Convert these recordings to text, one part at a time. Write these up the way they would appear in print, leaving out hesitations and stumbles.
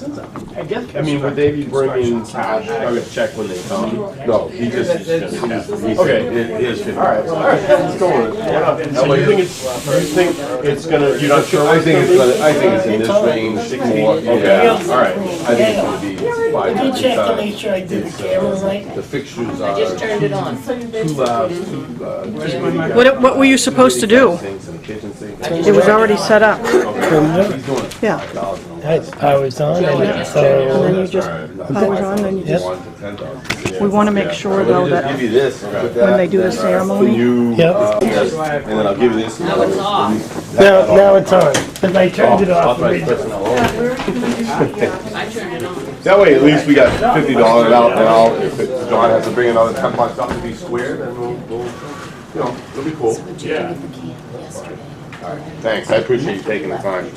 I guess. I mean, would they be bringing cash? I would check when they come. No, he just, he Okay. said it is 50. All right, let's go with it. Why not? So you think it's gonna? You're not sure? I think it's in this range more. Okay. Yeah. All right. I think it's gonna be Did you check to make 555. sure I did the camera right? The fixtures I just turned it on. What were you supposed to do? It was already set up. Yeah. Power's on, and And then so you just, power's on, then you just, we want to make sure though Give that you this. when they do the ceremony, Yep. And then I'll give you this. Now it's off. Now it's on, because I turned it off. I turned it on. That way, at least we got $50 out now. If John has to bring another $10 up to be square, then we'll, you know, it'll be cool. Yeah. All right, thanks. I appreciate you taking the time. No,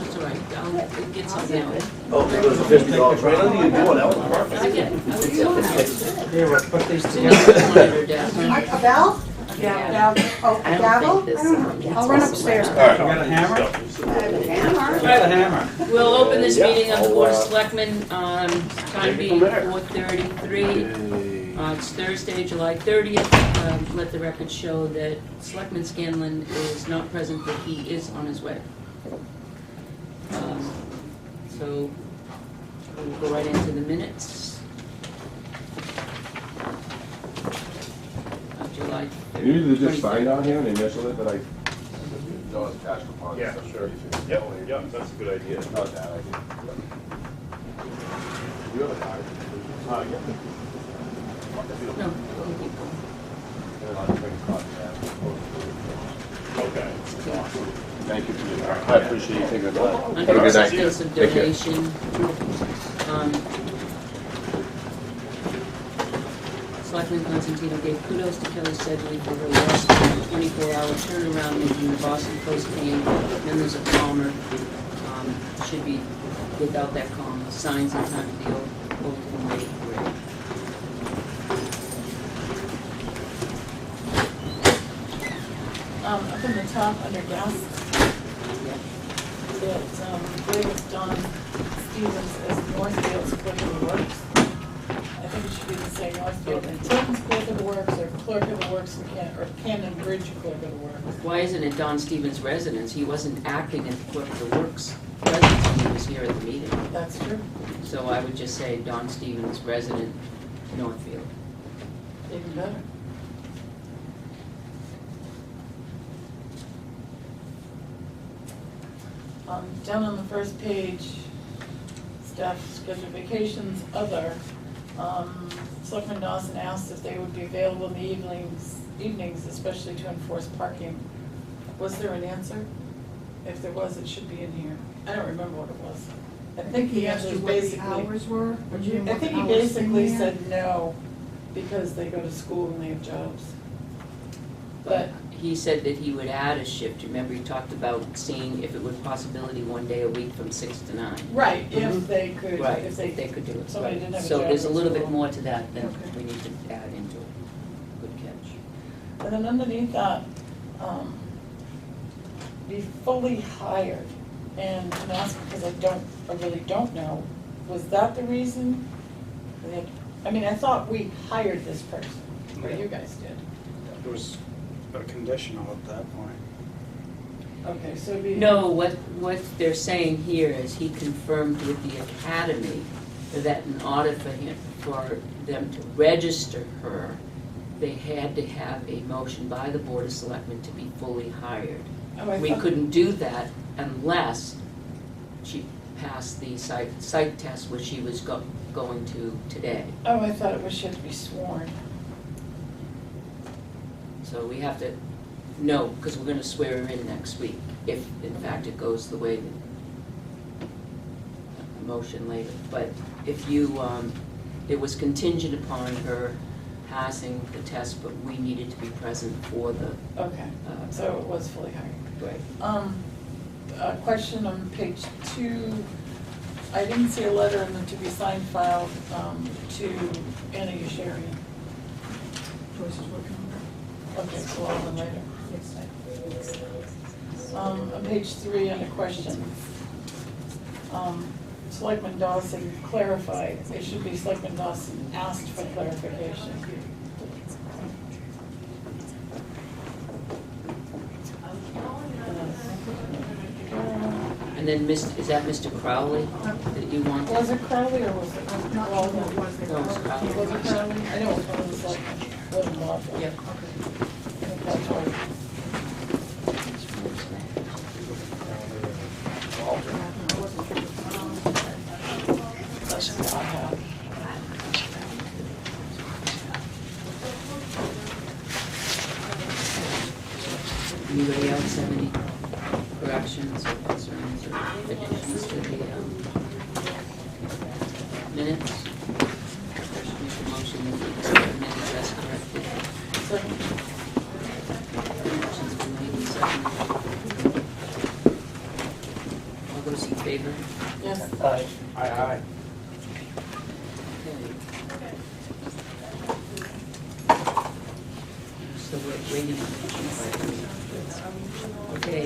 it's all right. I'll get some now. Oh, there was a $50 trade. I don't think you do one else. I get it. I would do it. Here, we'll put these together. A bell? Yeah. Oh, a gavel? I'll run upstairs. All right. You got a hammer? I have a hammer. I have a hammer. We'll open this meeting of the Board of Selectmen, time being 4:33. It's Thursday, July 30th. Let the record show that Selectman Scanlon is not present, but he is on his way. So we'll go right into the minutes. July 30th. Usually just signed on here and initial it, but I don't attach the part. Yeah, sure. Yep, yep, that's a good idea. Not that idea. You have a card? Yeah. No. Okay. Thank you for your time. I appreciate you taking the time. Under Have a good night. acceptance of Take care. donation, Selectman Constantino gave kudos to Kelly Sedgley for her less than 24-hour turnaround making the Boston Post game members of Palmer. Should be without that comma, signs in time for the Old Home Day parade. Up in the top under gas, that labels Don Stevens as Northfield's clerk of the works. I think it should be the same Northfield and Tilton's clerk of the works, or clerk of the works, or Camden Bridge clerk of the works. Why isn't it Don Stevens' residence? He wasn't acting as clerk of the works residence when he was here at the meeting. That's true, So I would just say Don Stevens, resident, Northfield. even better. Down on the first page, staff scheduled vacations, other. Selectman Dawson asked if they would be available in the evenings, especially to enforce parking. Was there an answer? If there was, it should be in here. I don't remember what it was. I think the answer was basically. hours were? I think he basically said no, because they go to school and they have jobs. But He said that he would add a shift. Remember, he talked about seeing if it was possibility one day a week from 6 to 9. right, if they could, Right, if they could do it. somebody didn't have a So job there's a at little bit school. more to that than Okay. we need to add into it. Good catch. And then underneath that, be fully hired. And I'm asking because I really don't know, was that the reason? I mean, I thought we hired this person, or you guys did. It was a conditional at that point. Okay, so it'd be. No, what they're saying here is he confirmed with the academy that in order for them to register her, they had to have a motion by the Board of Selectmen to be fully hired. Oh, I We thought- couldn't do that unless she passed the psych test, which she was going to today. Oh, I thought it was she had to be sworn. So we have to, no, because we're gonna swear her in next week, if in fact it goes the way the motion later. But if you, it was contingent upon her passing the test, but we needed to be present for the, Okay, so it was fully hired. right. A question on page 2, I didn't see a letter in the to be signed file to Anna Usharian. Joyce is working on that. Okay, so I'll them later. On page 3 under question, Selectman Dawson clarified, it should be Selectman Dawson asked for clarification. And then is that Mr. Crowley that you want? Was it Crowley or was it? No, it's Crowley. Was it Crowley? I know it was one of the selectmen. Wasn't Bob. Yep. I think that's right. That's what I have. Anybody else have any corrections or concerns or additions to the minutes? Make a motion that we accept the minutes as corrected. Second. Motion's been made and seconded. All those in favor? Yes. Aye. Aye. So we're waiting on the chief. Okay,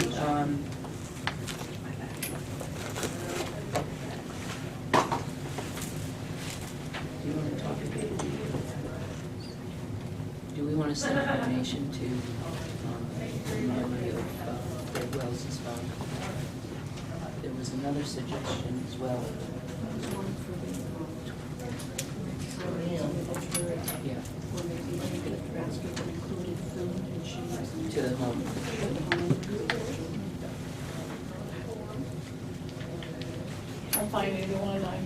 do you want to talk about do we want to send a donation to, in memory of Fred Wells' father? There was another suggestion as well. Yeah. To the home. I'm fine either one. I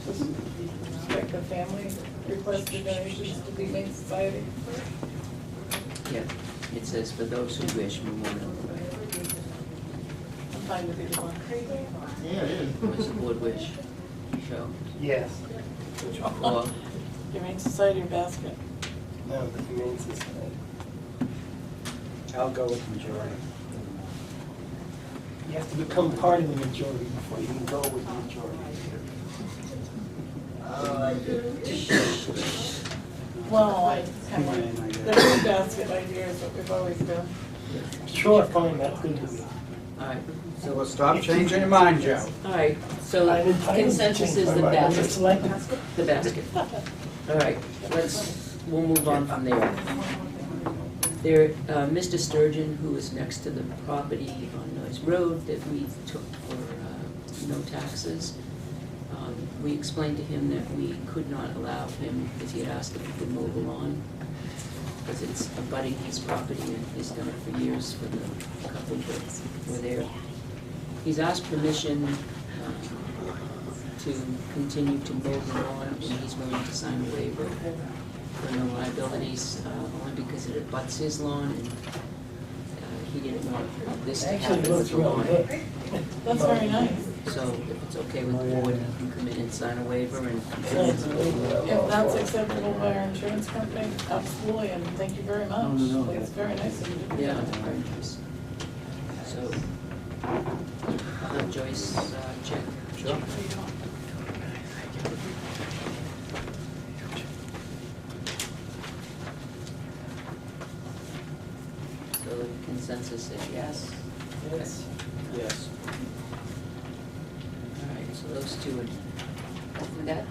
just expect the family requested donations to be made society. Yeah, it says for those who wish memorial. I'm fine with either one. What does the board wish? Show. Yes. Or, Humane Society or basket? No, the Humane Society. I'll go with majority. You have to become part of the majority before you can go with the majority. Well, the food basket idea is what we've always done. Sure, fine, that's good to me. all right, So we'll stop changing your mind, Joe. all right, so I'm entitled to consensus change is my the mind. I'm basket. just selected. The basket. All right, we'll move on from there. Mr. Sturgeon, who is next to the property on Noyes Road that we took for no taxes, we explained to him that we could not allow him, because he had asked if we could mow the lawn, because it's abutting his property, and he's done it for years for the couple that were there. He's asked permission to continue to mow the lawn, and he's willing to sign a waiver for no liabilities, only because it abuts his lawn, and he didn't want this to Actually, it happen with looks the really lawn. good. That's very nice. So if it's okay with the board, he can come in and sign a waiver and continue to mow the lawn. If that's acceptable by our insurance company, absolutely, and thank you very much. It's very nice of you. Yeah, very nice. So, I'll have Joyce check. Sure. So the consensus is yes? Yes. Yes. All right, so those two would do that?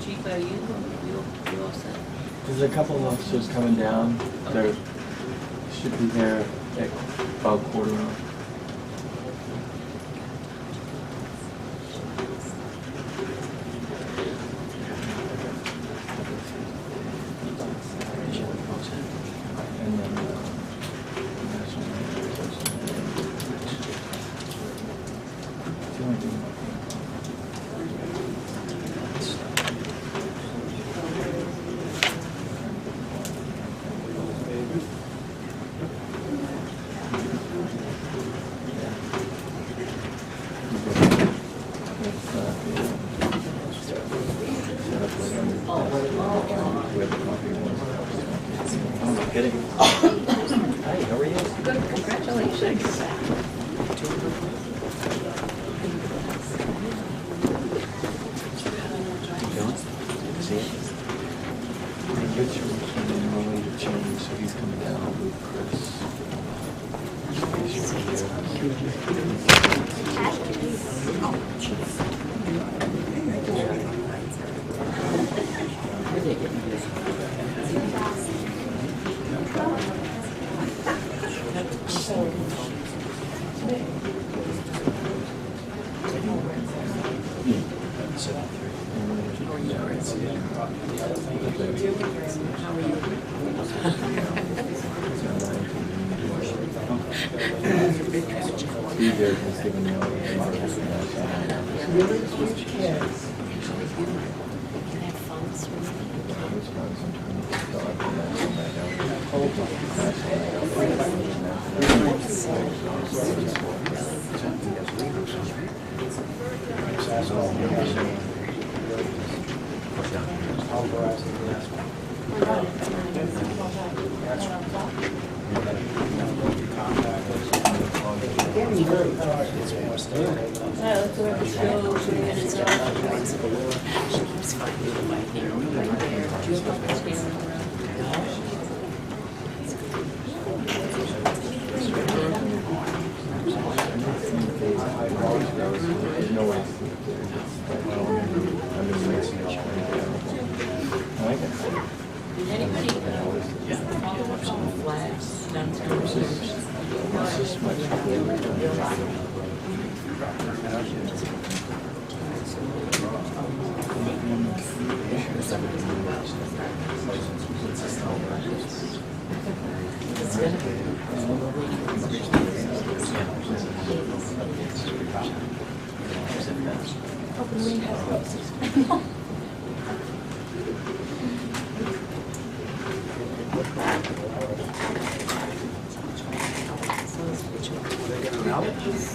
Chief, are you all set? There's a couple of officers coming down. They should be there at about 1:15. And then the only thing. Easier just giving you all the information.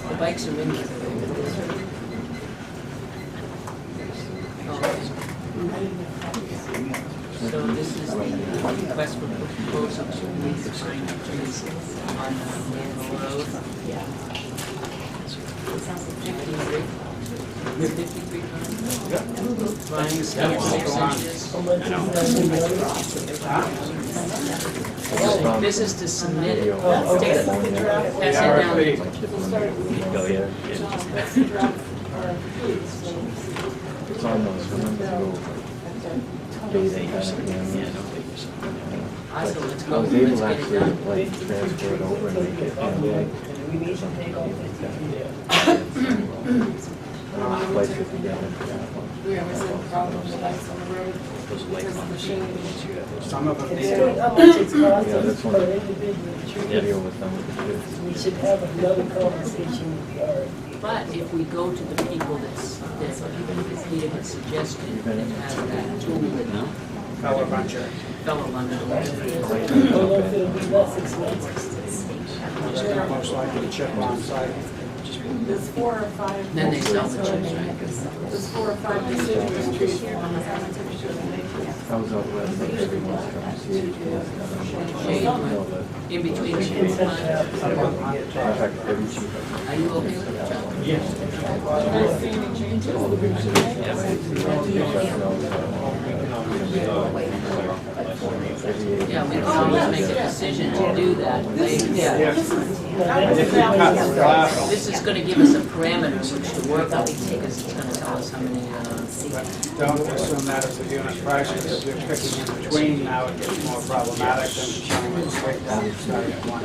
The bikes are in there. So this is the request for proposal to release the pine trees on Manville Road. 53. 53 Brian, step 6 inches. This is to submit it. Take it. Pass it down. It's on those, remember to go bathing kind of thing. So let's I go. was able Let's to get it actually done. like transfer it over and make it handbag. Place it together for that one. We always have a problem with lights on the road. Because of the shade. Some of them. Yeah, that's one video was done with the kids. We should have another conversation with the RFP. But if we go to the people that Peter had suggested, that have that tool that Fellow buncher. fellow London, I don't know if it'll be less expensive. It's gonna most likely chip on site. There's 4 or 5. then they sell the chips, right? There's 4 or 5 deciduous trees. I was out west, like everyone's coming to see it. Shade, in between the chips. In fact, every chief. Are you okay with it, John? All the big Yeah, we can always make a decision to do that later. This is gonna give us a parameter which to work on, because it's gonna tell us how many, Don't assume that as the unit price, because if you're picking in between, now it gets more problematic than showing it straight down, starting at one.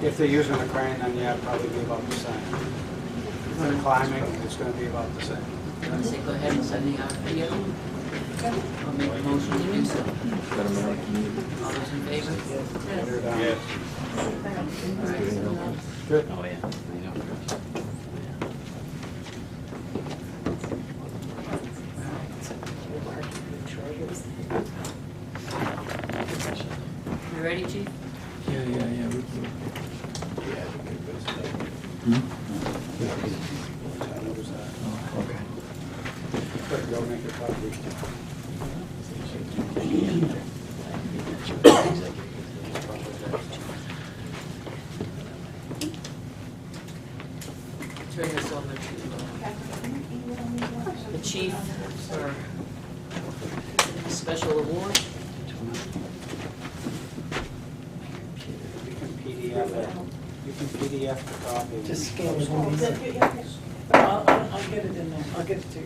If they're using a crane, then yeah, it'd probably be about the same. If they're climbing, it's gonna be about the same. I say go ahead and send the RFP out. I'll make a motion to do so. All those in favor? Put it down. All right. Good. Oh, yeah. You ready, Chief? Yeah, we can. Oh, okay. Quick, go make a copy. Turn this over to the chief for a special award. You can PDF it. You can PDF the copy. Just scan it. I'll get it in there, I'll get it to you.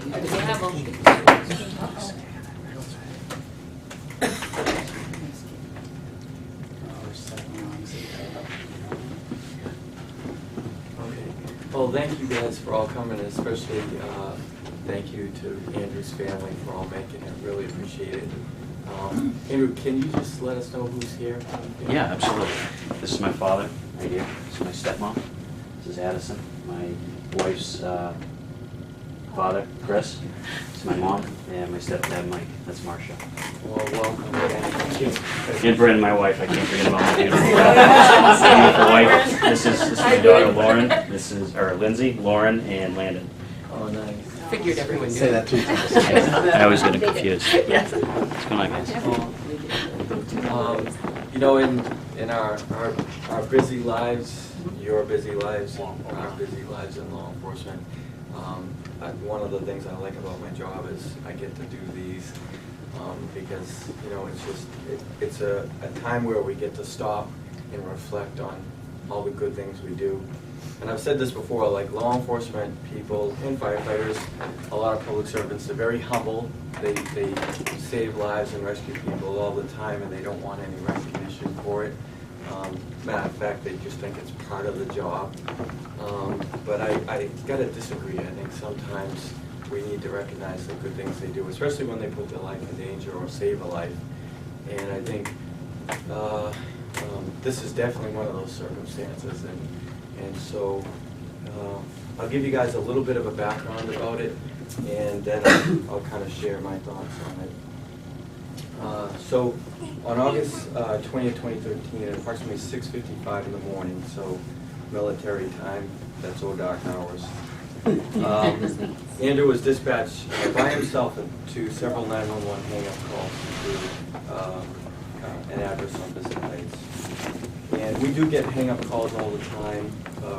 You have them. Well, thank you guys for all coming, especially thank you to Andrew's family for all making it. Really appreciate it. Andrew, can you just let us know who's here? Yeah, absolutely. This is my father, right here. This is my stepmom. This is Addison, my wife's father, Chris. This is my mom, and my stepdad, Mike. That's Marcia. Well, welcome. And Bryn, my wife. I can't forget about my beautiful wife. This is my daughter, Lauren. This is Lindsay, Lauren, and Landon. Oh, nice. Figured everyone knew. Say that 2 times. I always get it confused. What's going on, guys? You know, in our busy lives, your busy lives, our busy lives in law enforcement, one of the things I like about my job is I get to do these because, you know, it's a time where we get to stop and reflect on all the good things we do. And I've said this before, like law enforcement people and firefighters, a lot of public servants, they're very humble. They save lives and rescue people all the time, and they don't want any recognition for it. Matter of fact, they just think it's part of the job. But I gotta disagree. I think sometimes we need to recognize the good things they do, especially when they put their life in danger or save a life. And I think this is definitely one of those circumstances. And so I'll give you guys a little bit of a background about it, and then I'll kind of share my thoughts on it. So on August 20th, 2013, at approximately 6:55 in the morning, so military time, that's old dark hours, Andrew was dispatched by himself to several 911 hang-up calls to an address on Bissett Heights. And we do get hang-up calls all the time.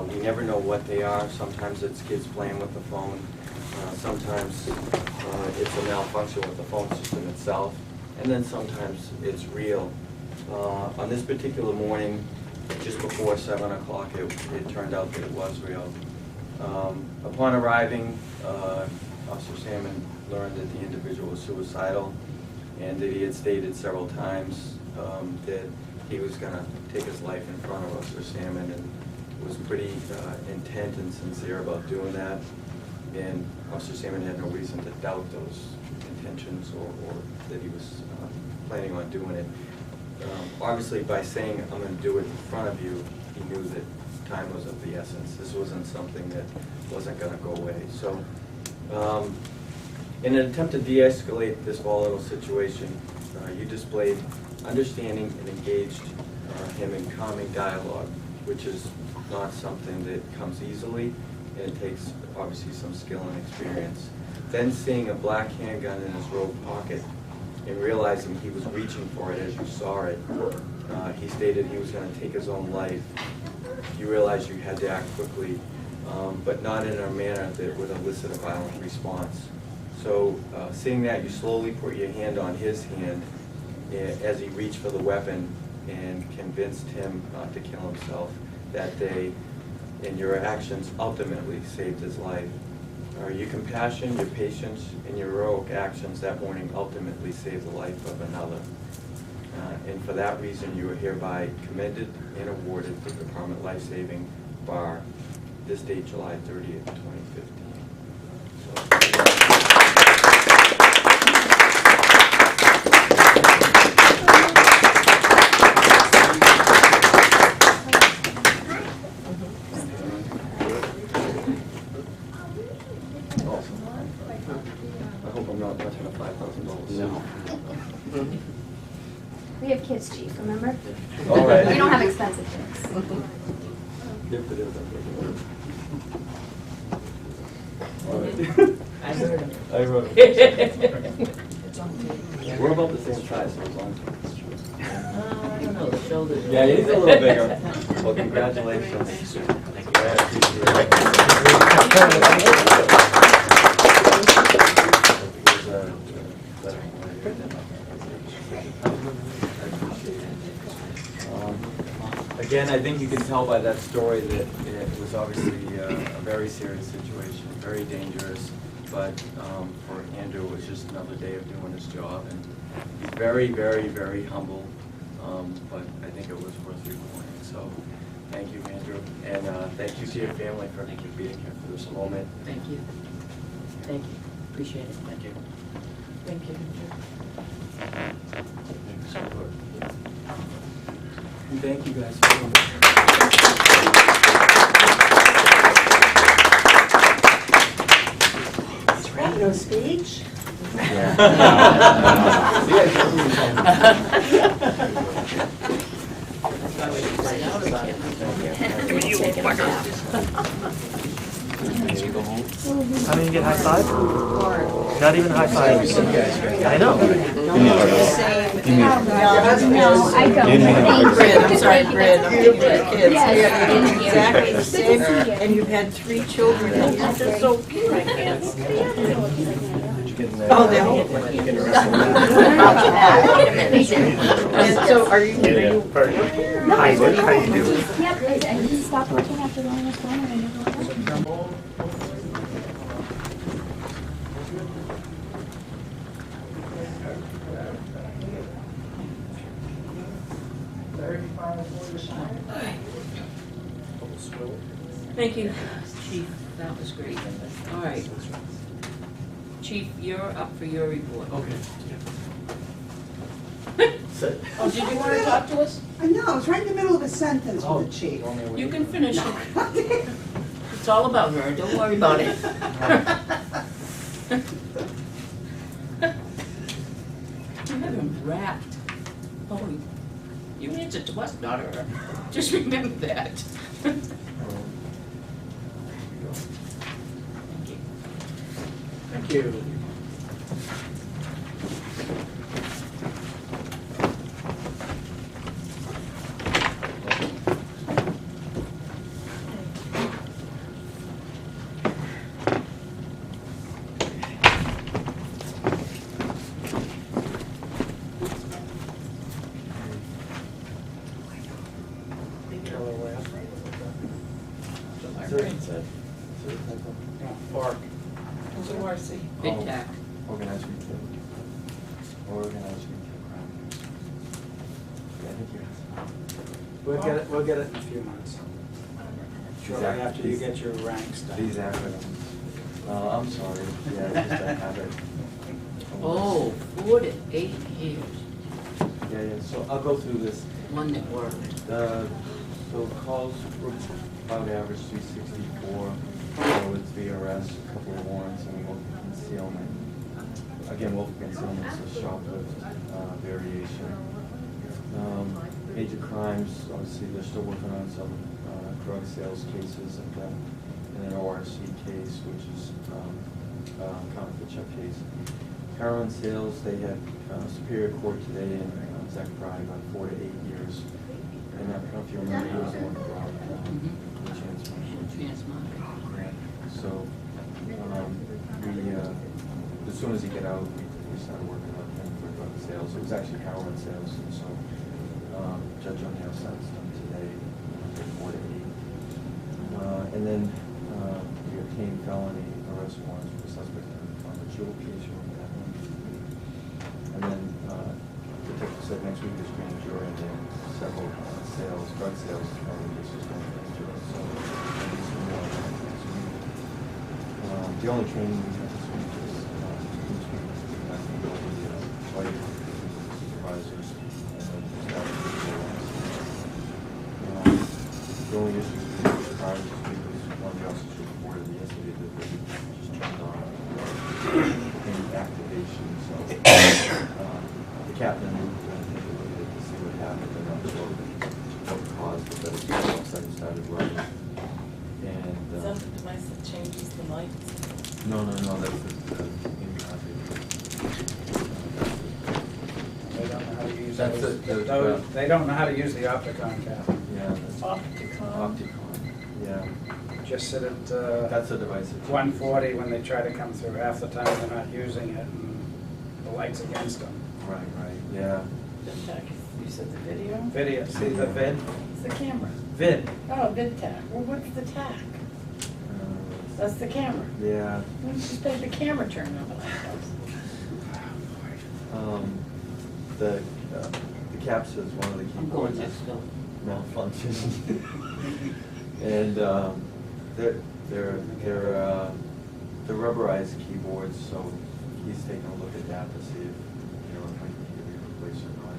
We never know what they are. Sometimes it's kids playing with the phone. Sometimes it's a malfunction with the phone system itself. And then sometimes it's real. On this particular morning, just before 7 o'clock, it turned out that it was real. Upon arriving, Officer Salmon learned that the individual was suicidal and that he had stated several times that he was going to take his life in front of Officer Salmon, and was pretty intent and sincere about doing that. And Officer Salmon had no reason to doubt those intentions or that he was planning on doing it. Obviously, by saying, I'm going to do it in front of you, he knew that time was of the essence. This wasn't something that wasn't going to go away. So in an attempt to de-escalate this volatile situation, you displayed understanding and engaged him in calming dialogue, which is not something that comes easily, and it takes obviously some skill and experience. Then seeing a black handgun in his robe pocket and realizing he was reaching for it as you saw it, he stated he was going to take his own life. You realized you had to act quickly, but not in a manner that would elicit a violent response. So seeing that, you slowly put your hand on his hand as he reached for the weapon and convinced him to kill himself that day, and your actions ultimately saved his life. Your compassion, your patience, and your heroic actions that morning ultimately saved the life of another. And for that reason, you are hereby commended and awarded the Department Life Saving Bar this date, July 30th, 2015. I hope I'm not touching a $5,000. No. We have kids, Chief, remember? All right. We don't have expensive kids. I heard him. I wrote it. It's on tape. We're about the same size, so it's on. I don't know, the shoulders. Yeah, he's a little bigger. Well, congratulations. Thank you. I appreciate Again, I think you can tell by that story that it was obviously a very serious situation, very dangerous, but for Andrew, it was just another day of doing his job, and he's very, very, very humble, but I think it was worth recording. So thank you, Andrew, and thank you to your family for being here for this moment. Thank you. Thank you. Appreciate it. Thank you. Thank you. And thank you guys for coming. No speech? I didn't get high five? Not even high five. I know. No, I don't. Bryn, I'm sorry, Bryn, I'm thinking of the kids. Yes, thank you. Exactly the same, Good to see you. and you've had 3 children, and you're just so cute, I can't stand it. Oh, they're all. And so are you? Hi, Nick, how you doing? Yep, and he stopped working after long as one, and I never went. Thank you, Chief. That was great. All right. Chief, you're up for your report. Okay. Oh, did you want to talk to us? I know, I was right in the middle of a sentence with the chief. You can finish it. It's all about her. Don't worry about it. You have him wrapped. Oh, you answered to us, not her. Just remember that. Thank you. Thank you. Park. Big tack. Organized retail. Organized retail crime. Yeah, I think you have. We'll get it in a few months. Shortly after you get your ranks done. These acronyms. I'm sorry. Yeah, it's just I have it. Oh, 4 to 8 years. Yeah, so I'll go through this. One that worked. So calls were about average 364. So it's VRS, a couple of warrants, and willful concealment. Again, willful concealment is a shoplift variation. Major crimes, obviously they're still working on some drug sales cases and an ORC case, which is counterfeit check case. Heroin sales, they had Superior Court today, and Zach Fry got 4 to 8 years. And I don't know if you remember, he was the one who brought the chance money. So, as soon as he got out, we started working on him for drug sales. It was actually heroin sales, and so Judge O'Neill sentenced him today, 4 to 8. And then we obtained felony arrest warrants for the suspect on the jewel case. You remember that one? And then the detective said next week is grand jury, and then several sales, drug sales, cases going into it. So there'll be some more next week. The only training we have this week is each week I can go over the flight supervisors and then staff. The only issue we prior to this week was one of the officers reported yesterday that they just turned on any activation. So the captain moved and took a look at it to see what happened. They're not sure what caused it, but all of a sudden started running. And Is that the device that changes the lights? no, that's the in-traffic. They don't know how to use That's those. it. They don't know how to use the Opticon cap. Yeah, that's Opticon. Yeah, Just sit at that's a device. that- 140 when they try to come through. Half the time they're not using it, and the light's against them. Right, yeah. The tech. You said the video? Video, see the vid? It's the camera. Vid. Oh, vid tack. Well, what's the tack? That's the camera. Yeah. Why don't you just make the camera turn on? The caps is one of the I'm going keyboards to is go. malfunctioning. And they're rubberized keyboards, so he's taking a look at that to see if, you know, if I can get a replacement or not.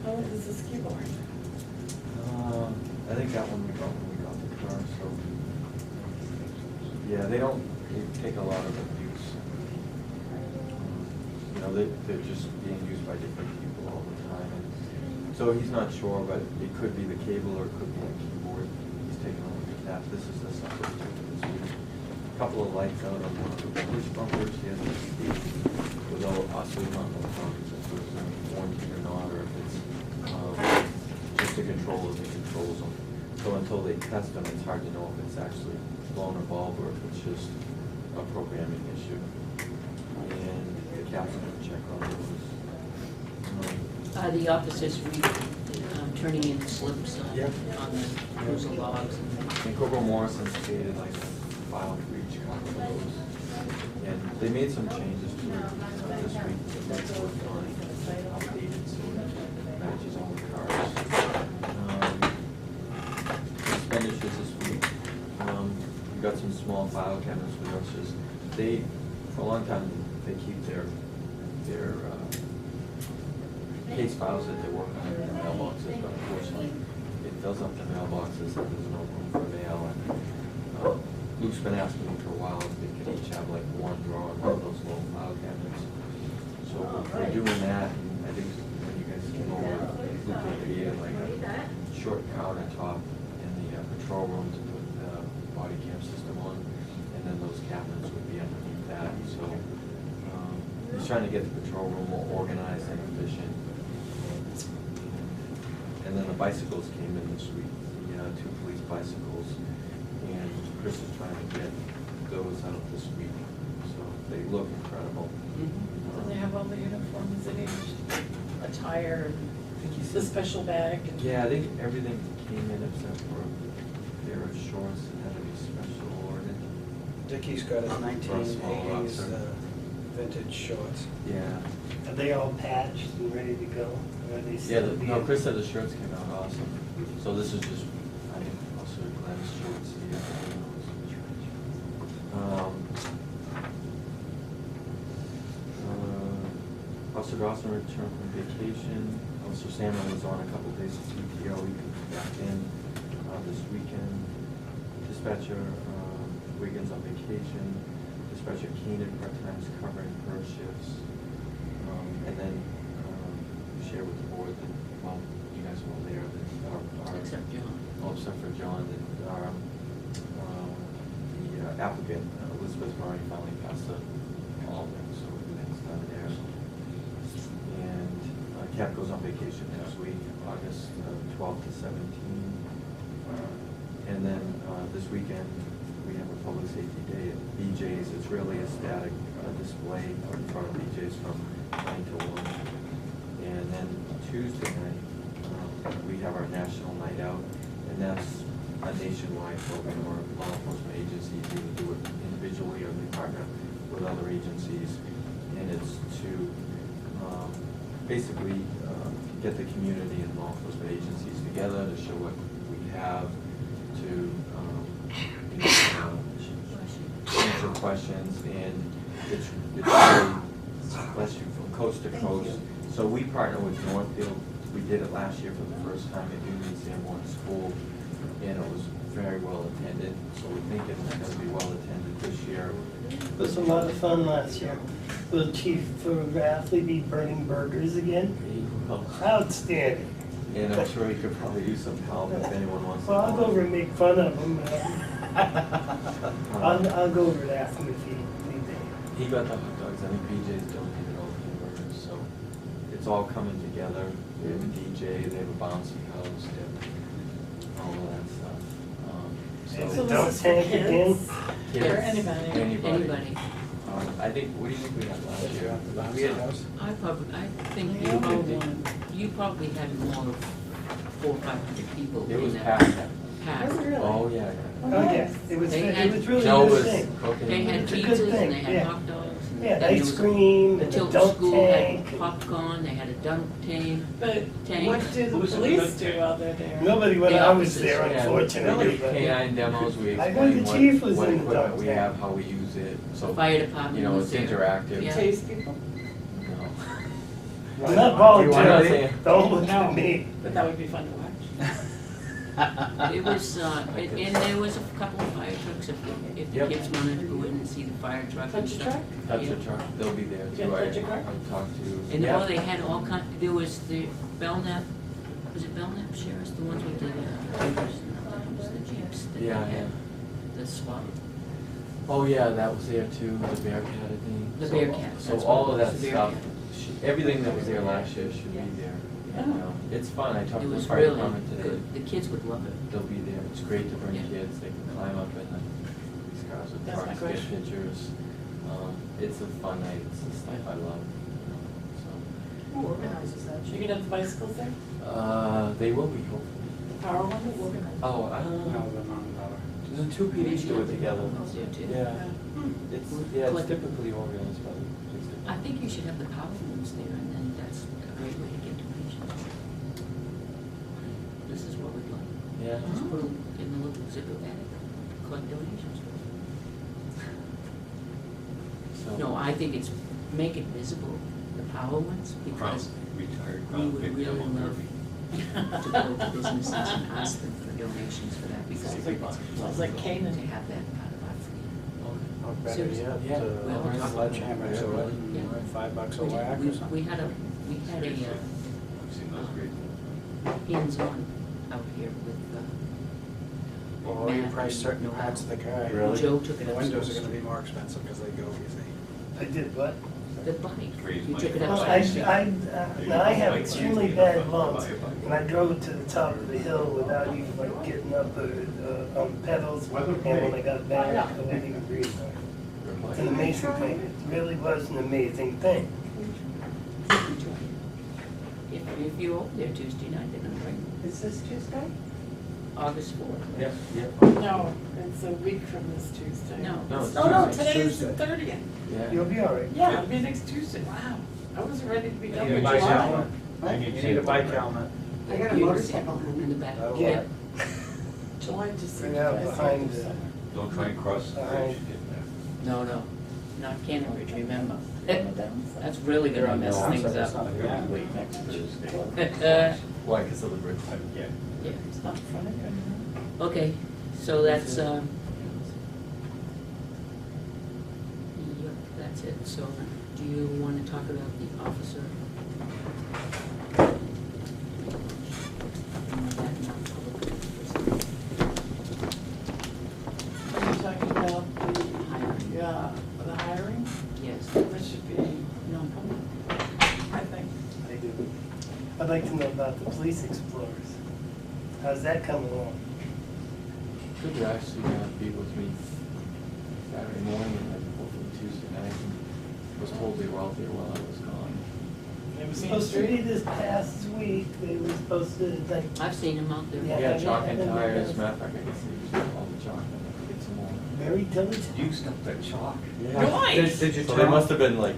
How old is this keyboard? I think that one we got when we got the car, so. Yeah, they take a lot of abuse. You know, they're just being used by different people all the time. And so he's not sure, but it could be the cable or it could be the keyboard. He's taking a look at that. This is the substitute this week. A couple of lights out on one of the push bumpers. He has a CD without us, we don't know if it's warranted or not, or if it's just the controller that controls them. So until they test them, it's hard to know if it's actually blown a bulb or if it's just a programming issue. And the cap's gonna check on those. The officers turning in slips on Yeah. the cruiser logs. And Coco Morrison created like a file for each car of those. And they made some changes to it this week. That's worked on updated so it matches all the cars. Expenditures this week. We got some small file cabinets for nurses. They, for a long time, they keep their case files that they work on in their mailboxes, but unfortunately, it fills up the mailboxes and there's no room for mail. And Luke's been asking me for a while if they could each have like one drawer in one of those little file cabinets. So we're doing that, and I think when you guys came over, Luke created like a short countertop in the patrol room to put the body cam system on, and then those cabinets would be underneath that. So he's trying to get the patrol room more organized and efficient. And then the bicycles came in this week, the 2 police bicycles, and Chris is trying to get those out this week. So they look incredible. Do they have all the uniforms in each attire, the special bag? Yeah, I think everything came in except for a pair of shorts that had to be special ordered. Dickie's got his For a small 1980s officer. vintage shorts. Yeah. Are they all patched and ready to go? Or are they Yeah, still no, Chris said the shirts came out awesome. So this is just, I think, also Glenn's shorts. Officer Dawson returned from vacation. Officer Salmon was on a couple of days of PTO. He comes back in this weekend. Dispatcher Wiggins on vacation. Dispatcher Keenan part-time is covering her shifts. And then share with the board that, well, you guys were all there, that our Except John. Oh, except for John, that the applicant, Elizabeth Murray, finally passed all of them, so everything's done there. And Cap goes on vacation next week, August 12th to 17th. And then this weekend, we have a public safety day at BJ's. It's really a static display in front of BJ's from 9 to 1. And then Tuesday night, we have our national night out, and that's a nationwide program where law enforcement agencies either do it individually or they partner with other agencies. And it's to basically get the community and law enforcement agencies together to show what we have, to answer questions, and it's really, bless you, from coast to coast. So we partner with Northfield. We did it last year for the first time at Union Sanborn School, and it was very well attended. So we think it's going to be well attended this year. It was a lot of fun last year. Will Chief Rafley be burning burgers again? Outstanding. And I'm sure he could probably use some help if anyone wants to. Well, I'll go over and make fun of him. I'll go over to ask him if he needs any. He got the hot dogs. I think BJ's donated all the hamburgers, so it's all coming together. They have a DJ, they have a bouncy house, they have all of that stuff. So Don't this is for tank kids? Kids, Or anybody? Anybody. I think, what do you think we had last year? I think You you own did. one. you probably had more 400 or 500 people It was in that. packed. Packed. Was it really? Oh, yeah. Oh, yeah, it was They really had- a Joe good was thing. cooking. They had It's a good pizzas thing, and they had yeah. hot dogs. and Yeah, then there ice was cream, The and a Tilton dunk School tank. had popcorn, they had a dunk tank. But Tank. what did the police do while they're there? Nobody when The I was officers, there, Yeah, unfortunately, we do but canine demos, we I heard explain the chief was what in the equipment dog we tank. have, how we use it, so, Fire department you know, was it's there. interactive. Yeah. Chase people? I'm No. not I'm not volunteering, saying- don't look No. at me. But that would be fun to watch. It was, and there was a couple of fire trucks if the Yep. kids wanted to go in and see the fire truck and Touch a stuff. truck? Touch Yeah. a truck, they'll be there You too. gonna touch a car? I talked to. And yeah. oh, they had all kind, there was the Belknap, was it Belknap sheriffs, the ones with the, the Jeeps that they Yeah, had, yeah. the SWAT. Oh, yeah, that was there too, the Bearcat, I think. The So- Bearcat, So that's all what of it that was, the stuff, Bearcat. everything that was there last year should be there. And, it's fun, I talked It to the was fire really department today. good, the kids would love it. They'll be there, it's great to bring Yeah. kids, they can climb up in these cars with That's my trucks, get question. pictures. It's a fun night, it's the stuff I love, so. Who organizes that? You gonna have the bicycles there? They will be, hopefully. The power one that organizes? Oh, I don't know. The two PDs do it together. Yeah, too. Yeah, it's, yeah, it's typically organized by the police department. I think you should have the power rooms there, and then that's a great way to get donations. This is what we'd like. Yeah. Just put them in the little zipper bag, collect donations. So- No, I think it's, make it visible, the power ones, because we would really love to go to businesses and ask them for donations for that, because Sounds like- it's sounds like wonderful Canaan. to have that part of our fleet. Or better Seriously. yet, Yeah. Well, bring talk a about sledgehammer it. to it, Yeah. and $5 a We did- whack we- or something. We had a hands-on out here with, Well, you Matt price certain and parts of the car. Really? Joe took it The up. windows are gonna be more expensive because they go easy. I did what? The bike, you took it Well, up. now I have extremely bad lungs, and I drove it to the top of the hill without even like getting up on the pedals, and when I got back, I didn't even breathe. It's an amazing thing, it really was an amazing thing. If you're over there Tuesday night, they're gonna bring Is this Tuesday? August 4th. Yep, yep. No, it's a week from this Tuesday. No. No, it's Oh, no, Tuesday. today is the Tuesday. 30th. Yeah. You'll be all right. Yeah, it'll be next Tuesday, wow. I wasn't ready to be done You with need a bike July. helmet. You need a bike helmet. I got a motorcycle helmet. In the back. That'll Yeah. work. July just seems Right out to behind the- Don't try and cross the bridge. No, not Cannon Bridge, remember. That's That's really You're gonna on the mess things outside, up. it's not a gap. Next Thursday. Why, because of the bridge? Yeah. Yeah. It's not funny. Okay, so that's, yep, that's it. So do you want to talk about the officer? Are you talking about Hiring. the hiring? Yes. That should be non-public, I think. I do. I'd like to know about the police explorers. How's that coming along? Could you actually be with me Saturday morning and then hopefully Tuesday night? And was told they were out there while I was gone. It was supposed to be this past week, they were supposed to, like, I've seen him out there. Yeah. Yeah, chalk and tires, matter of fact, I can see all the chalk and I can get some more. very diligent. Used up that chalk. Nice. Did you So they tell must them, have been like,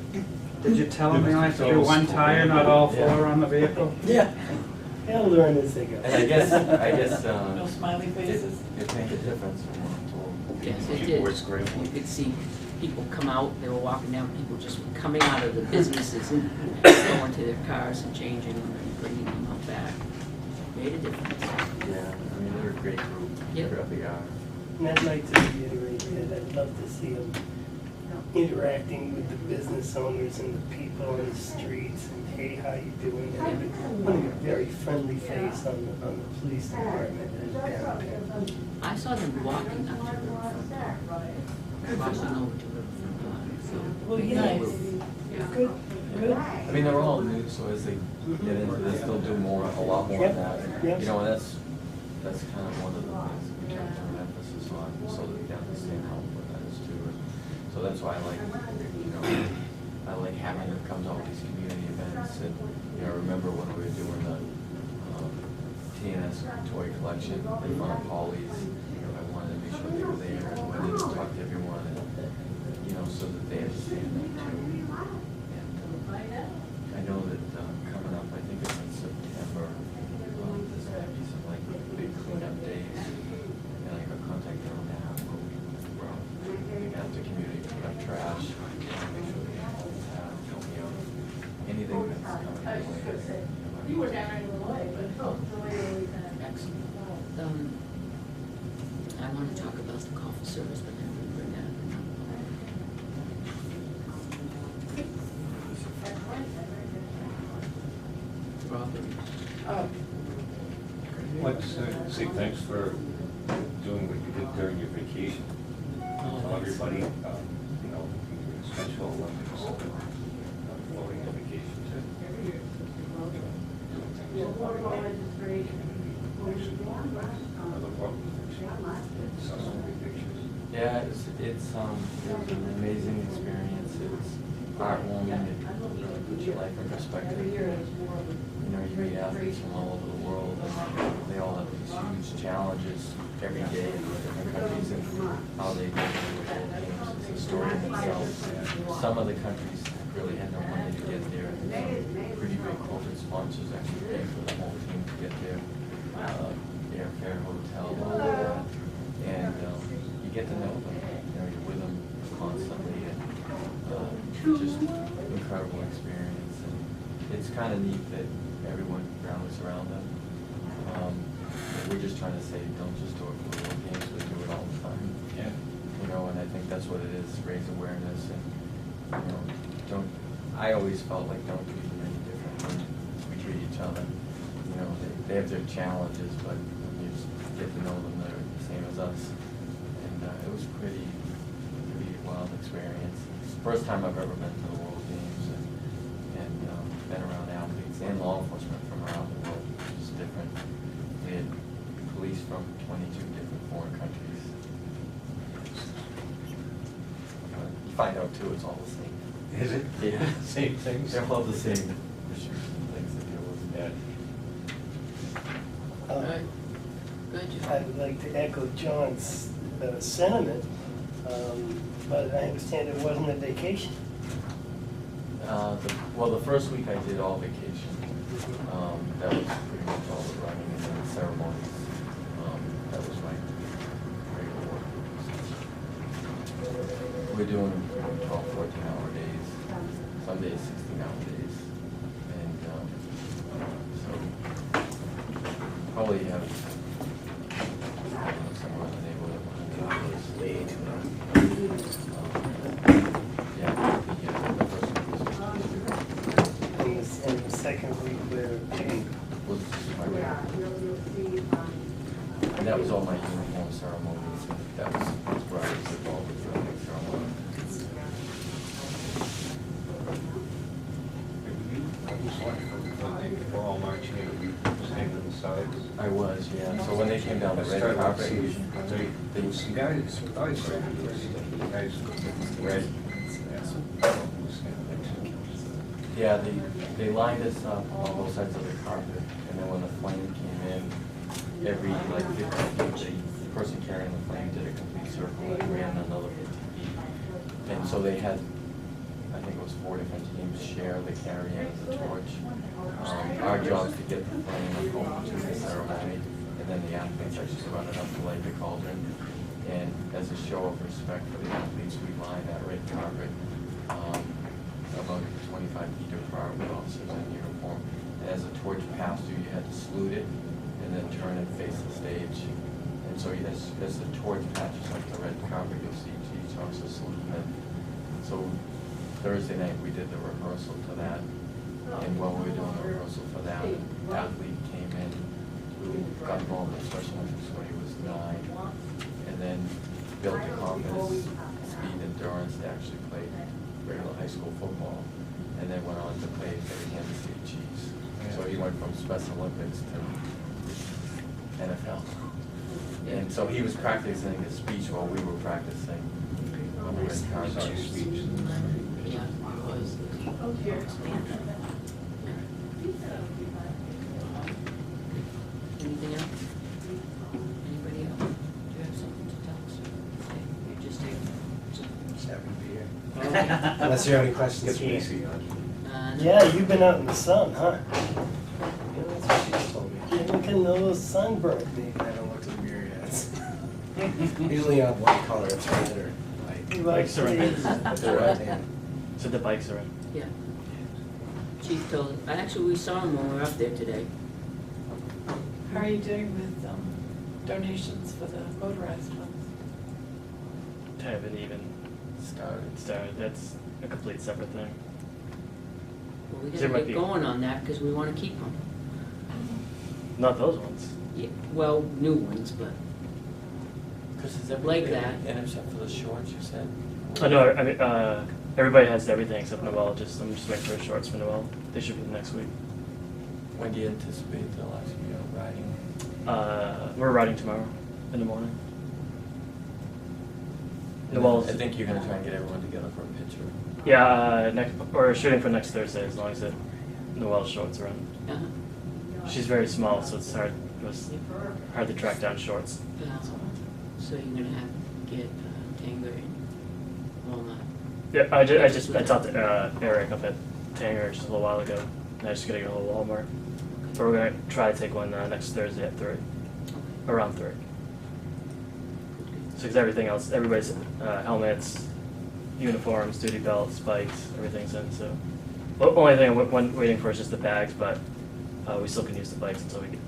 did you tell them they only have to do one tire, not all Yeah. four on the vehicle? Yeah. They'll learn as they go. and I guess, No smiley faces. it made a difference when I told. Yes, it People did. were scrambling. You could see people come out, they were walking down, people just coming out of the businesses and going to their cars and changing them and bringing them out back. Made a difference. Yeah, I mean, they're a great group. Yep. They really are. And I'd like to reiterate that I'd love to see them interacting with the business owners and the people on the streets and, hey, how you doing? And putting a very friendly face on the police department and down there. I saw them walking up to Riverfront Park, crossing over to Riverfront Park, so. Well, they yeah, were- it's good, good. I mean, they're all new, so as they get into this, they'll do a lot more of that. Yep. You know, and that's kind of one of the things that we try to put emphasis on, so that they understand how important that is too. So that's why I like, you know, Lake Hamilton comes all these community events, and, you know, I remember when we were doing the TNS toy collection in front of Polly's, you know, I wanted to make sure they were there, and went in and talked to everyone, and, you know, so that they understand that too. And I know that coming up, I think it's in September, there's gonna be some like big cleanup days, and I got contact them now, we're going out to community, pick up trash, make sure they have help me out. Anything that's coming my way. You were down right in the way, but Excellent. I want to talk about the coffee service, but then we'll bring that up. Robert. I'd like to say thanks for doing what you did during your vacation. Tell everybody, you know, Special Olympics, floating your vacation too. Yeah, it's an amazing experience. It's heartwarming. It really puts your life in perspective. You know, you meet athletes from all over the world, and they all have these huge challenges every day in different countries, and how they go through the whole games. It's a story in itself. Some of the countries really had no money to get there, and some pretty big corporate sponsors actually paid for the whole team to get there. Airfare, hotel, all of that. And you get to know them. You know, you're with them constantly, and just incredible experience. And it's kind of neat that everyone rallies around them. We're just trying to say, don't just do it for the World Games, but do it all the time. Yeah. You know, and I think that's what it is, raise awareness, and, you know, don't, I always felt like don't treat them any different than we treat each other. You know, they have their challenges, but you just get to know them, they're the same as us. And it was pretty wild experience. It's the first time I've ever been to the World Games, and been around athletes and law enforcement from around the world, which is different. We had police from 22 different foreign countries. You find out too, it's all the same. Is it? Yeah. Same things? They're all the same issues and things to deal with. Yeah. I would like to echo John's sentiment, but I understand it wasn't a vacation. Well, the first week I did all vacation. That was pretty much all the running and then the ceremonies. That was my regular work. We're doing 12, 14-hour days, some days 16-hour days. And so probably have somewhere in the neighborhood of 100 hours. And the second week we're paying. Was my regular. And that was all my uniform ceremonies. That was where I was involved with the big ceremony. For all marching, you stayed on the sides? I was, yeah. So when they came down the red carpet, There was some guys, I saw guys with red. yeah, they lined us up on both sides of the carpet, and then when the flame came in, every like 50 feet, the person carrying the flame did a complete circle and ran another 50 feet. And so they had, I think it was 4 different teams share the carrying of the torch. Our job is to get the flame home to the ceremony, and then the athletes actually run it up to light the cauldron. And as a show of respect for the athletes, we lined that red carpet about 25 feet apart with officers in uniform. And as the torch passed you, you had to salute it and then turn and face the stage. And so as the torch patches up the red carpet, you'll see each officer saluting it. So Thursday night, we did the rehearsal to that. And while we were doing the rehearsal for that, an athlete came in who got involved in Special Olympics when he was 9, and then built the confidence, speed, endurance to actually play regular high school football, and then went on to play for the Kansas City Chiefs. So he went from Special Olympics to NFL. And so he was practicing his speech while we were practicing on the red carpet. Yeah, it was. was Oh, here. anything else? Anybody else? Do you have something to tell us? Okay, you're just here. Just happy to be here. Okay. Unless you have any questions Gets for me me. easy, huh? No. Yeah, you've been out in the sun, huh? Yeah, that's what she just told me. You're looking a little sunburned, maybe. I haven't looked in the mirror yet. Usually on one color, it's red or white. Bikes are in. But they're red tan. So the bikes are in. Yeah. Chief told us, actually, we saw him when we were up there today. How are you doing with donations for the motorized ones? Haven't even started. That's a complete separate thing. Well, we There gotta might get be- going on that, because we wanna keep them. Not those ones. Yeah, well, new ones, but Chris, is Like everything that. in except for the shorts, you said? I know, I mean, everybody has everything except Noel, I'm just waiting for shorts for Noel. They should be next week. When do you anticipate they'll actually be out riding? We're riding tomorrow in the morning. Noel's. I think you're gonna try and get everyone together for a picture. Yeah, we're shooting for next Thursday as long as Noel's shorts are in. uh-huh. She's very small, so it was hard to track down shorts. So you're gonna have to get Tanger and Walnut. Yeah, I talked to Eric up at Tanger just a little while ago, and I just gotta go to Walmart. But we're gonna try to take one next Thursday at 3, around 3. So 'cause everything else, everybody's helmets, uniforms, duty belts, bikes, everything's in. So the only thing I'm waiting for is just the bags, but we still can use the bikes until we get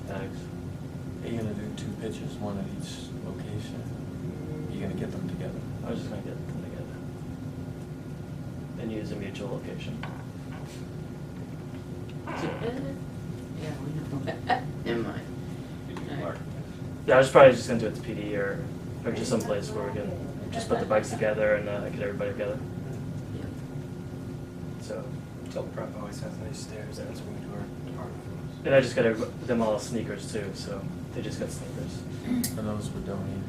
bags. Are you gonna do 2 pictures, one at each location? You're gonna get them together? I was just gonna get them together and use a mutual location. Yeah, we know. Never mind. Alright. Yeah, I was probably just gonna do it to PD or just someplace where we can just put the bikes together and get everybody together. Yeah. So, Tilton Prep always has nice stairs, that's when we do our department. and I just got them all sneakers too, so they just got sneakers. And those were donated?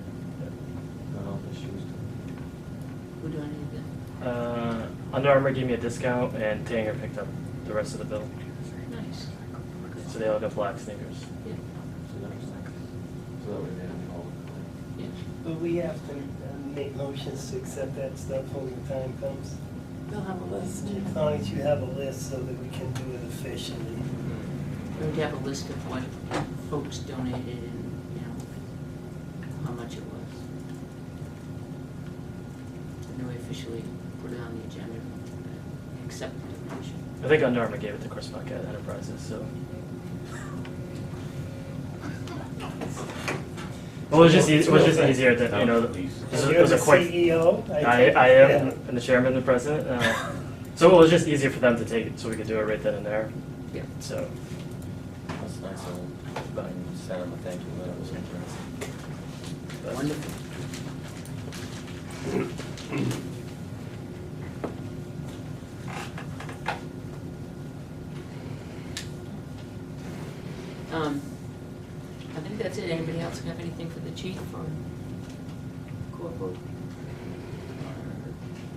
Not all the shoes? Who do I need that? Under Armour gave me a discount and Tanger picked up the rest of the bill. Nice. So they all got black sneakers. Yeah. So that way they don't all look Yeah. But we have to make motions to accept that stuff when the time comes. They'll have a list. As long as you have a list so that we can do it officially. We would have a list of what folks donated and, you know, how much it was. And then we officially put it on the agenda, accept the donation. I think Under Armour gave it to Chris Bucket Enterprises, so. Well, it was just easier to, you know, it was a quick. You're the CEO? I am, and the chairman and the president. So it was just easier for them to take it, so we could do it right then and there. Yeah. So, That's nice of them. But send them a thank you letter or something. but- Wonderful. I think that's it. Anybody else have anything for the chief or corporal or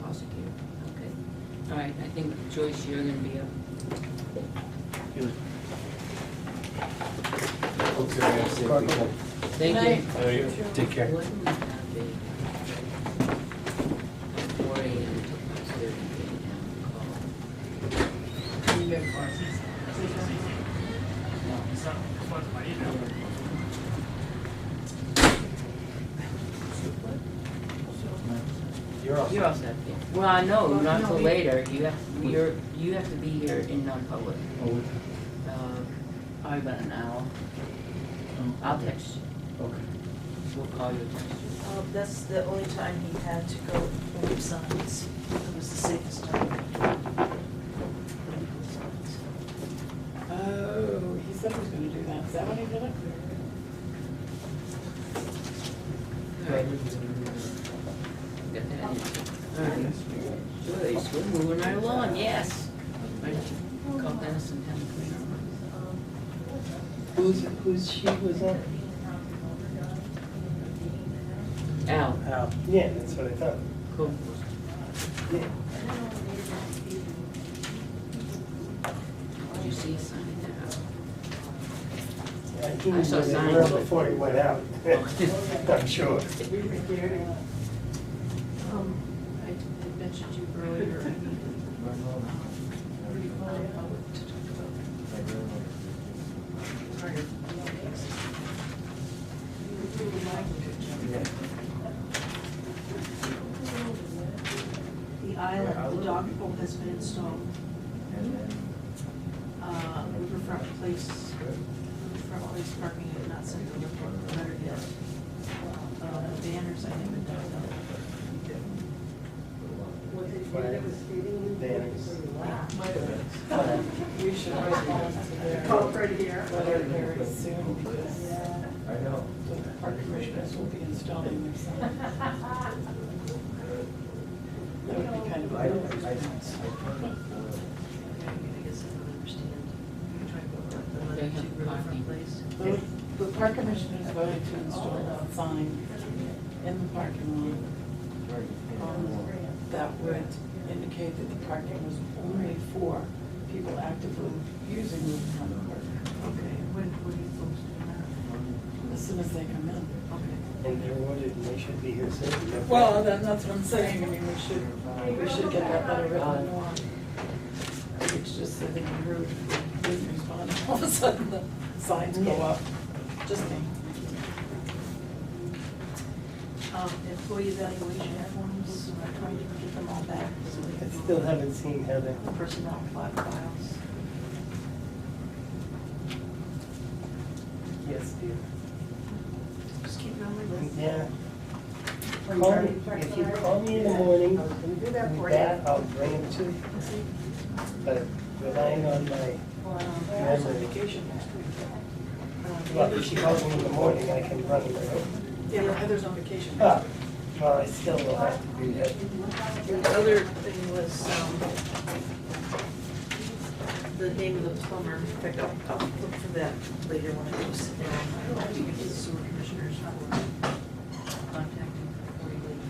prosecutor? Okay. All right, I think Joyce, you're gonna be up. Folks are gonna say we can- Thank you. Take care. What do we have, Dave? 4 a.m. to 5:30 You're all You're all set, yeah. Well, I know, not till later. You have to be here in non-public. Probably about an hour. I'll text you. Okay. We'll call you or text you. That's the only time he had to go move signs. It was the safest time. Oh, he said he was gonna do that. Is that when he did it? All right. Got that in. All right. Joyce, we're moving right along, yes. Right. Call Dennis and have him clean Whose sheet was that? up. Al, Al. Yeah, that's what I thought. cool. Yeah. you see a sign there? He I was saw in the signs. room before he went out. I'm sure. I mentioned you earlier. The island, the dog bowl has been installed. Riverfront Place parking is not sent the letter yet. Banners I haven't done. Banners. We should respond to their Right here. letter very soon because the park commissioners will be installing their sign. That would be kind of a big expense. I guess I don't understand. You're trying to go up the letter to Riverfront Place? The park commissioners voted to install a sign in the parking lot that would indicate that the parking was only for people actively using Riverfront Park. Okay, when are you folks doing that? As soon as they come in. Okay. And they're ordered, and they should be here soon. Well, then that's what I'm saying. I mean, we should get that letter written more. It's just, I think we heard, didn't respond, all of a sudden the signs go up. Just me. Employee evaluation forms, we're trying to get them all back. So we I can still haven't seen Heather. personnel files. Yes, dear. Just keep it on my list. Yeah. Call me, if you call me in the morning, with that, I'll bring them to you. But relying on my memory. Vacation next week. Well, if she calls me in the morning, I can run them. Yeah, but Heather's on vacation. Ah, well, I still will have to do that. The other thing was, the name of the plumber. In fact, I'll look for that later when I go sit down. I'll give the sewer commissioners for contacting before you leave.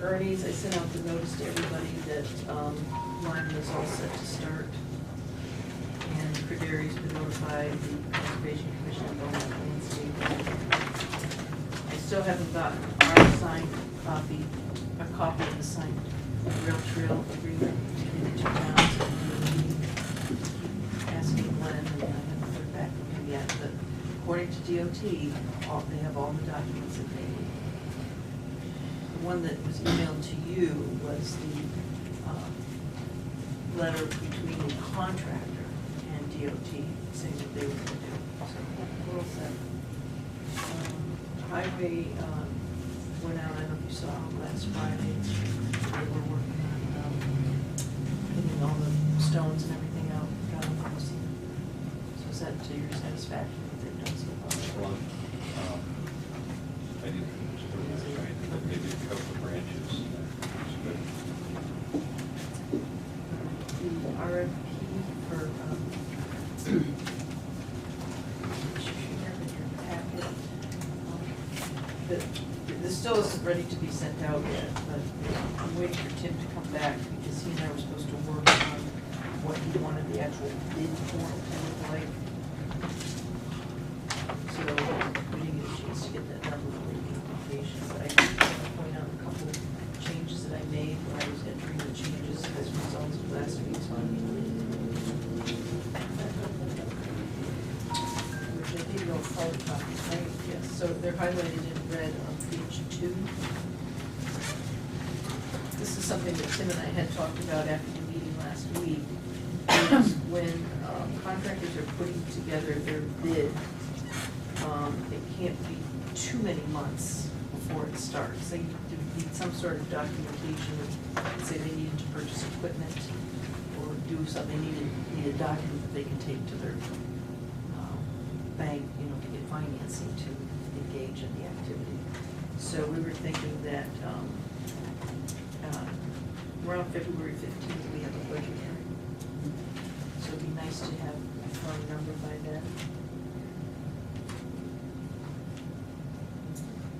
Ernie's, I sent out the notice to everybody that, Lyman is all set to start. And Credery's been notified, the Conservation Commission on Belmont Landscape. I still haven't gotten our signed copy, a copy of the signed rail trail agreement between the two towns. Asking when, and I haven't heard back from him yet, but according to DOT, they have all the documents that they need. The one that was emailed to you was the letter between the contractor and DOT saying that they were going to do. So we're all set. Highway went out, I don't know if you saw last Friday, they were working on putting all the stones and everything out. So is that to your satisfaction what they've done so far? Well, I didn't, they did cut the branches. The RFP for, this still isn't ready to be sent out yet, but I'm waiting for Tim to come back because he and I were supposed to work on what he wanted the actual bid form to look like. So we didn't get a chance to get that done before the application, but I did want to point out a couple of changes that I made when I was entering the changes as a result of last week's meeting. Which I think you'll hard copies, right? Yes, so they're highlighted in red on page 2. This is something that Tim and I had talked about after the meeting last week. Is when contractors are putting together their bid, it can't be too many months before it starts. They need some sort of documentation, say they needed to purchase equipment or do something, need a document that they can take to their bank, to get financing to engage in the activity. So we were thinking that around February 15th, we have a budget hearing. So it'd be nice to have a firm number by then.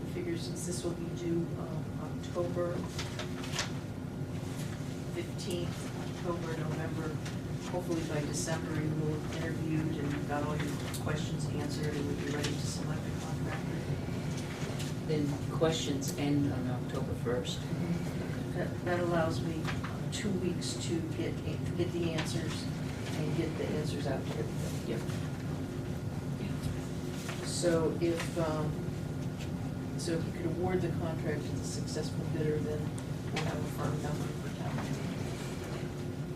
We figure since this will be due October 15th, October, November. Hopefully by December you will have interviewed and got all your questions answered and would be ready to select a contractor. Then questions end on October 1st. That allows me 2 weeks to get the answers and get the answers out to everybody. Yep. So if you could award the contract to the successful bidder, then we'll have a firm number for town meeting.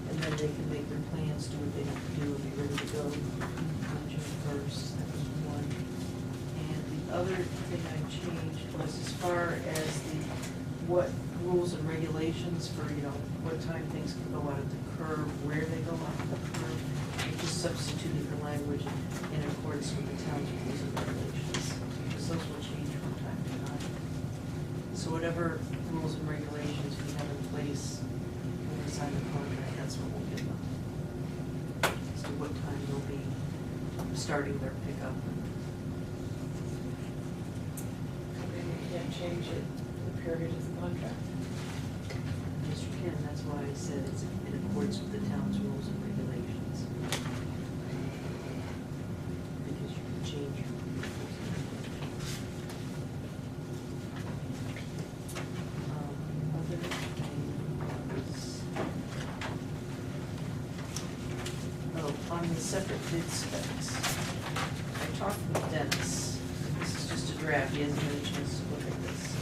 And then they can make their plans, do what they have to do, and be ready to go on June 1st. That was one. And the other thing I changed was as far as what rules and regulations for, what time things can go out of the curb, where they go out of the curb. I just substituted the language in accordance with the town's rules and regulations, because those will change from time to time. So whatever rules and regulations we have in place when we sign the contract, that's what we'll give them. So what time they'll be starting their pickup. Maybe we can't change it, the period of the contract. Yes, you can, that's why I said it's in accordance with the town's rules and regulations. Because you can change your rules and regulations. Other thing was, on the separate bid specs, I talked with Dennis. This is just a draft, he hasn't had a chance to look at this.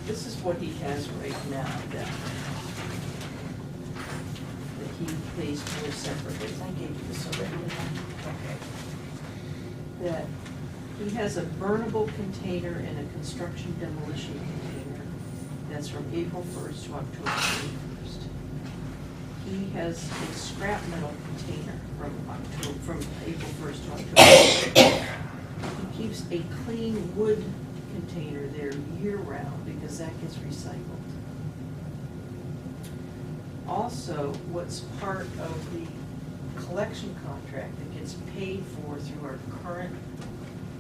This is what he has right now, that he pays for separately. I gave you this already. Okay. That he has a burnable container and a construction demolition container that's from April 1st to October 31st. He has a scrap metal container from April 1st to October 31st. He keeps a clean wood container there year-round because that gets recycled. Also, what's part of the collection contract that gets paid for through our current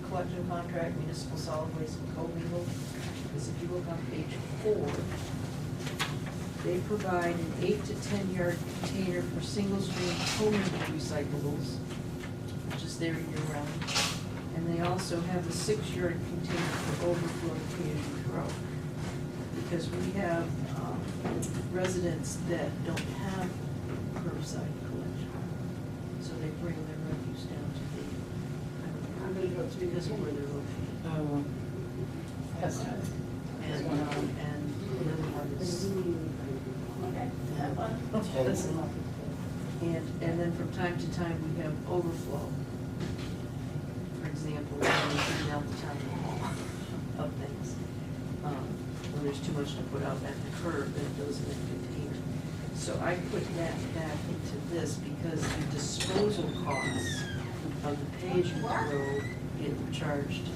collection contract, municipal solid waste and co-mingle, is if you look on page 4, they provide an 8 to 10 yard container for single stream co-mingle recyclables, which is there year-round. And they also have a 6-yard container for overflow community grow. Because we have residents that don't have curbside collection. So they bring their refuse down to the, it's because of where they're located. Oh, that's nice. And the other one is. And then from time to time, we have overflow. For example, when we clean out the town hall of things. When there's too much to put out at the curb, then it goes in a container. So I put that back into this because the disposal costs of the pay-as-you-throw get charged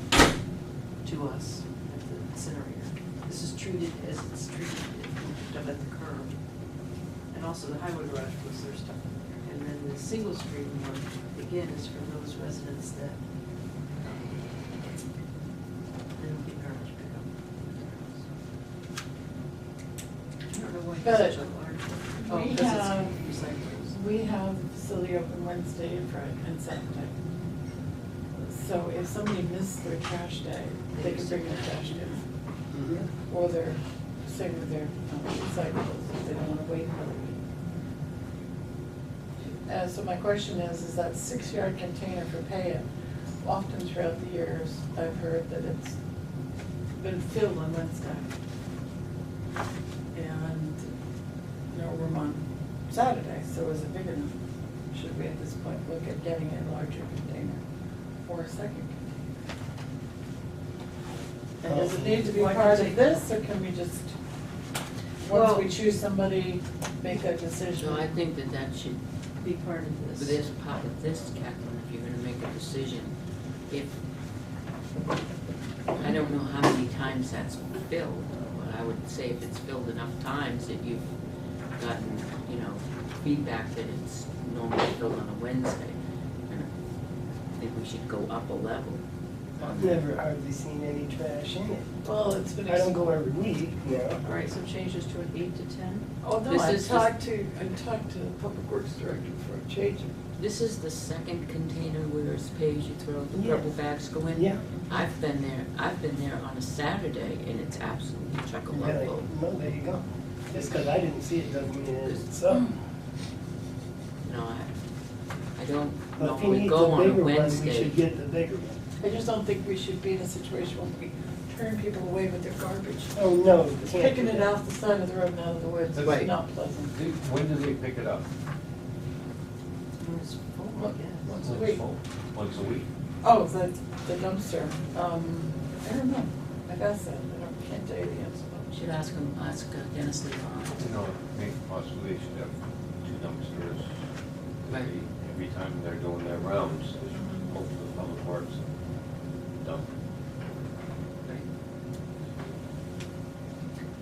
to us at the incinerator. This is treated as it's treated up at the curb. And also the highway garage puts their stuff in there. And then the single stream one, again, is for those residents that they don't get garbage pickup. I don't know why it's But such a large one. Oh, we because have- it's recyclables. We have the facility open Wednesday and Friday and Saturday. So if somebody missed their trash day, they can bring their trash in. Or their, same with their recyclables, if they don't wanna wait another week. So my question is that 6-yard container for pay-it, often throughout the years, I've heard that it's been filled on Wednesday. And no room on Saturday, so is it big enough? Should we at this point look at getting a larger container or a second container? And does it need to be Well, I can part take- of this, or can we just, once we choose somebody, make that decision? So I think that should Be part of But this. there's part of this, Catherine, if you're gonna make a decision, if, I don't know how many times that's filled, but I would say if it's filled enough times that you've gotten, feedback that it's normally filled on a Wednesday. think we should go up a level. I've never hardly seen any trash in it. Well, it's been. I don't go every week, you know. All right, so changes to an 8 to 10? Oh, no, This I is the- talked to the Public Works Director for a change. This is the second container where it's pay as you throw, the Yeah. purple bags go in. Yeah. I've been there on a Saturday, and it's absolutely chock-a-block Yeah, full. no, there you go. Just because I didn't see it doesn't mean it's so. No, I don't But know, if you we need go the on a bigger one, we Wednesday. should get the bigger one. I just don't think we should be in a situation where we turn people away with their garbage. Oh, no, you can't. Picking do it that. off the side of the road and out of the woods is Right. not pleasant. When do they pick it up? It's full, I Once guess. a week. Once a week? Oh, the dumpster. I don't know. I've asked that. I can't tell you the answer. Should ask Dennis Lee. You know, maybe possibly they should have 2 dumpsters. Right. Every time they're doing their rounds, they should go to the public works and dump.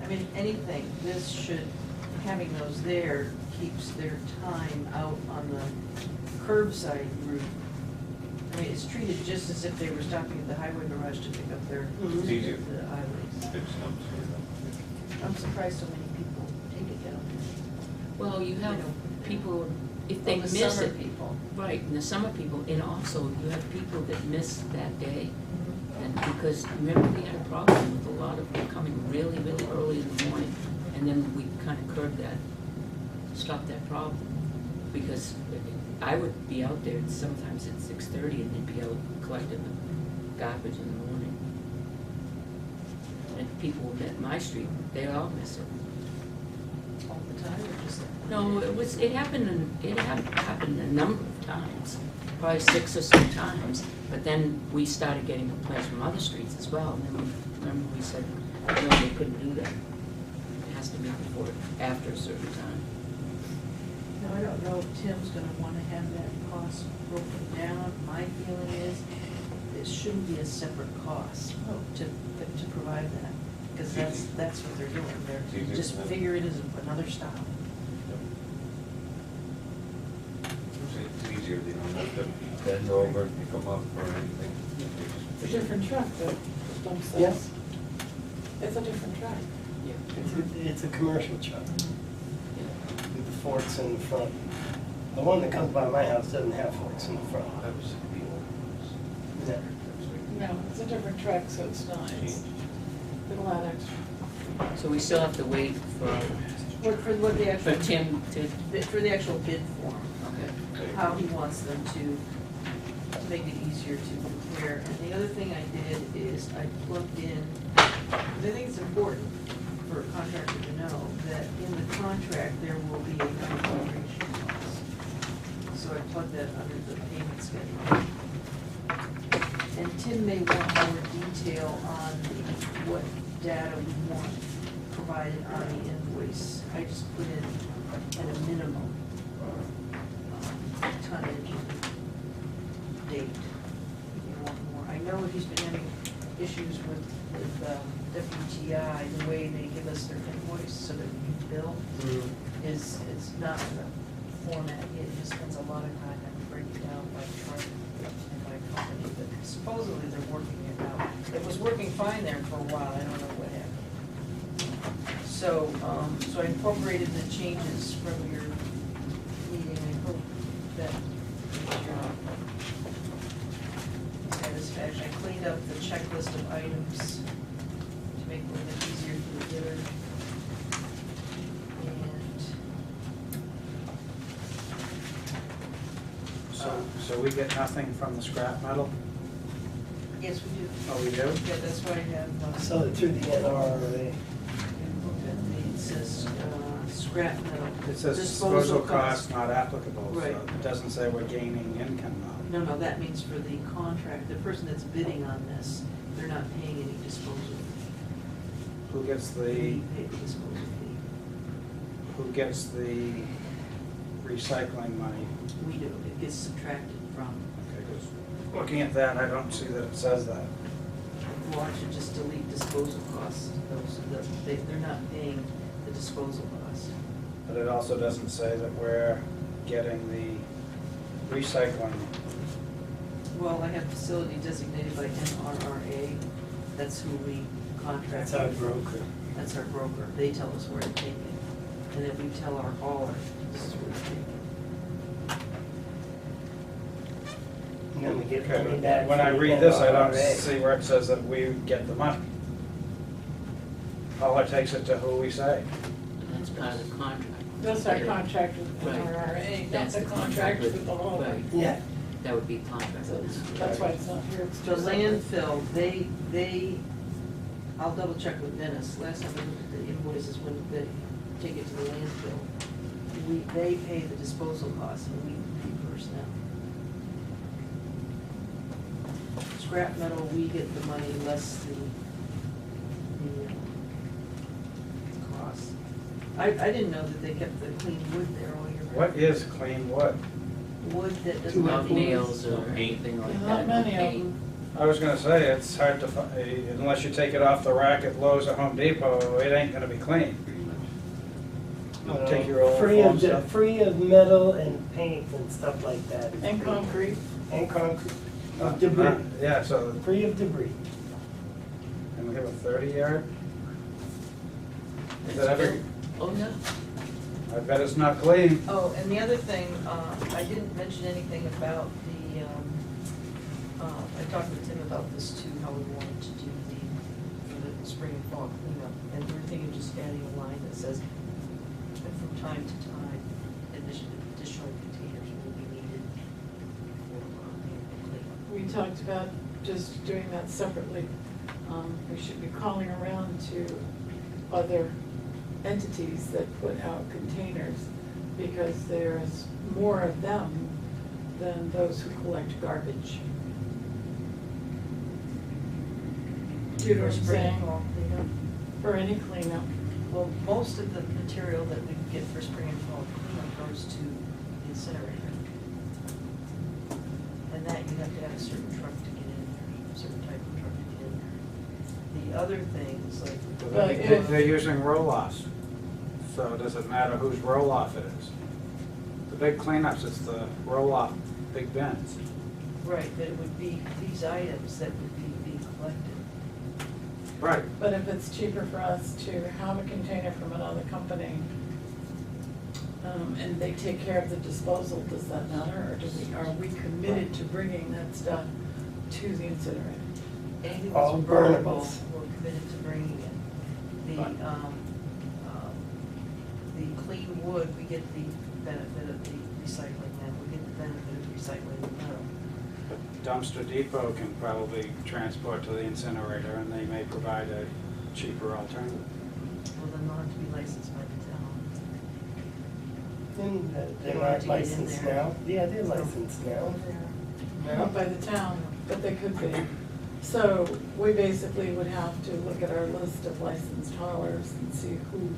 I mean, anything, this should, having those there keeps their time out on the curbside route. I mean, it's treated just as if they were stopping at the highway garage to pick up their, It's easier. the highways. Fix dumpster. I'm surprised so many people take it down. Well, you have You know, people, if they Well, the miss summer it. people. Right, and the summer people, and also you have people that miss that day. And because, remember, we had a problem with a lot of them coming really, really early in the morning, and then we kind of curbed that, stopped that problem. Because I would be out there sometimes at 6:30 and they'd be out collecting the garbage in the morning. And people at my street, they all miss it. All the time, or just? No, it happened a number of times, probably 6 or so times. But then we started getting complaints from other streets as well, and then we said, no, they couldn't do that. It has to be before, after a certain time. No, I don't know if Tim's gonna wanna have that cost broken down. My feeling is it shouldn't be a separate cost to provide that. Because that's what they're doing. They're Easier just for them. figure it as another stop. It's easier, they don't have to bend over and pick them up or anything. It's a different truck that dumps those. Yes. It's a different truck. It's a commercial truck with the forks in the front. The one that comes by my house doesn't have forks in the front. That was the old ones. Yeah. No, it's a different truck, so it's not, it's a lot extra. So we still have to wait for What the actual, Tim to, for the actual bid form, okay. how he wants them to make it easier to compare. And the other thing I did is I plugged in, because I think it's important for a contractor to know that in the contract, there will be a configuration cost. So I plugged that under the payment schedule. And Tim may want more detail on what data we want provided on the invoice. I just put in at a minimum tonnage and date. If you want more. I know he's been having issues with WTI, the way they give us their invoice so that we can bill is not in the format. It just spends a lot of time having to break it down by chart and by company, but supposedly they're working it out. It was working fine there for a while, I don't know what happened. So, so I incorporated the changes from your meeting, I hope that is your satisfaction. I cleaned up the checklist of items to make it a little bit easier for the bidder. And, So we get nothing from the scrap metal? yes, we do. Oh, we do? Yeah, that's why I have, So through the NRA. it says, scrap metal. It says disposal cost not applicable, so Right. it doesn't say we're gaining income now. No, that means for the contract, the person that's bidding on this, they're not paying any disposal. Who gets We the, pay the disposal fee. who gets the recycling money? We do, it gets subtracted from, Okay, 'cause looking at that, I don't see that it says that. well, I should just delete disposal costs. They're not paying the disposal costs. But it also doesn't say that we're getting the recycling Well, I have facility designated by NRRA, that's who we contract. That's our with. broker. That's our broker, they tell us where to take it, and then we tell our hauler, this is where to take it. And then we get money back. When I from read this, I don't NRA. see where it says that we get the money. Hauler takes it to who we say. That's part of the contract. That's our contract with Right. NRRA, not That's the contract with the hauler. Right. Yeah. That would be contract. So that's why it's not here. It's The just- landfill, I'll double check with Dennis, last time I looked at the invoices when they take it to the landfill, they pay the disposal costs and we reimburse them. Scrap metal, we get the money less the cost. I didn't know that they kept the clean wood there all year round. What is clean wood? Wood that doesn't Not have nails or Paint. anything like Not that. many of Paint. them. I was gonna say, it's hard to find, unless you take it off the rack at Lowe's or Home Depot, it ain't gonna be clean. You'll take your old Free foam of, stuff. free of metal and paint and stuff like that. It's And free. concrete. And concrete. Of debris. Yeah, so, Free of debris. and we have a 30-yard? Is that every, Oh, yeah. I bet it's not clean. Oh, and the other thing, I didn't mention anything about the, I talked with Tim about this too, how we wanted to do for the spring and fall cleanup. And we were thinking of just adding a line that says, and from time to time, additional containers will be needed for cleanup. We talked about just doing that separately. We should be calling around to other entities that put out containers because there's more of them than those who collect garbage. Do you know what I'm Spring and saying? fall cleanup. For any cleanup. Well, most of the material that we get for spring and fall cleanup goes to the incinerator. And that you have to have a certain truck to get in there, a certain type of truck to get in there. The other things, like. But if- They're using roll-offs, so does it matter whose roll-off it is? The big cleanups, it's the roll-off big bins. Right, but it would be these items that would be being collected. Right. But if it's cheaper for us to have a container from another company, and they take care of the disposal, does that matter? Or are we committed to bringing that stuff to the incinerator? Anything All that's burnable, burnables. we're committed to bringing it. The clean wood, we get the benefit of the recycling now, we get the benefit of recycling the metal. Dumpster Depot can probably transport to the incinerator, and they may provide a cheaper alternative. Well, then they'll have to be licensed by the town. And they're They not want to get in licensed there. now. Yeah, they're licensed now. Not by the town, but they could be. So we basically would have to look at our list of licensed haulers and see who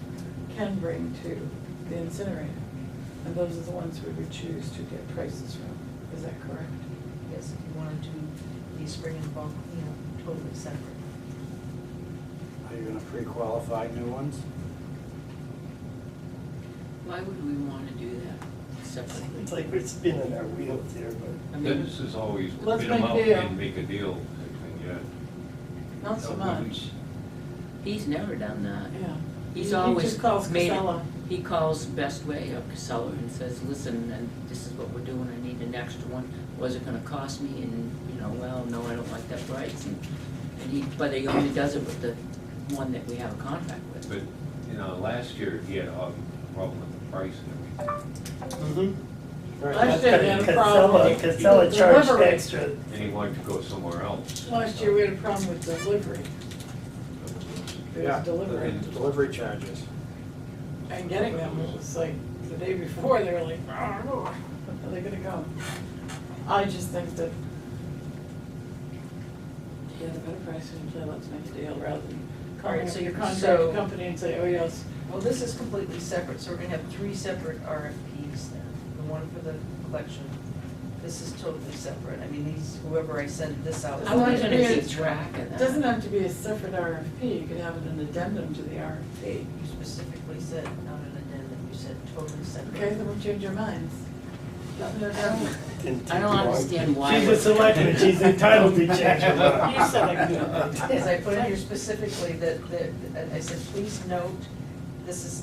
can bring to the incinerator. And those are the ones we would choose to get prices from. Is that correct? Yes, if you want to do the spring and fall cleanup totally separate. Are you gonna pre-qualify new ones? Why would we want to do that separately? It's like we're spinning our wheels here, but. I mean, This is always Let's bid them make out a deal. and make a deal, yeah. Not so much. he's never done that. Yeah. He's He always just calls made it. Casella. He calls Best Way of Casella and says, listen, and this is what we're doing, I need an extra one. Was it gonna cost me? And, you know, well, no, I don't like that price. And but he only does it with the one that we have a contract with. But, you know, last year, he had a problem with the price and everything. Last year they had a problem. Casella with charged delivery. extra. And he wanted to go somewhere else. Last year we had a problem with delivery. It Yeah, was delivery. the delivery charges. And getting them, it was like, the day before, they were like, "Oh, are they gonna come?" I just think that, yeah, the better price and say, let's make a deal, rather than All calling right, up so your you- contract so- company and say, oh, yes. Well, this is completely separate, so we're gonna have 3 separate RFPs then. The one for the collection, this is totally separate. I mean, whoever I send this out. I want Who's to gonna be a- keep track of It that? doesn't have to be a separate RFP, you could have it an addendum to the RFP. You specifically said, not an addendum, you said totally separate. Okay, then we'll change our minds. Didn't take I don't long. understand why. She's a selectman, she's entitled to change her mind. You said I could. As I put in here specifically that, I said, please note,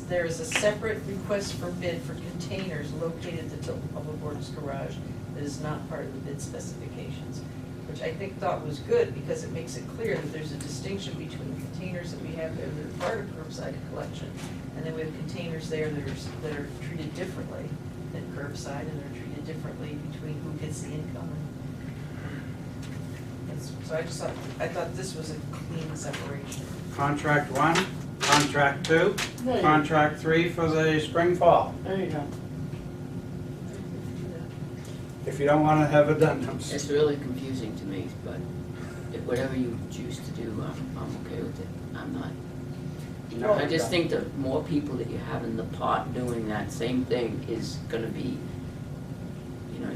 there is a separate request for bid for containers located at the Tilton Public Works garage that is not part of the bid specifications, which I thought was good because it makes it clear that there's a distinction between containers that we have that are part of curbside collection, and then we have containers there that are treated differently than curbside, and they're treated differently between who gets the income. So I thought this was a clean separation. Contract 1, contract 2, There you- contract 3 for the spring fall. There you go. If you don't want to have addendums. It's really confusing to me, but whatever you choose to do, I'm okay with it. I'm not. I just think the more people that you have in the pot doing that same thing is gonna be,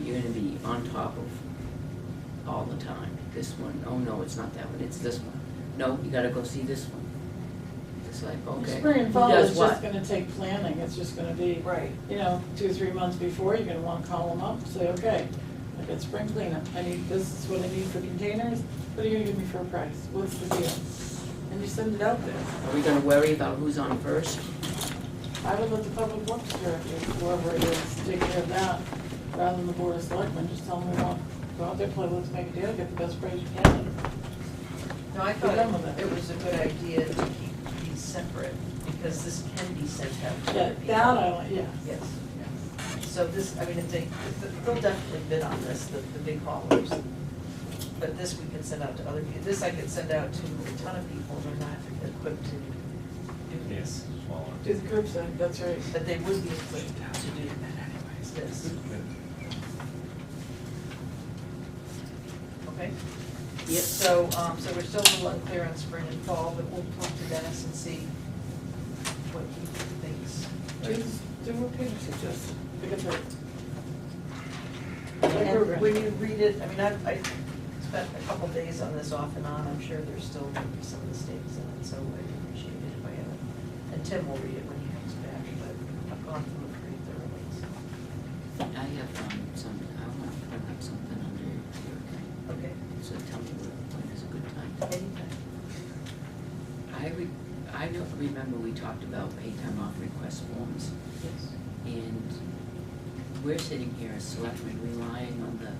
you're gonna be on top of all the time. This one, oh no, it's not that one, it's this one. No, you gotta go see this one. It's like, okay, Spring and who fall does is what? just gonna take planning, it's just gonna be, Right. 2 or 3 months before, you're gonna wanna call them up, say, okay, I got spring cleanup, this is what I need for containers, what are you gonna give me for a price, what's the deal? And you send it out there. Are we gonna worry about who's on first? I would let the public works director, whoever it is, take care of that, rather than the board of selectmen, just tell them we want, go out there, play, let's make a deal, get the best price you can. No, I Be done with thought it. it was a good idea to keep these separate, because this can be sent out to Yeah, other people. that I like, yeah. Yes. So this, I mean, they'll definitely bid on this, the big haulers. But this we can send out to other people. This I could send out to a ton of people who are not equipped to do this. Smaller. Do the curbside, that's right. But they would be equipped to do this. Okay? Yep. So we're still a little unclear on spring and fall, but we'll talk to Dennis and see what he thinks. Do what Peter suggested, because And when you read it, I mean, I spent a couple days on this off and on, I'm sure there's still gonna be some mistakes in it, so I'd appreciate it if I have it. And Tim will read it when he comes back, but I've gone through it pretty thoroughly, so. I have I want to put up something under here, Okay. so tell me when is a good time. Anytime. I don't remember we talked about pay time off request forms, Yes. and we're sitting here as selectmen relying on the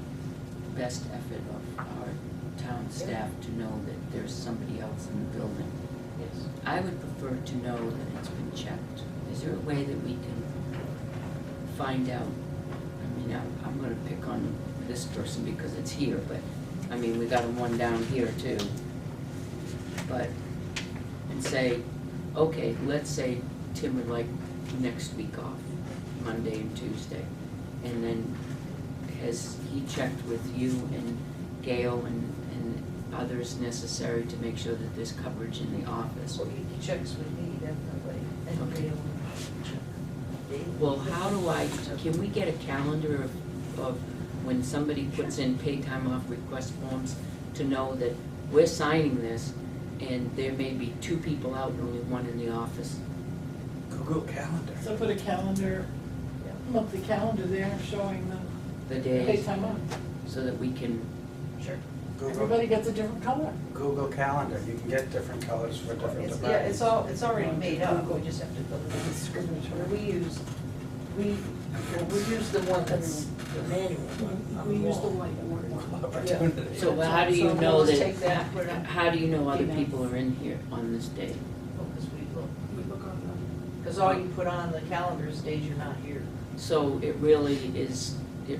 best effort of our town staff to know that there's somebody else in the building. Yes. I would prefer to know that it's been checked. Is there a way that we can find out? I mean, I'm gonna pick on this person because it's here, but, I mean, we got one down here too. But, and say, okay, let's say Tim would like next week off, Monday and Tuesday. And then has he checked with you and Gail and others necessary to make sure that there's coverage in the office? So he checks with me definitely, and Okay. Gail. Daily. Well, how can we get a calendar of when somebody puts in pay time off request forms to know that we're signing this and there may be 2 people out and only 1 in the office? Google Calendar. So put a calendar, monthly calendar there showing The the days, pay time off. so that we can, Sure. Everybody gets a different color. Google Calendar, you can get different colors for different It's, departments. yeah, it's already made up, we just have to fill it in. Discriminatory. We use the one that's the manual one. We use the white one. Opportunity. so how do you So know we'll just take that, that, put it on. how do you know other people are in here on this day? Because we look on them. Because all you put on the calendar is days you're not here. So it really is, We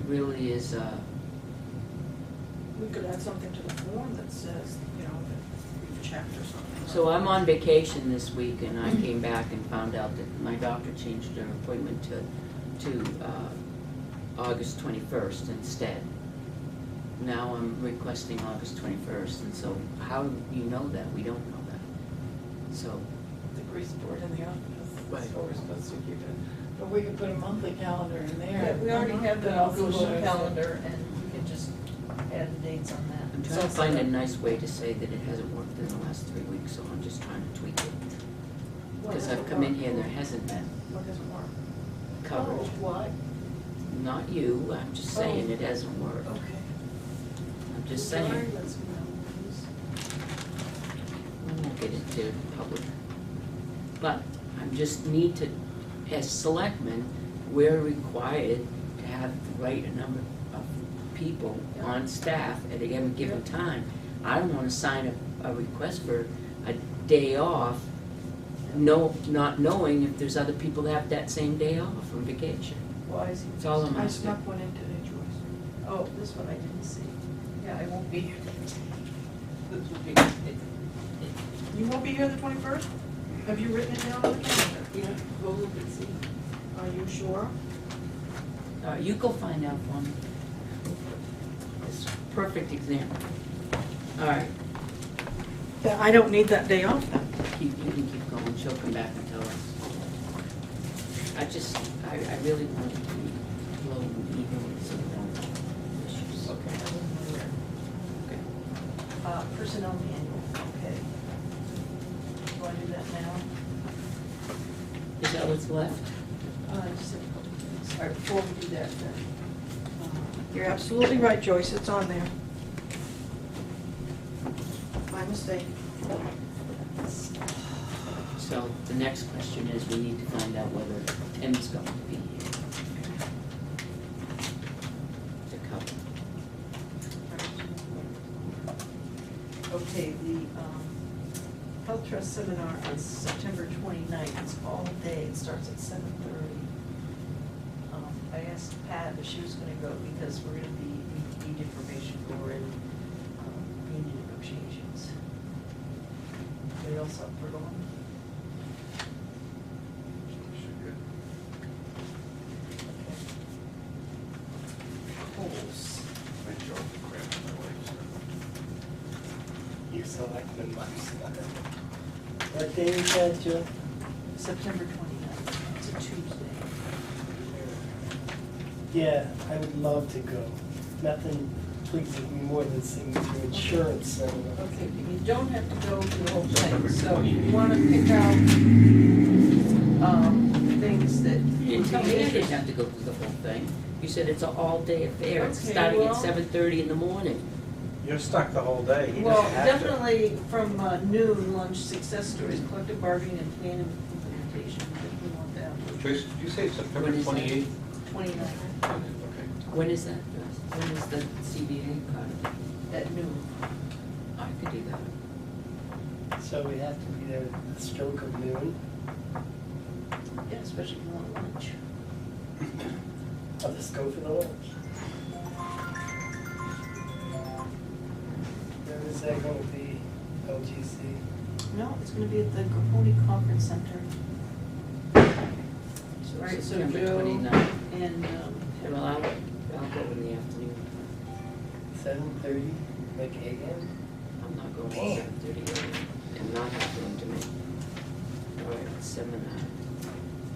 could add something to the form that says, that we've checked or something. so I'm on vacation this week and I came back and found out that my doctor changed her appointment to August 21st instead. Now I'm requesting August 21st, and so how do you know that? We don't know that. So, The grease board in the office, Right. that's what we're supposed to keep it. But we could put a monthly calendar in there. Yeah, we already have the That also Google shows- calendar, and we can just add the dates on that. I'm trying to find a nice way to say that it hasn't worked in the last 3 weeks, so I'm just trying to tweak it. Because I've come in here and there hasn't been What doesn't work? coverage. Why? Not you, I'm just saying it hasn't worked. Okay. I'm just saying, Lauren lets me know, please. we won't get into public. But I just need to, as selectmen, we're required to have the right number of people on staff at any given time. I don't wanna sign a request for a day off, not knowing if there's other people that have that same day off from vacation. Well, I see. That's all I'm I asking. snuck one in today, Joyce. Oh, this one I didn't see. Yeah, I won't be here. This will be, you won't be here the 21st? Have you written it down on the calendar? Yeah, go look and see. Are you sure? You go find out for me. It's a perfect example. All right, Yeah, I don't need that day off then. you can keep going, she'll come back and tell us. I really want to be low and even with some of the issues. Okay. Personnel manual, okay. Do I do that now? Is that what's left? Just a couple things. All right, before we do that then. You're absolutely right, Joyce, it's on there. My mistake. So the next question is, we need to find out whether Tim's going to be here to cover. Okay, the Health Trust seminar on September 29th, it's all day, it starts at 7:30. I asked Pat if she was gonna go because we're gonna need information for in union negotiations. Anybody else up for going? Polls. You selectmen months. What day is that, Joe? September 29th, it's a Tuesday. Yeah, I would love to go. Nothing pleases me more than sitting through insurance seminar. Okay, you don't have to go to the whole thing, so you wanna pick out, things that. You didn't tell me I didn't have to go through the whole thing. You said it's an all-day affair, it's Okay, starting at well- 7:30 in the morning. You're stuck the whole day. You Well, just have to. definitely from noon, lunch, success stories, collective bargaining and plan implementation, definitely want that. Joyce, did you say September What is that? 28th? 29th Okay. When is that? When is the CBA part? at noon. I could do that. So we have to be there at the stroke of noon. Yeah, especially if you want lunch. I'll just go for the lunch. Where is that gonna be? LGC? No, it's gonna be at the Capone Conference Center. So Right, so September Joe 29th. and, Well, I'll go in the afternoon. 7:30, like AM? I'm not going Damn. at 7:30 and not happening to me. All right, seminar.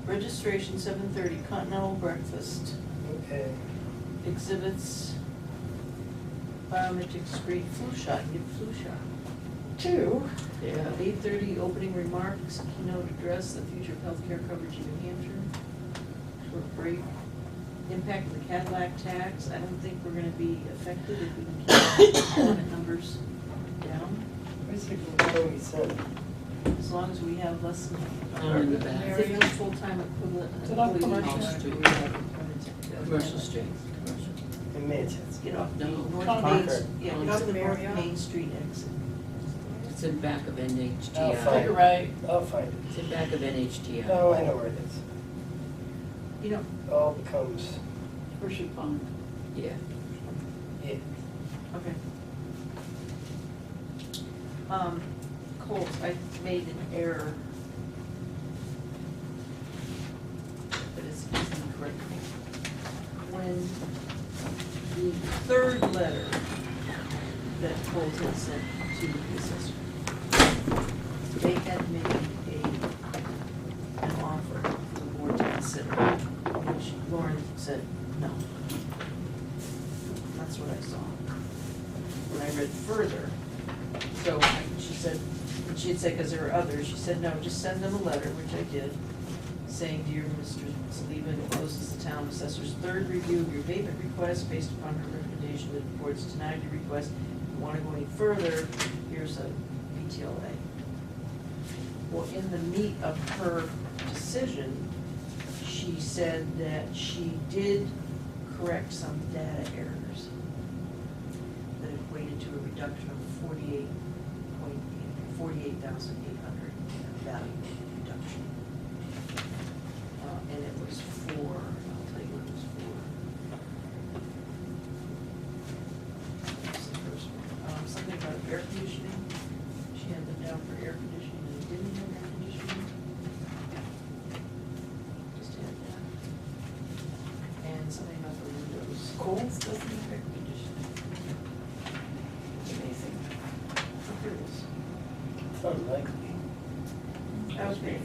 registration, 7:30, continental breakfast, Okay. exhibits, biometric screen, flu shot, get flu shot. 2. Yeah. 8:30, opening remarks, keynote address, the future of healthcare coverage in New Hampshire. Short break. Impact of the Cadillac tax, I don't think we're gonna be affected if we can keep employment numbers down, Where's the Capone Center? as long as we have less than In the back. 50 full-time equivalent. Is it on employees in Commercial Hall Street? we have employment. Commercial Street. Commercial. In Manchester. Get off the No. North Concord. Main, yeah, get off the North Main Street exit. It's in back of I'll NHTI. find You're it. right. I'll find it. It's in back of NHTI. Oh, I know where it is. You know, It all becomes, Horseshoe Pond. Yeah. yeah. Okay. Colt, I made an error. But it's incorrect. When the third letter that Colt had sent to the assessor, they had made an offer for the board to consider, which Lauren said no. That's what I saw. When I read further, so she said, and she had said, because there were others, she said, no, just send them a letter, which I did, saying, "Dear Mr. Selectmen, encloses the town assessor's third review of your abatement request. Based upon her recommendation, the board's denied your request. If you want to go any further, here's a PTLA." Well, in the meat of her decision, she said that she did correct some data errors that equated to a reduction of 48,800 value reduction. And it was for, I'll tell you what it was for. What's the first one? Something about air conditioning. She had them down for air conditioning and it didn't have air conditioning. Just had that. And something about the windows. Coles doesn't have air conditioning. Amazing. Here it is. It's unlikely. Okay.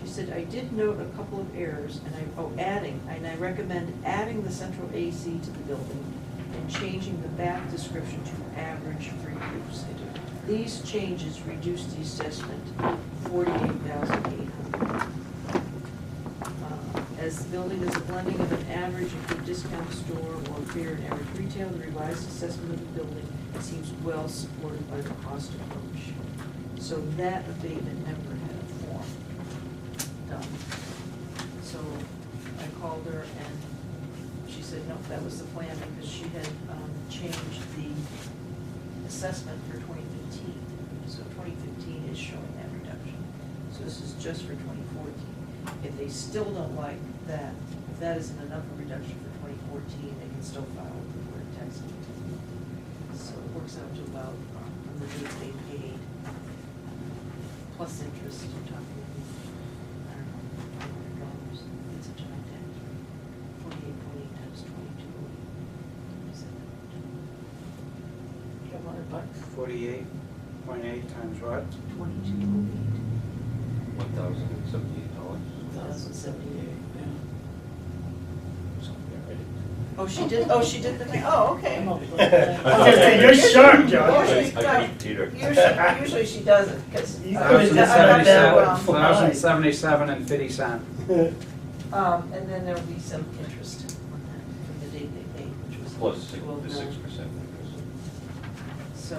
She said, "I did note a couple of errors, and I recommend adding the central AC to the building and changing the bath description to average for use. These changes reduce the assessment 48,800. As the building is a blending of an average and good discount store or fair and average retail, the revised assessment of the building seems well supported by the cost approach." So that abatement never had a form done. So I called her and she said, no, that was the plan because she had changed the assessment for 2015. So 2015 is showing that reduction. So this is just for 2014. If they still don't like that, if that isn't enough of a reduction for 2014, they can still file with the board of tax abatement. So it works out to about, on the dates they paid, plus interest, you're talking, I don't know, $500. It's a giant tax rate. 48.8 times 22. $1,200. 48.8 times what? 22.08. $1,078. 1,078. Yeah. Oh, she did, she did the, oh, okay. I'm up with that. You're sharp, John. Usually she doesn't, because. $1,077 and 50 cents. And then there'll be some interest on that from the date they paid, which was. Plus the 12.9. 6% interest. So,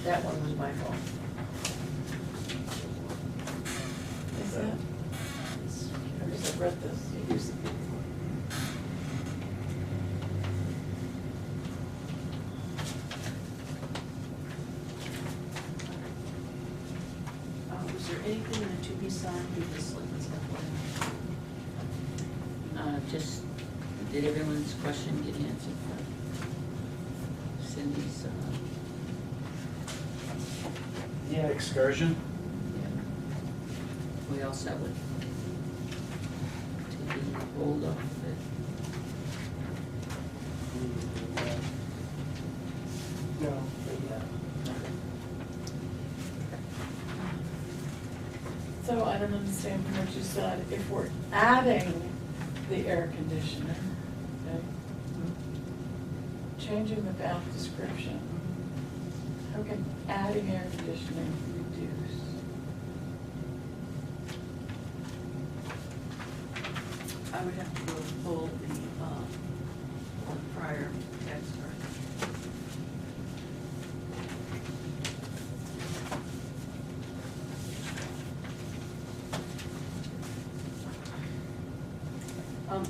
that one was my fault. Is that? I've read this. Here's the paper. Was there anything in the to be signed with the selectmen's FYI? Just, did everyone's question get answered for Cindy's, Yeah, excursion. we all set with taking hold of it? No, but yeah. So I don't understand from what you said, if we're adding the air conditioner, okay, changing the bath description, how can adding air conditioning reduce? I would have to go pull the prior tax card.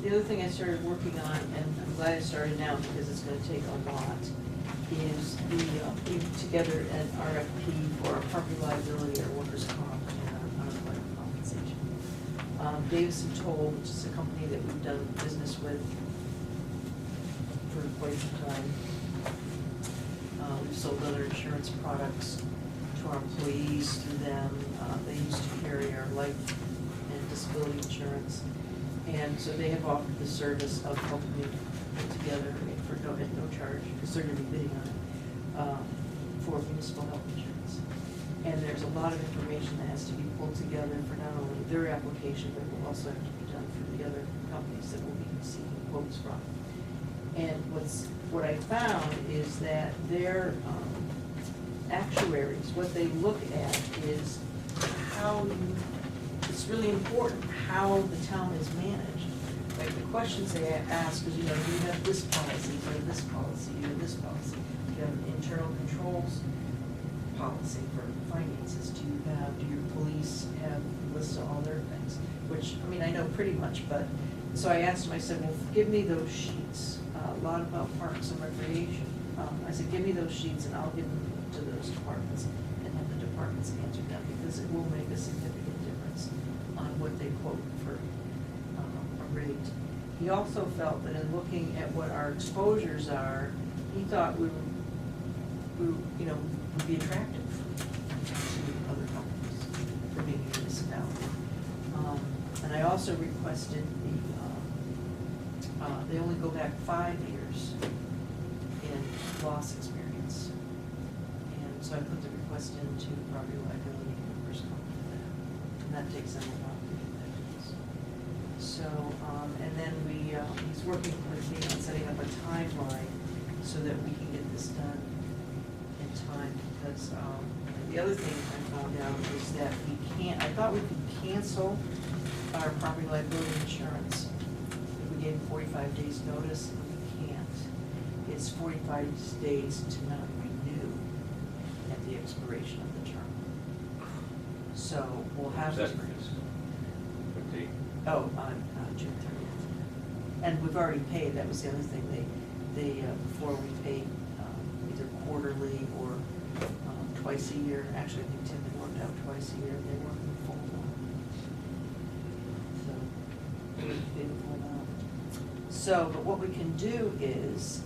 The other thing I started working on, and I'm glad I started now because it's gonna take a lot, is putting together an RFP for our property liability or workers' comp and unemployment compensation. Davison Toll, which is a company that we've done business with for quite some time. We've sold other insurance products to our employees through them. They used to carry our life and disability insurance. And so they have offered the service of helping me put together, at no charge, because they're gonna be bidding on it, for municipal health insurance. And there's a lot of information that has to be pulled together for not only their application, but will also have to be done for the other companies that will be seeking quotes from. And what I found is that their actuaries, what they look at is how you, it's really important how the town is managed. Like the questions they ask is, you know, do you have this policy, or this policy, or this policy? Do you have an internal controls policy for finances? Do your police have lists of all their things? Which, I mean, I know pretty much, but, so I asked them, I said, well, give me those sheets, a lot about parks and recreation. I said, give me those sheets and I'll give them to those departments and have the departments answer them, because it will make a significant difference on what they quote for a rate. He also felt that in looking at what our exposures are, he thought we you know, would be attractive to other companies for being a municipality. And I also requested they only go back 5 years in loss experience. And so I put the request into property liability and workers' comp for that. And that takes them a while to get that to us. So, and then he's working with me on setting up a timeline so that we can get this done in time, because the other thing I found out is that we can't, I thought we could cancel our property liability insurance if we gave 45 days notice. We can't. It's 45 days to not renew at the expiration of the term. So we'll have to. What date? Oh, on June 30th. And we've already paid, that was the other thing, they before we paid either quarterly or twice a year. Actually, I think Tim had worked out twice a year, they work in full amount. So, we paid the full amount. So, but what we can do is,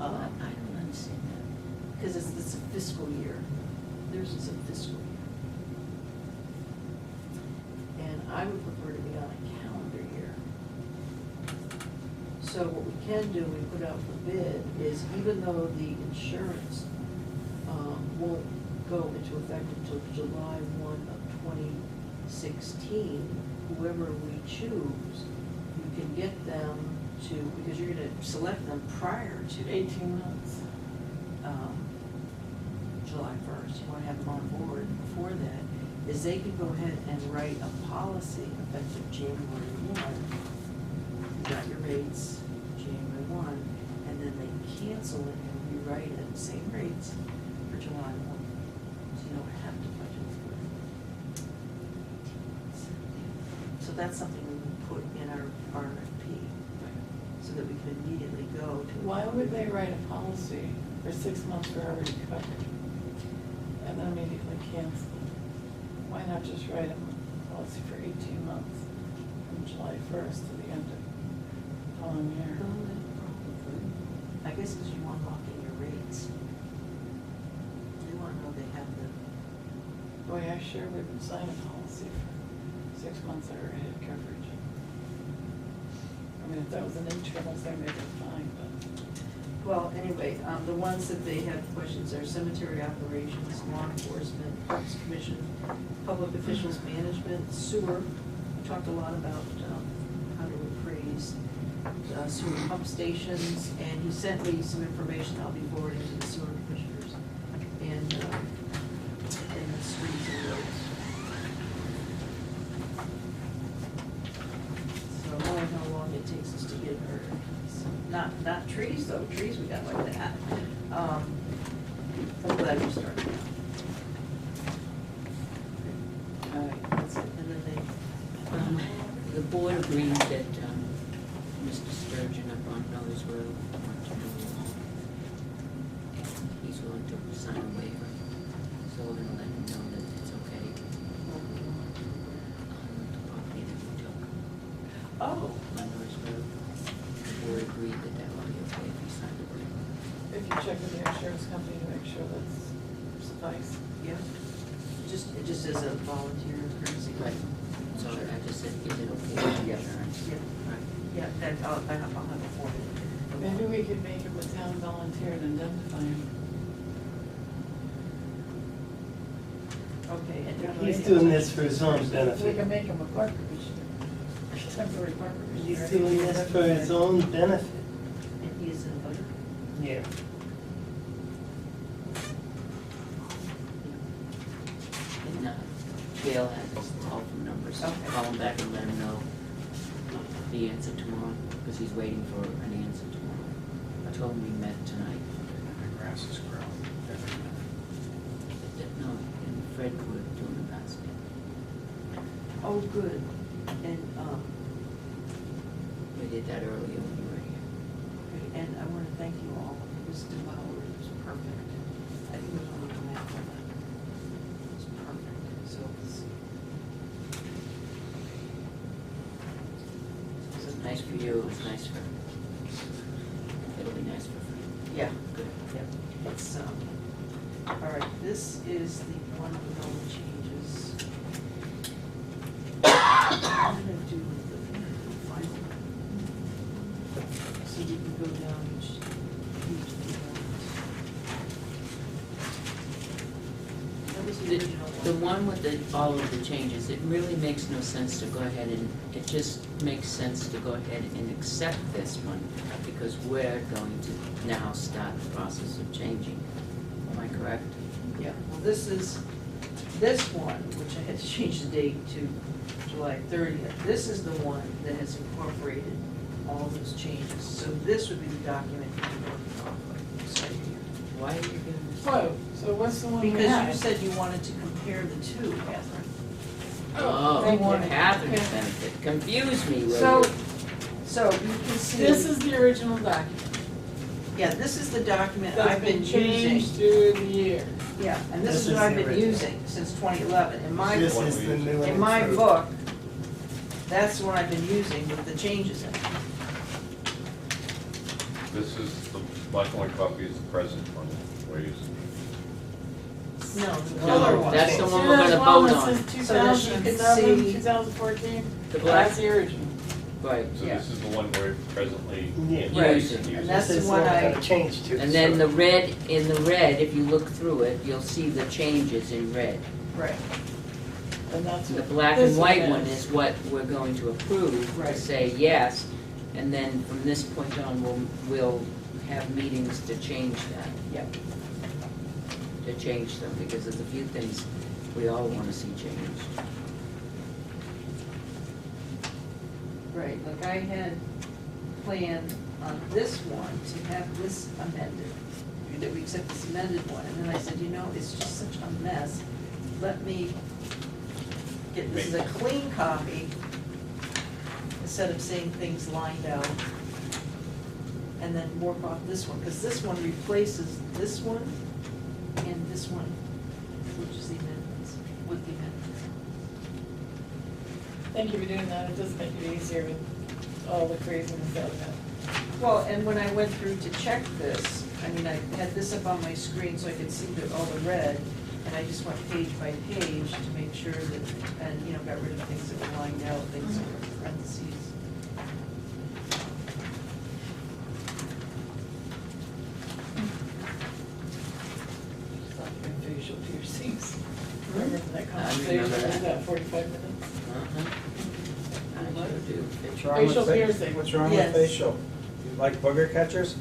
I don't understand that. because it's a fiscal year, theirs is a fiscal year. And I would prefer to be on a calendar year. So what we can do, we put out for bid, is even though the insurance won't go into effect until July 1 of 2016, whoever we choose, you can get them to, because you're gonna select them prior to 18 months. July 1st, you wanna have them on board before that, is they can go ahead and write a policy effective January 1. You got your rates, January 1, and then they cancel it and rewrite it, same rates for July 1. So you don't have to budget for it. So that's something we can put in our RFP, so that we can immediately go to. Why would they write a policy for 6 months we're already covered and then immediately cancel it? Why not just write a policy for 18 months from July 1st to the end of the following year? I guess because you want to lock in your rates. They want to know they have the. Boy, I sure wouldn't sign a policy for 6 months I already had coverage. I mean, if that was an internal thing, they'd be fine, but. Well, anyway, the ones that they have questions are cemetery operations, law enforcement, Parks Commission, public officials management, sewer. We talked a lot about how to appraise sewer pump stations, and he sent me some information I'll be forwarding to the sewer commissioners and the streets and roads. So knowing how long it takes us to get our, not trees though, trees we got like that. I'm glad you started now. All right, that's it, and then they, The board agreed that Mr. Sturgeon up on Miller's Road wants to do a lawn. And he's willing to sign a waiver, so we're gonna let him know that it's okay. On the property that we took oh, on Miller's Road. The board agreed that that would be okay if he signed the waiver. If you check with the insurance company to make sure that's suffice. yeah, it just as a volunteer courtesy. Right. So I just said, is it okay with the insurance? Yeah, Right. yeah, that, I'll have a form. Maybe we could make him a town volunteer and indemnify him. Okay, and He's doing this for his own We can benefit. make him a park commissioner, temporary park commissioner. He's doing this for his own benefit. and he is a voter. Yeah. Dale has his telephone number, so Okay. call him back and let him know the answer tomorrow, because he's waiting for an answer tomorrow. I told him we met tonight. The grass is growing every minute. No, and Fred were doing the basket. Oh, good. And, We did that earlier when you were here. okay, and I want to thank you all. It was devoured, it was perfect. I think it was only the math on that. It was perfect, so It was nice for you, it was nice for, it'll be nice for Fred. yeah. Good. Yeah, it's, all right, this is the one with all the changes. I'm gonna do the final. So you can go down each of the ones. That was the original The one. one with all of the changes, it really makes no sense to go ahead and, it just makes sense to go ahead and accept this one, because we're going to now start the process of changing. Am I correct? Yeah, well, this is, this one, which I had to change the date to July 30th, this is the one that has incorporated all those changes. So this would be the document you'd be working off of, so here. Why are you giving this? Whoa, so what's the one we Because you had? said you wanted to compare the two, Catherine. Oh, they wanted for to Catherine's compare. benefit, confuse me, will So, you? So you can see. this is the original document. Yeah, this is the document That's I've been changed using. through the year. Yeah, and this This is is what I've the been original. using since 2011. This is the new and In my improved. book, that's what I've been using with the changes in it. This is, the black and white copy is the present one we're using. No, the No, color one. that's the See, one we're there's gonna one vote that on. says So that you can 2007, see- 2014, The black, that's the original. right. So Yeah. this is the one we're presently Yeah. Right, Using. and that's This the is one what I'm I, gonna change to. And then so- the red, in the red, if you look through it, you'll see the changes in red. right, And that's The what black this and white one is what we're going to approve, Right. to say yes, and then from this point on, we'll have meetings to change that. yeah. To change them, because there's a few things we all wanna see changed. Right, like I had planned on this one to have this amended, that we accept this amended one, and then I said, you know, it's just such a mess. Let me get, this is a clean copy, instead of seeing things lined out. And then work off this one, because this one replaces this one and this one, which is the amendments, with the amendments. Thank you for doing that, it does make it easier with all the craziness out of it. Well, and when I went through to check this, I mean, I had this up on my screen so I could see all the red, and I just went page by page to make sure that, and, you know, got rid of things that were lined out, things that were in parentheses. Facial piercings. Remember that I conversation, remember that. was that 45 minutes? Uh-huh. I sure do. What's wrong with Facial fa- piercing. What's wrong with Yes. facial? You like booger catchers?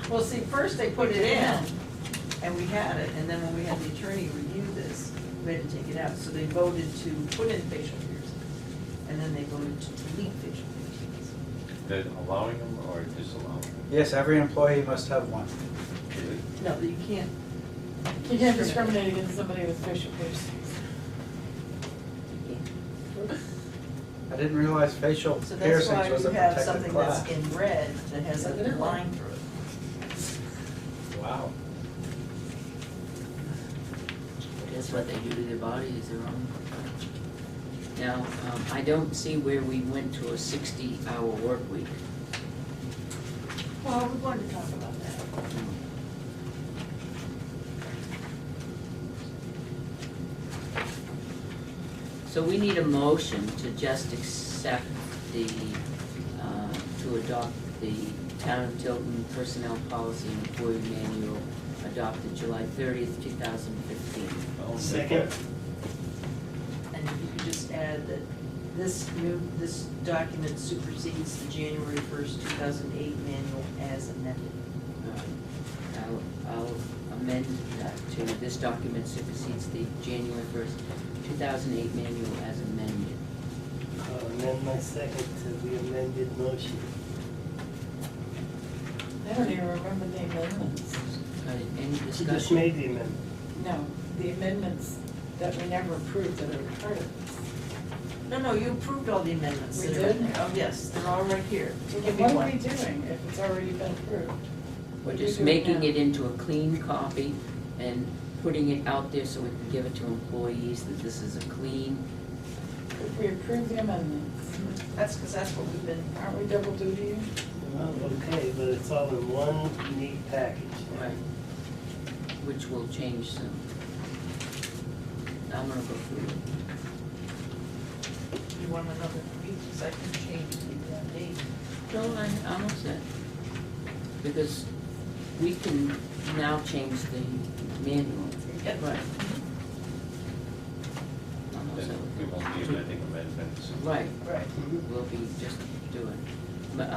Well, see, first they put it in, and we had it, and then when we had the attorney review this, we had to take it out. So they voted to put in facial piercings, and then they voted to delete facial piercings. They're allowing them or disallowing them? Yes, every employee must have one. No, you can't. You can't discriminate against somebody with facial piercings. I didn't realize facial So that's piercings why was you a have protected something class. that's in red that has a Evidently. line through it. Wow. That's what they do to their body, is their own. Now, I don't see where we went to a 60-hour work week. Well, we wanted to talk about that. So we need a motion to just accept the, to adopt the Town of Tilton Personnel Policy and Employee Manual adopted July 30th, 2015. Second. And if you could just add that this document supersedes the January 1st, 2008 manual as amended. I'll amend that 2. This document supersedes the January 1st, 2008 manual as amended. I'll amend my second to the amended motion. I don't even remember the amendments. Any You just discussion? made the amendment. No, the amendments that we never approved that are part of this. No, you approved all the amendments. We that are in did? there. Oh, yes, they're all right here. So Give then me what are one. we doing if it's already been approved? We're What are we just doing making now? it into a clean copy and putting it out there so we can give it to employees, that this is a clean, If we approve the amendments, That's because that's what we've been, aren't we double duty? Well, okay, but it's all in one neat package. right, which will change some. I'm gonna go through it. you want another week, because I can change the date. No, I'm all set. Because we can now change the manual. Yep. Right. I'm all Then set we with won't be amending amendments. that. Right, Right. we'll be just doing. But,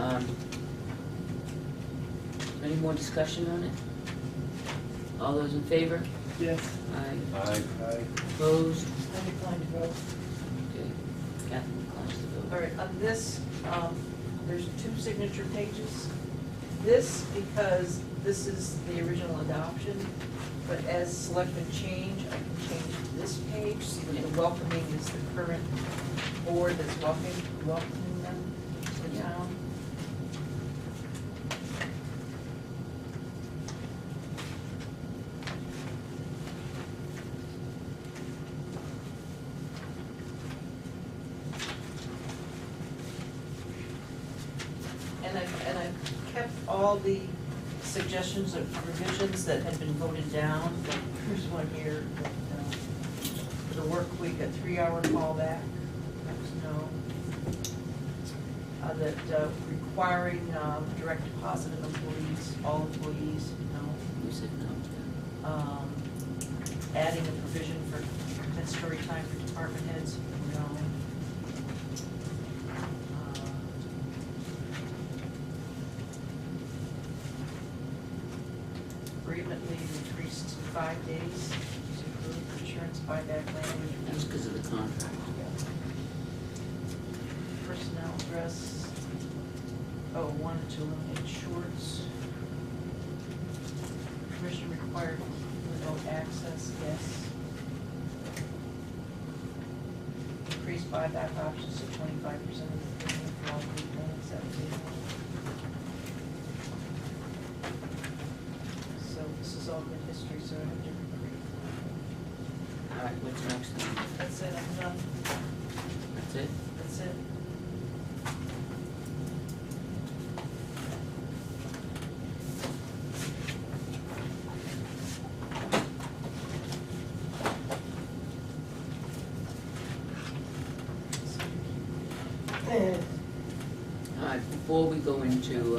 any more discussion on it? All those in favor? Yes. Aye. Aye. Opposed? I decline to vote. Okay. Catherine declines to vote. All right, on this, there's 2 signature pages. This, because this is the original adoption, but as selectmen change, I can change this page, so that the welcoming is the current board that's welcoming them to the town. And I've kept all the suggestions of revisions that had been voted down. Like, here's one here, that, for the work week, a 3-hour callback, that was no. That requiring direct deposit of employees, all employees, no. We said no. Adding a provision for compensatory time for department heads, no. Bereavement leave increased to 5 days, to include insurance buyback language. That's because of the contract. Personnel dress, wanted to eliminate shorts. Permission required remote access, yes. Increase buyback options to 25% of the premium for all group plans, 17. So this is all good history, so I have to read. All right, what's next then? That's it, I'm done. That's it? That's it. All right, before we go into,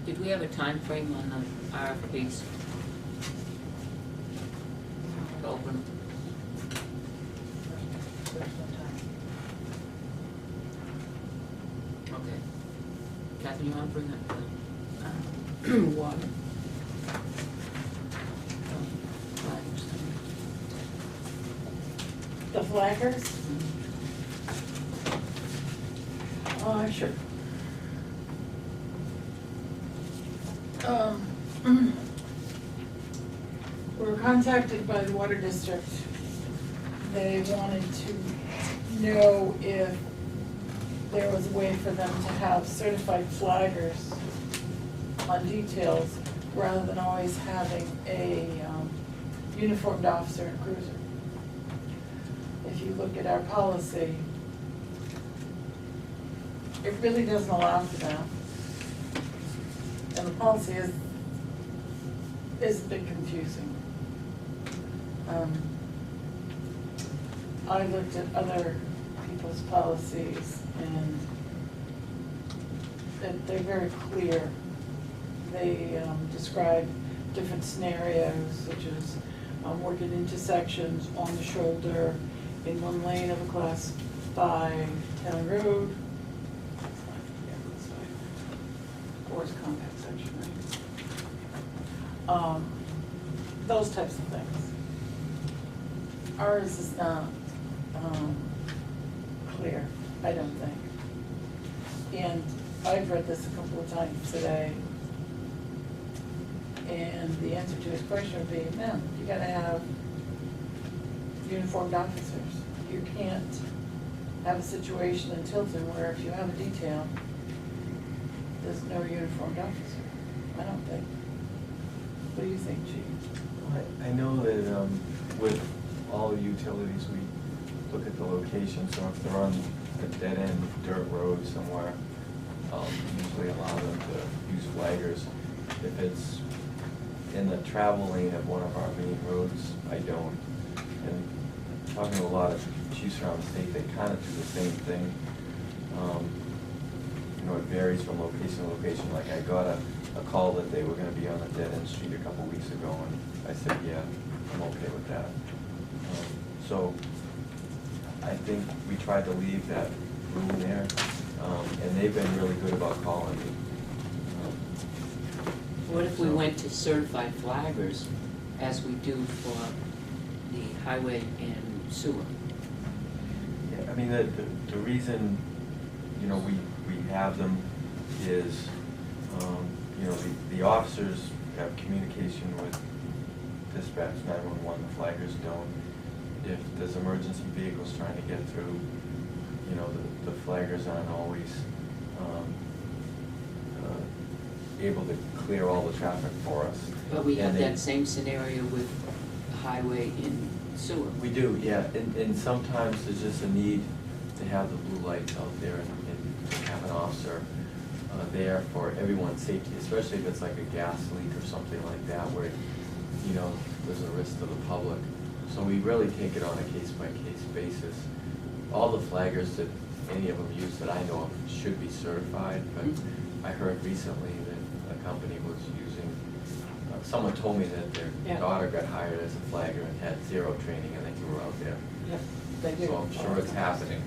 did we have a time frame on the RFPs? To open? There's no time. Okay. Catherine, you want to bring up the water? Flags. The flaggers? Sure. We were contacted by the water district. They wanted to know if there was a way for them to have certified flaggers on details rather than always having a uniformed officer and cruiser. If you look at our policy, it really doesn't allow for that. And the policy is a bit confusing. I looked at other people's policies and they're very clear. They describe different scenarios, such as working intersections on the shoulder, in one lane of a class 5 town road. Or compact section, right? Those types of things. Ours is not clear, I don't think. And I've read this a couple of times today. And the answer to his question would be, no, you gotta have uniformed officers. You can't have a situation in Tilton where if you have a detail, there's no uniformed officer. I don't think. What do you think, Chief? I know that with all the utilities, we look at the location, so if they're on a dead-end dirt road somewhere, usually allow them to use flaggers. If it's in the travel lane of one of our main roads, I don't. And talking to a lot of chiefs around the state, they kind of do the same thing. You know, it varies from location to location. Like I got a call that they were gonna be on a dead-end street a couple weeks ago, and I said, yeah, I'm okay with that. So I think we tried to leave that room there, and they've been really good about calling me. What if we went to certified flaggers as we do for the highway and sewer? Yeah, I mean, the reason, you know, we have them is, you know, the officers have communication with dispatch 911, the flaggers don't. If there's emergency vehicles trying to get through, you know, the flaggers aren't always able to clear all the traffic for us. But we have that same scenario with highway and sewer. We do, yeah, and sometimes there's just a need to have the blue lights out there and have an officer there for everyone's safety, especially if it's like a gas leak or something like that where, you know, there's a risk to the public. So we really take it on a case-by-case basis. All the flaggers that any of them use that I know of should be certified, but I heard recently that a company was using, someone told me that their daughter got hired as a flagger and had zero training and they threw her out there. Yep, they do. So I'm sure it's happening.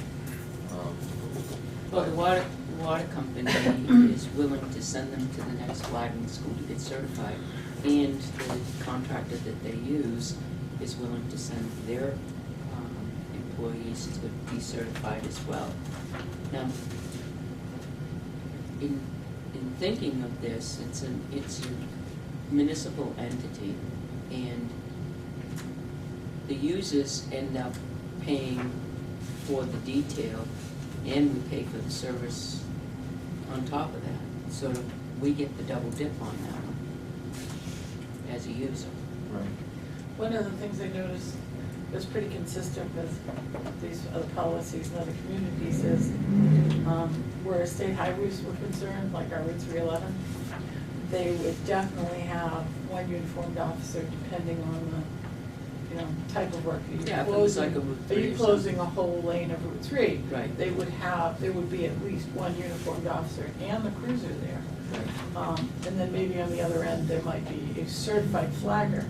Well, the water company is willing to send them to the next flagging school to get certified, and the contractor that they use is willing to send their employees to be certified as well. Now, in thinking of this, it's a municipal entity, and the users end up paying for the detail, and we pay for the service on top of that. So we get the double dip on that one as a user. Right. One of the things I noticed that's pretty consistent with these other policies in other communities is where state highways were concerned, like our Route 311, they would definitely have one uniformed officer depending on the, you know, type of work. Yeah, if it was like a Route 3 Are you or closing a whole lane of Route 3? Right. There would be at least one uniformed officer and the cruiser there. Right. And then maybe on the other end, there might be a certified flagger.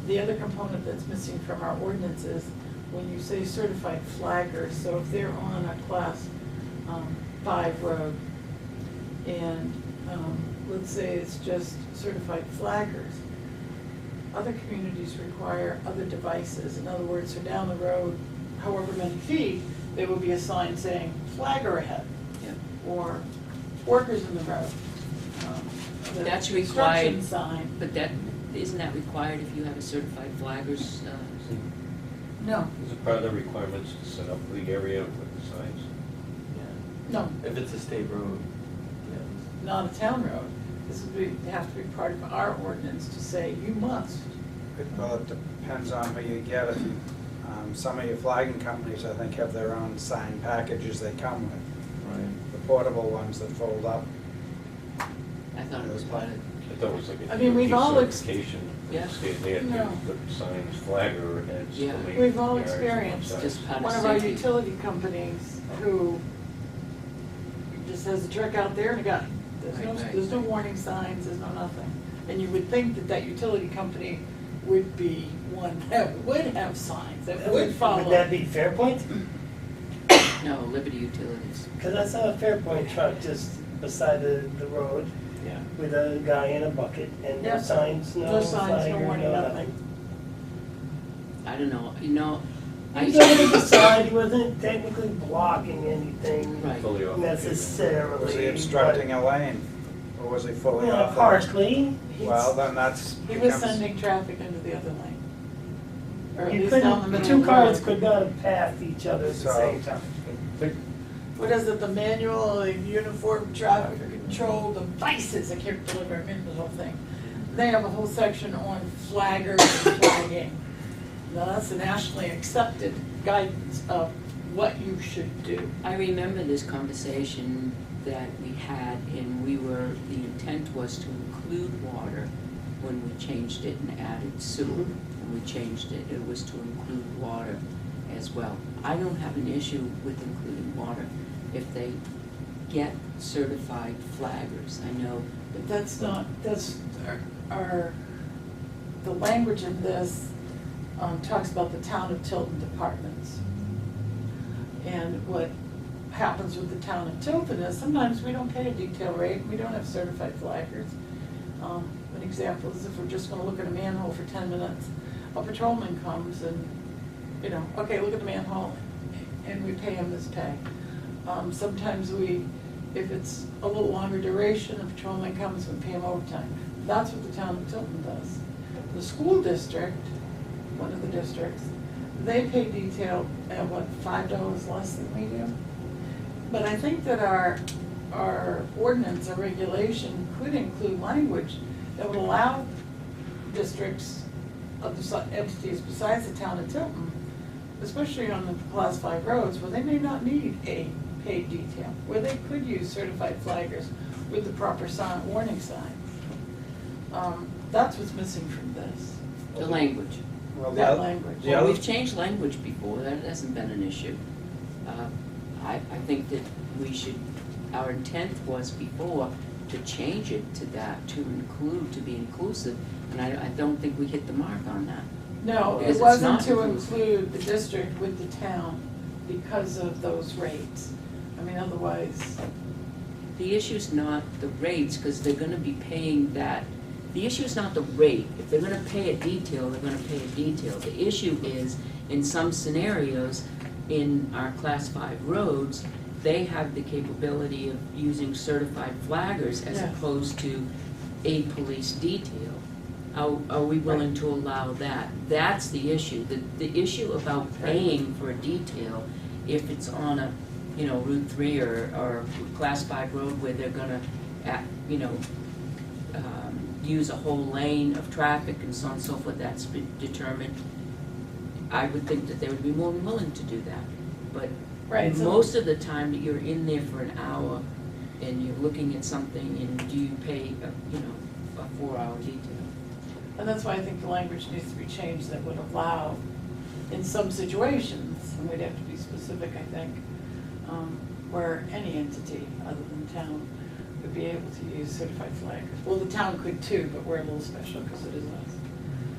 The other component that's missing from our ordinance is when you say certified flaggers, so if they're on a class 5 road and let's say it's just certified flaggers, other communities require other devices. In other words, so down the road, however many feet, there will be a sign saying flagger ahead. Yep. Or workers in the road. The That's construction required, sign. but isn't that required if you have a certified flaggers? No. Is it part of the requirements to set up the area with the signs? No, If it's a state road, yeah. not a town road. This would be, have to be part of our ordinance to say you must. Well, it depends on who you get. If you, some of your flagging companies, I think, have their own sign packages they come with. Right. The portable ones that fold up. I thought it was part of, I thought it was like a I mean, we've all certification. Yeah. They had No. to put signs, flagger, and it's Yeah. the lane We've all yards and experienced signs. just part of One of our safety. utility companies who just has a truck out there and a guy. Right. There's no warning signs, there's no nothing. And you would think that that utility company would be one that would have signs, that would follow. Would that be Fairpoint? No, Liberty Utilities. Because I saw a Fairpoint truck just beside the road Yeah. with a guy in a bucket and no Yeah. signs, No no signs, no flagger, warning, no nothing. nothing. I don't know, you know, He was over the side, he wasn't technically blocking anything Right. Fully off. necessarily. Was he obstructing a lane, or was he but, fully you know, off? it? partially. Well, then that's. He was becomes- sending traffic into the other lane. Or at You least down the couldn't, middle two of the cars road. could not have passed each other at the So- same time. What is it, the manual, the uniform traffic control devices, I can't deliver them in the whole thing. They have a whole section on flaggers and flagging. Now, that's the nationally accepted guidance of what you should do. I remember this conversation that we had, and the intent was to include water when we changed it and added sewer. When we changed it, it was to include water as well. I don't have an issue with including water if they get certified flaggers. I know, But that's not, that's the language in this talks about the town of Tilton departments. And what happens with the town of Tilton is sometimes we don't pay a detail rate, we don't have certified flaggers. An example is if we're just gonna look at a manhole for 10 minutes, a patrolman comes and, you know, okay, look at the manhole, and we pay him this pay. Sometimes if it's a little longer duration, a patrolman comes and we pay him overtime. That's what the town of Tilton does. The school district, one of the districts, they pay detail at what, $5 less than we do? But I think that our ordinance, our regulation could include language that would allow districts, other entities besides the town of Tilton, especially on the class 5 roads, where they may not need a paid detail, where they could use certified flaggers with the proper warning signs. That's what's missing from this, the language. Well, the that oth- language. the Well, other- we've changed language before, that hasn't been an issue. I think that we should, our intent was before to change it to that, to include, to be inclusive, and I don't think we hit the mark on that. No, Because it it's wasn't not to inclusive. include the district with the town because of those rates. I mean, otherwise, The issue's not the rates, because they're gonna be paying that. The issue is not the rate. If they're gonna pay a detail, they're gonna pay a detail. The issue is, in some scenarios, in our class 5 roads, they have the capability of using certified flaggers as Yeah. opposed to a police detail. Are we willing to allow that? That's the issue. The issue about paying for a detail, if it's on a, Route 3 or Class 5 road where they're gonna, use a whole lane of traffic and so on and so forth, that's been determined. I would think that they would be more than willing to do that. But right, so most of the time that you're in there for an hour and you're looking at something, and do you pay, a 4-hour detail? and that's why I think the language needs to be changed that would allow, in some situations, and we'd have to be specific, I think, where any entity other than town would be able to use certified flaggers. Well, the town could too, but we're a little special because it is us.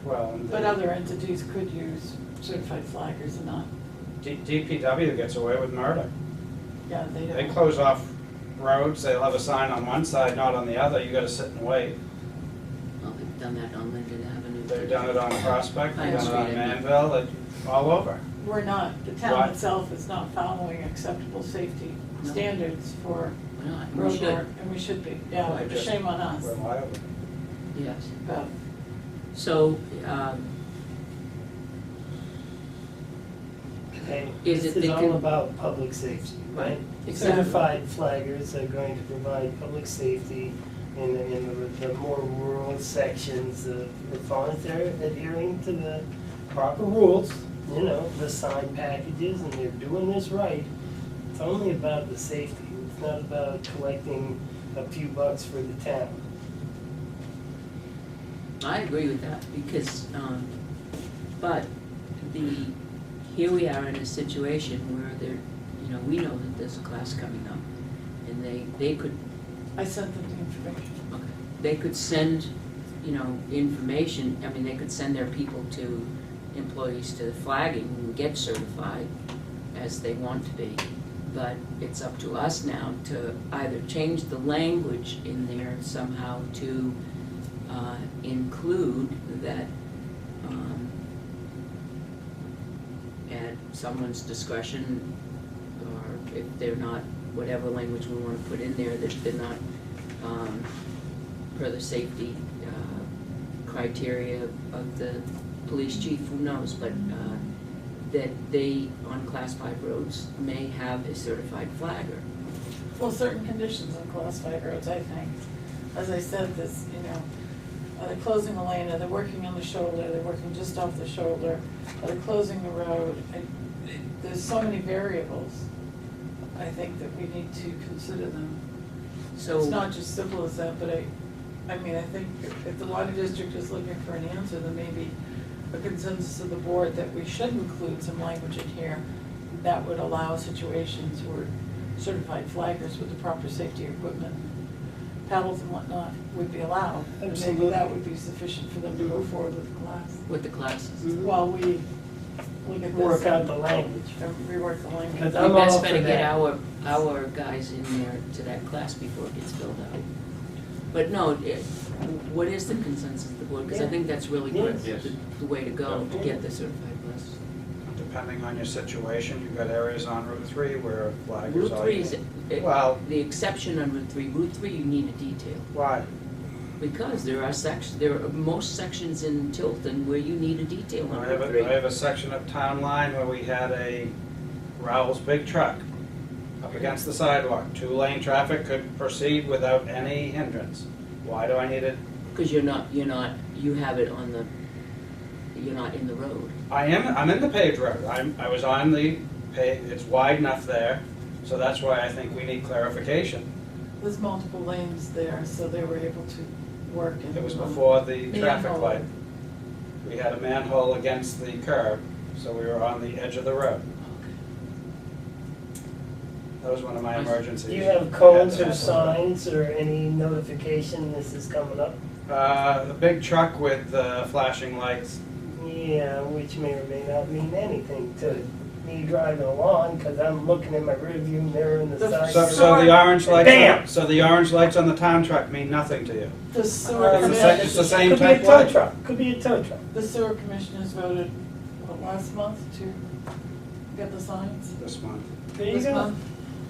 Well, and But other entities could use certified flaggers and not, DPW gets away with murder. yeah, they They don't. close off roads, they'll have a sign on one side, not on the other, you gotta sit and wait. Well, they've done that on Linden Avenue. They've done it on Prospect, they've Pine done it on Street, I mean. Manville, all over. We're not, the Why? town itself is not following acceptable safety No. standards for We're not, we road should, work, and we should be. Yeah, We're it's a just- shame on us. We're liable. yes. But So, Okay, Is this it is they all can- about public safety, right? Exactly. Certified flaggers are going to provide public safety in the more rural sections of, as long as they're adhering to the proper rules, the sign packages, and they're doing this right. It's only about the safety, it's not about collecting a few bucks for the town. I agree with that, because, but here we are in a situation where we know that there's a class coming up, and they could, I sent them the information. okay, they could send, information, I mean, they could send their people to, employees to flagging and get certified as they want to be. But it's up to us now to either change the language in there somehow to include that at someone's discretion, or if they're not, whatever language we want to put in there, that they're not per the safety criteria of the police chief, who knows, but that they, on Class 5 roads, may have a certified flagger. Well, certain conditions on Class 5 roads, I think. As I said, this, are they closing a lane, are they working on the shoulder, are they working just off the shoulder, are they closing the road? There's so many variables, I think, that we need to consider them. So It's not just simple as that, but I mean, I think if the water district is looking for an answer, then maybe a consensus of the board that we should include some language in here that would allow situations where certified flaggers with the proper safety equipment, paddles and whatnot, would be allowed. And maybe Absolutely. that would be sufficient for them to go forward with the class. with the classes. While we look at this. Work out the language. And rework the language. Because We I'm best all better for get that. our guys in there to that class before it gets filled out. But no, what is the consensus of the board? Because I think that's really good, Yes. the way to go, to get the certified list. Depending on your situation, you've got areas on Route 3 where flaggers Route are. 3 is, Well- the exception on Route 3. Route 3, you need a detail. Why? Because there are most sections in Tilton where you need a detail on I have Route 3. I have a section of town line where we had a Rowell's big truck up against the sidewalk. 2-lane traffic could proceed without any hindrance. Why do I need it? Because you have it on the, you're not in the road. I'm in the paved road. I was on the it's wide enough there, so that's why I think we need clarification. There's multiple lanes there, so they were able to work in. It was before the traffic manhole. light. We had a manhole against the curb, so we were on the edge of the road. That was one of my emergencies. Do you have cones or signs or any notification this is coming up? The big truck with flashing lights. Yeah, which may or may not mean anything to me driving along, because I'm looking in my rearview mirror in the side. So the orange lights. Bam! So the orange lights on the town truck mean nothing to you. The sewer It's the same Could be type a tow light. truck, could be a tow truck. The sewer commissioners voted, last month to get the signs? This month. There you This go. month?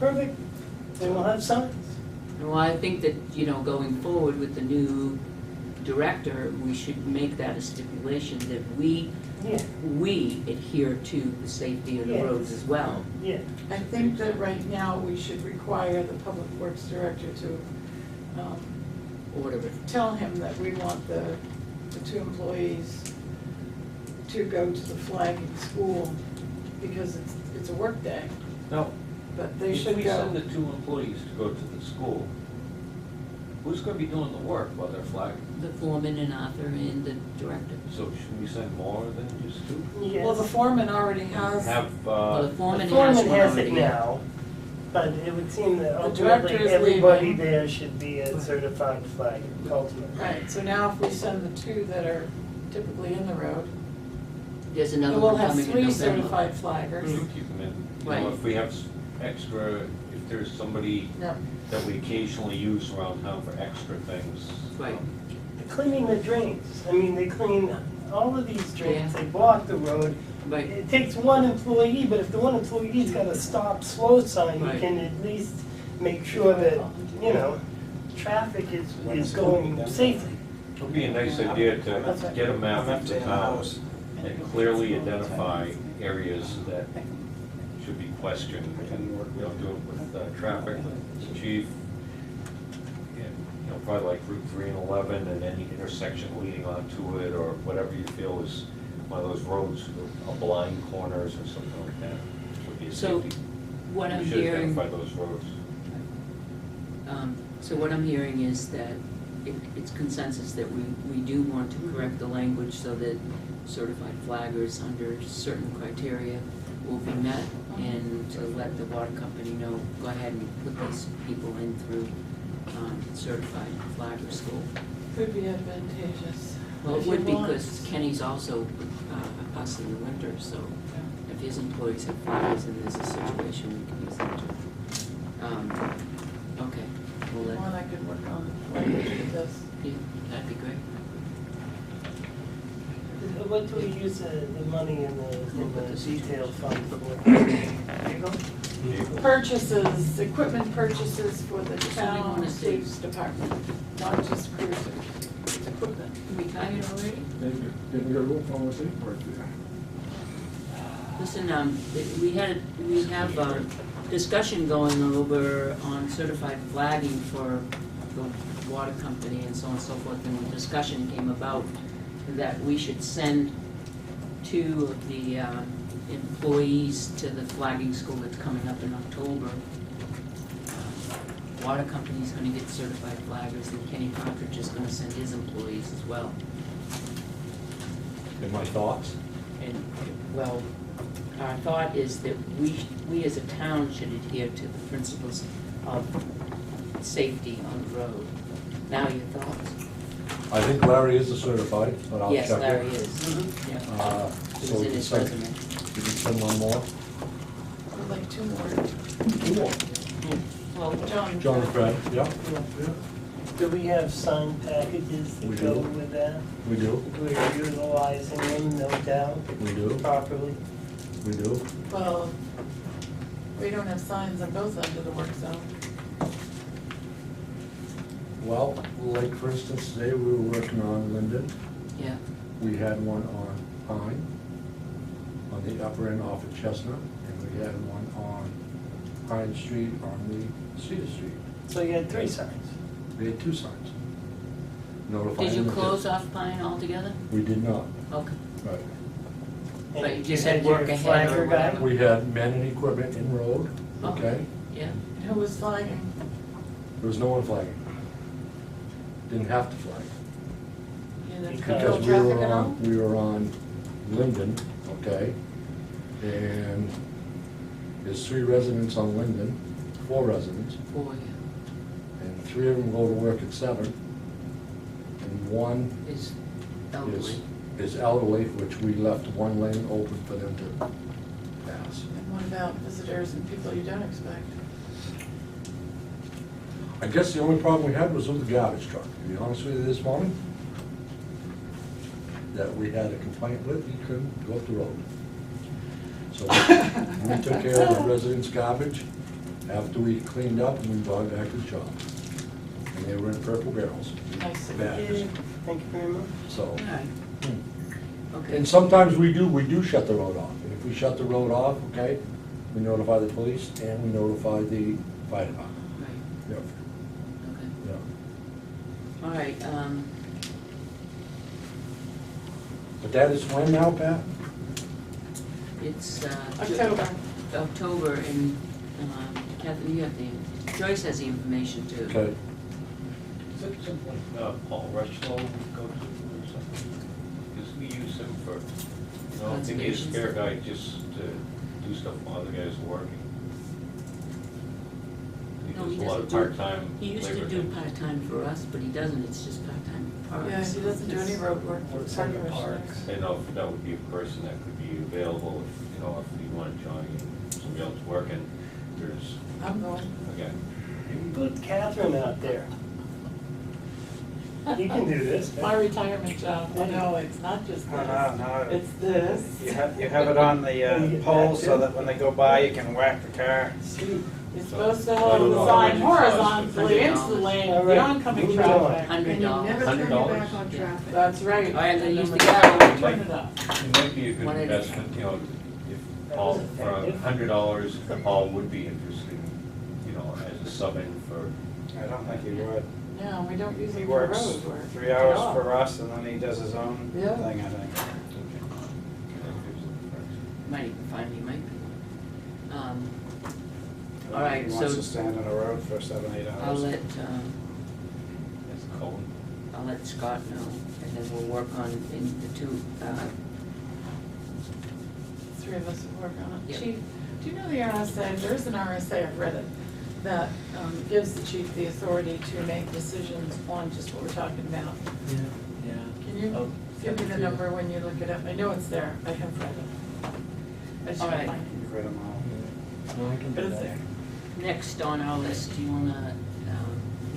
Perfect. Then we'll have signs. Well, I think that, going forward with the new director, we should make that a stipulation that we adhere to the safety of the Yes. roads as well. Yeah. I think that right now we should require the public works director to Order it. tell him that we want the 2 employees to go to the flagging school, because it's a work day, Now, but they if should we go. send the 2 employees to go to the school, who's gonna be doing the work while they're flagging? The foreman and Arthur and the director. So should we send more than just 2? Yes. Well, the foreman already has. Have, Well, the The foreman foreman has one has already. it now, but it would seem that The director ultimately is everybody leaving. there should be a certified flagger, ultimately. Right, so now if we send the 2 that are typically in the road, There's then another we'll one have coming in 3 November. certified flaggers. We'll keep them in. You Right. know, if we have extra, if there's somebody Yep. that we occasionally use around town for extra things. Right. Cleaning the drains, I mean, they clean all of these drains, Yeah. they block the road. Right. It takes one employee, but if the one employee's got a stop slow sign, you Right. can at least make sure that, traffic is going safely. It would be a nice idea to That's right. get a map I'm of empty the in the town house. and clearly identify areas that should be questioned and, do it with traffic, the chief, and, probably like Route 3 and 11 and any intersection leading onto it or whatever you feel is one of those roads, blind corners or something like that. Would be a So, safety. what I'm We should hearing, identify those roads. so what I'm hearing is that it's consensus that we do want to correct the language so that certified flaggers under certain criteria will be met, and to let the water company know, go ahead and put these people in through certified flagger school. Could be advantageous. Well, it If would you be want. because Kenny's also us in the winter, so if his employees have fires and there's a situation, we can use them too. Okay, we'll If you want, I let, could work on language with this. yeah, that'd be great. What do we use the money in the detail fund for? Purchases, equipment purchases for the So we town wanna see- police department, not just cruisers, it's equipment. Retired already? Didn't get a roll call, was it? Listen, we have a discussion going over on certified flagging for the water company and so on and so forth, and the discussion came about that we should send 2 of the employees to the flagging school that's coming up in October. Water company's gonna get certified flaggers, and Kenny Partridge is gonna send his employees as well. And my thoughts? And, well, our thought is that we as a town should adhere to the principles of safety on the road. Now your thoughts? I think Larry is a certified, but I'll check it. Yes, Larry is. Yeah. It So was we in can his send, resume. we can send one more? I'd like 2 more. Two more. Well, John. John and Fred, yeah, Do we have signed packages that We go do. with that? we do, We're utilizing them, no doubt, we do, properly. we do. Well, we don't have signs on both ends of the work zone. Well, like for instance, today we were working on Linden. yeah, We had one on Pine, on the upper end off of Chestnut, and we had one on Pine Street on the Cedar Street. So you had 3 signs. We had 2 signs. Notifying did you them that- close off Pine altogether? We did not, Okay, right. And but you just had your work ahead flagger or guy? whatever? We had men and equipment in road, okay? Yeah, And who was flagging? There was no one flagging. Didn't have to flag. You didn't Because control Because traffic at all? we were on Linden, okay? And there's 3 residents on Linden, 4 residents, 4, yeah, and 3 of them go to work at 7. And 1 is elderly. is elderly, which we left 1 lane open for them to pass. And what about visitors and people you don't expect? I guess the only problem we had was with the garbage truck, to be honest with you, this morning. That we had a complaint with, he couldn't go up the road. So we took care of the residents' garbage after we cleaned up and we brought it back to the shop. And they were in purple barrels, Nice. bags, Thank you very much. so. All right, okay. And sometimes we do shut the road off. And if we shut the road off, okay, we notify the police and we notify the fire department. Right, Yep, okay. yeah. All right, But that is when now, Pat? it's, October. October, and Catherine, you have the, Joyce has the information too. Okay. Is it something like Paul Rushlow would go to or something? Because we use him for, you know, if they need a spare guy just to do stuff while other guys are working. He No, does he a lot of doesn't do- part-time He used to labor do things. part-time for us, but he doesn't, it's just part-time parks. Yeah, he doesn't do any road work for Works in the park parks. commissioners. I know if that would be a person that could be available if, you know, if you wanted Johnny and somebody else working, there's, I'm going. again, Put Catherine out there. You can do this. My retirement job. Oh, no, it's not just No, this. no, It's this. you have it on the pole so that when they go by, you can whack the car. Sweet. You're supposed to I hold don't the know sign how much it costs. horizontally into the lane, All right, the oncoming moving on. traffic. $100. $100? That's right. All right, I'm gonna And use then the when gavel. they turn it up. it might be a good One at a investment, you know, if Paul, for $100, Paul would be interested, you know, as a sub-in for, I don't think he would. No, we don't use He them for works road work. 3 hours for us and then he does his own Yeah. thing, I think. Might even find he might be. All right, He wants so to stand on the road for 7, 8 I'll hours. let, That's cold. I'll let Scott know, and then we'll work on in the 2, 3 of us would work on it. Yep. Chief, do you know the RSA? There is an RSA, I've read it, that gives the chief the authority to make decisions on just what we're talking about. Yeah. Can you give me the number when you look it up? I know it's there, I have read it. I just All can't right. find You've read them all. No, I can it, do but it's that. there. Next on our list, do you wanna,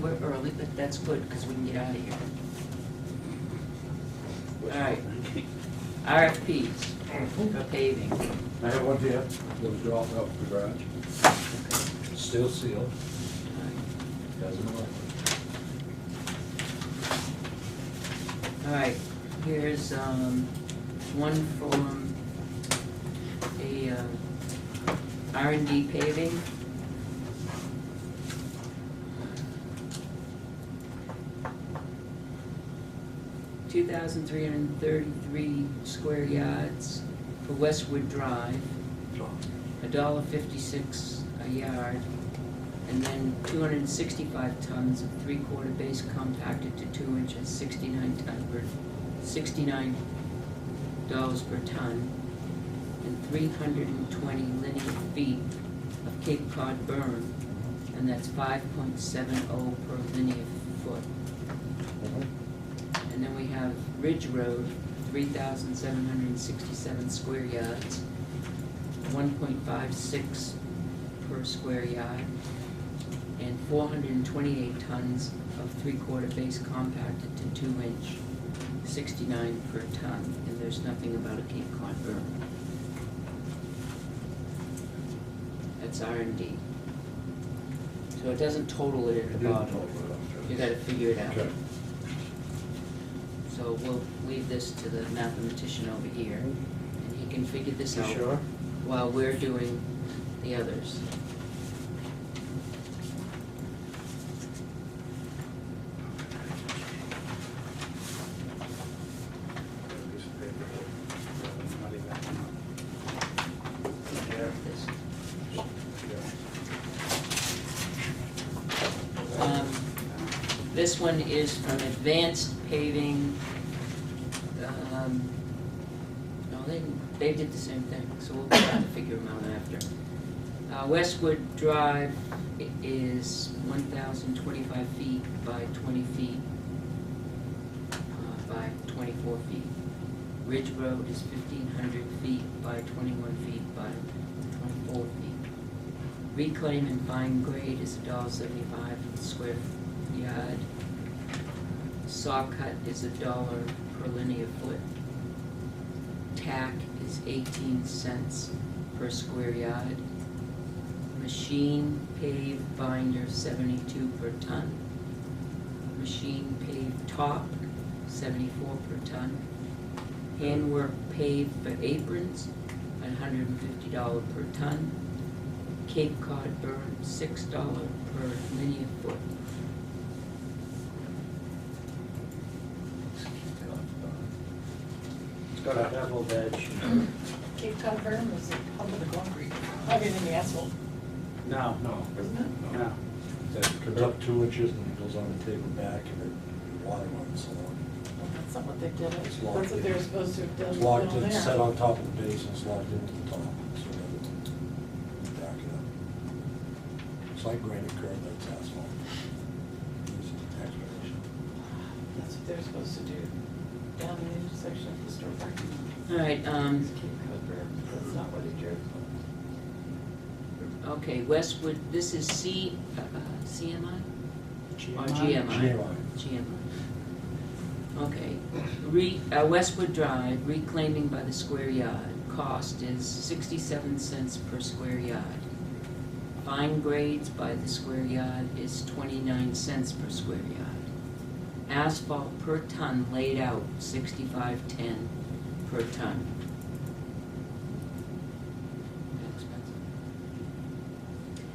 we're early, but that's good, because we can get out of here. All right. RFPs for paving. I have one here, that was dropped off the garage. Still sealed. Doesn't work. All right, here's one from a R&D paving. $2,333 square yards for Westwood Drive, $1.56 a yard, and then 265 tons of 3/4 base compacted to 2 inches, $69 per ton, and 320 linear feet of Cape Cod berm, and that's 5.70 per linear foot. And then we have Ridge Road, 3,767 square yards, 1.56 per square yard, and 428 tons of 3/4 base compacted to 2 inch, 69 per ton, and there's nothing about a Cape Cod berm. That's R&D. So it doesn't total it at the bottom. You gotta figure it out. Okay. So we'll leave this to the mathematician over here, and he can figure this You out sure? while we're doing the others. This one is from Advanced Paving. No, they did the same thing, so we'll try to figure them out after. Westwood Drive is 1,025 feet by 20 feet by 24 feet. Ridge Road is 1,500 feet by 21 feet by 24 feet. Reclaim and fine grade is $1.75 per square yard. Saw cut is $1 per linear foot. Tack is 18 cents per square yard. Machine paved binder 72 per ton. Machine paved top 74 per ton. Handwork paved for aprons $150 per ton. Cape Cod berm $6 per linear foot. It's got a beveled edge. Cape Cod berm is under the concrete, heavier than the asphalt, No, isn't it? no. It comes up 2 inches and it goes on the table back and the water runs along. Well, that's not what they did, It's locked that's what in. they were supposed to have done It's down locked in, there. it's set on top of the base and it's locked into the top, so that it back it up. It's like granite curb, that's asphalt. Easy explanation. That's what they're supposed to do, down the intersection of the store parking lot. All right, It's Cape Cod berm, that's not what they did. okay, Westwood, this is CMI? Or GMI. GMI. Okay. Westwood Drive, reclaiming by the square yard, cost is 67 cents per square yard. Fine grades by the square yard is 29 cents per square yard. Asphalt per ton laid out, 65.10 per ton. Expensive.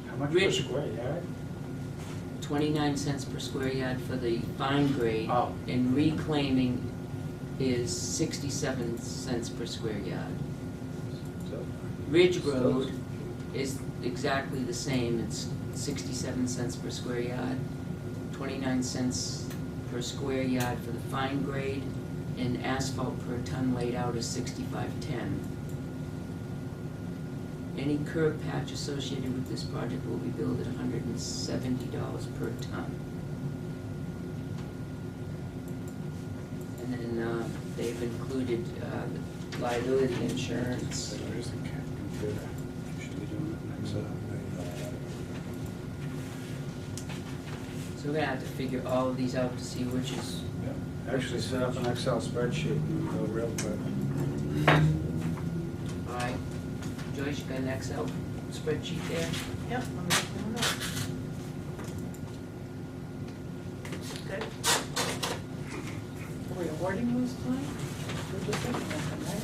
How much per Rich. square yard? 29 cents per square yard for the fine grade. Oh. And reclaiming is 67 cents per square yard. Ridge Road is exactly the same, it's 67 cents per square yard, 29 cents per square yard for the fine grade, and asphalt per ton laid out is 65.10. Any curb patch associated with this project will be billed at $170 per ton. And then they've included liability insurance. There's the computer. Should be doing it next. So we're gonna have to figure all of these out to see which is, Actually set up an Excel spreadsheet and go real quick. all right. Joyce, you got an Excel spreadsheet there? Yep, I'm looking it up. Good. Are we awarding those tonight? We're just looking at them, right?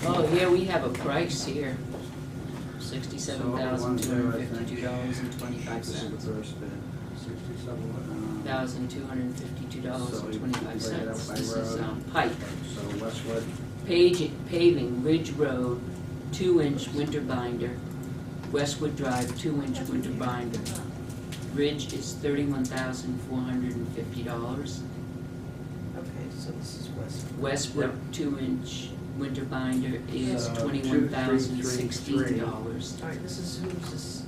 Oh, yeah, we have a price here. $67,252.25. This is the first bid. $1,252.25. So you This break is it up by pipe. So Westwood, Paving, Ridge Road, 2-inch winter binder. Westwood Drive, 2-inch winter binder. Ridge is $31,450. Okay, so this is West. Westwood, 2-inch winter binder is $21,016. All right, this is who's this?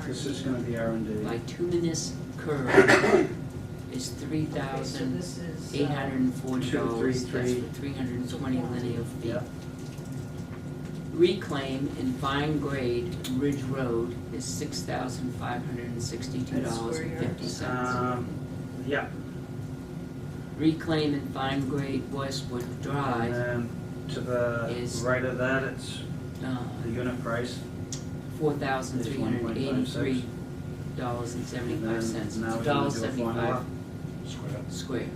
this is gonna be R&D. Bituminous curb is $3,840. That's for 320 linear feet. Yep. Reclaim and fine grade Ridge Road is $6,562.50. Yeah, Reclaim and fine grade Westwood and Drive, then to the Is- right of that, it's the unit price. $4,383.75. Now we're gonna do a $1.75 formula. square,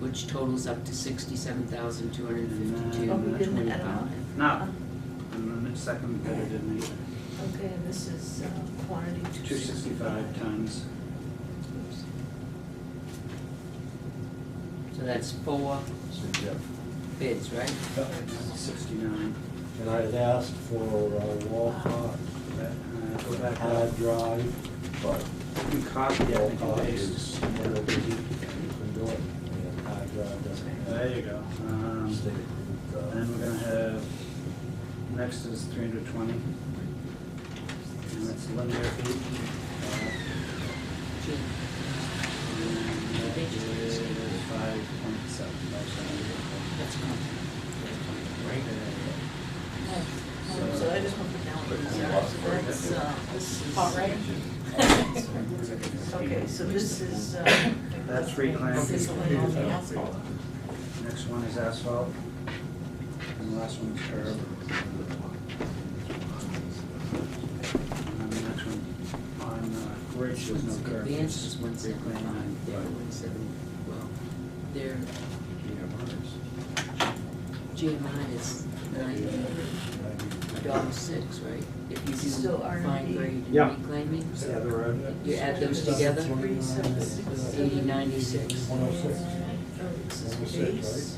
which totals up to $67,252.25. Oh, we didn't add them up? No, and then the second bidder didn't either. Okay, and this is quantity 265 tons. So that's 4 bids, right? 69. And I had asked for Walcott, Go back up. hard drive, but You copy it and you Walcott paste. is a little busy, and couldn't do it. And hard drive doesn't There you go. have state approved, Then we're gonna have, next is 320. And that's linear feet. Gee, And that is 5.7. that's fine. So I just want to put down what these are. So that's, this is. All right. Okay, so this is, That's reclaim. this is the one on the asphalt. Next one is asphalt. And the last one is curb. And the next one on Ridge, there's no curb. Advance is It's 175, reclaim. they're 170, well, their GMI is $90.06, right? If you Still do R&D. fine grade Yeah. reclaiming, Yeah, the road. you add those together, 376. 8096. This is base.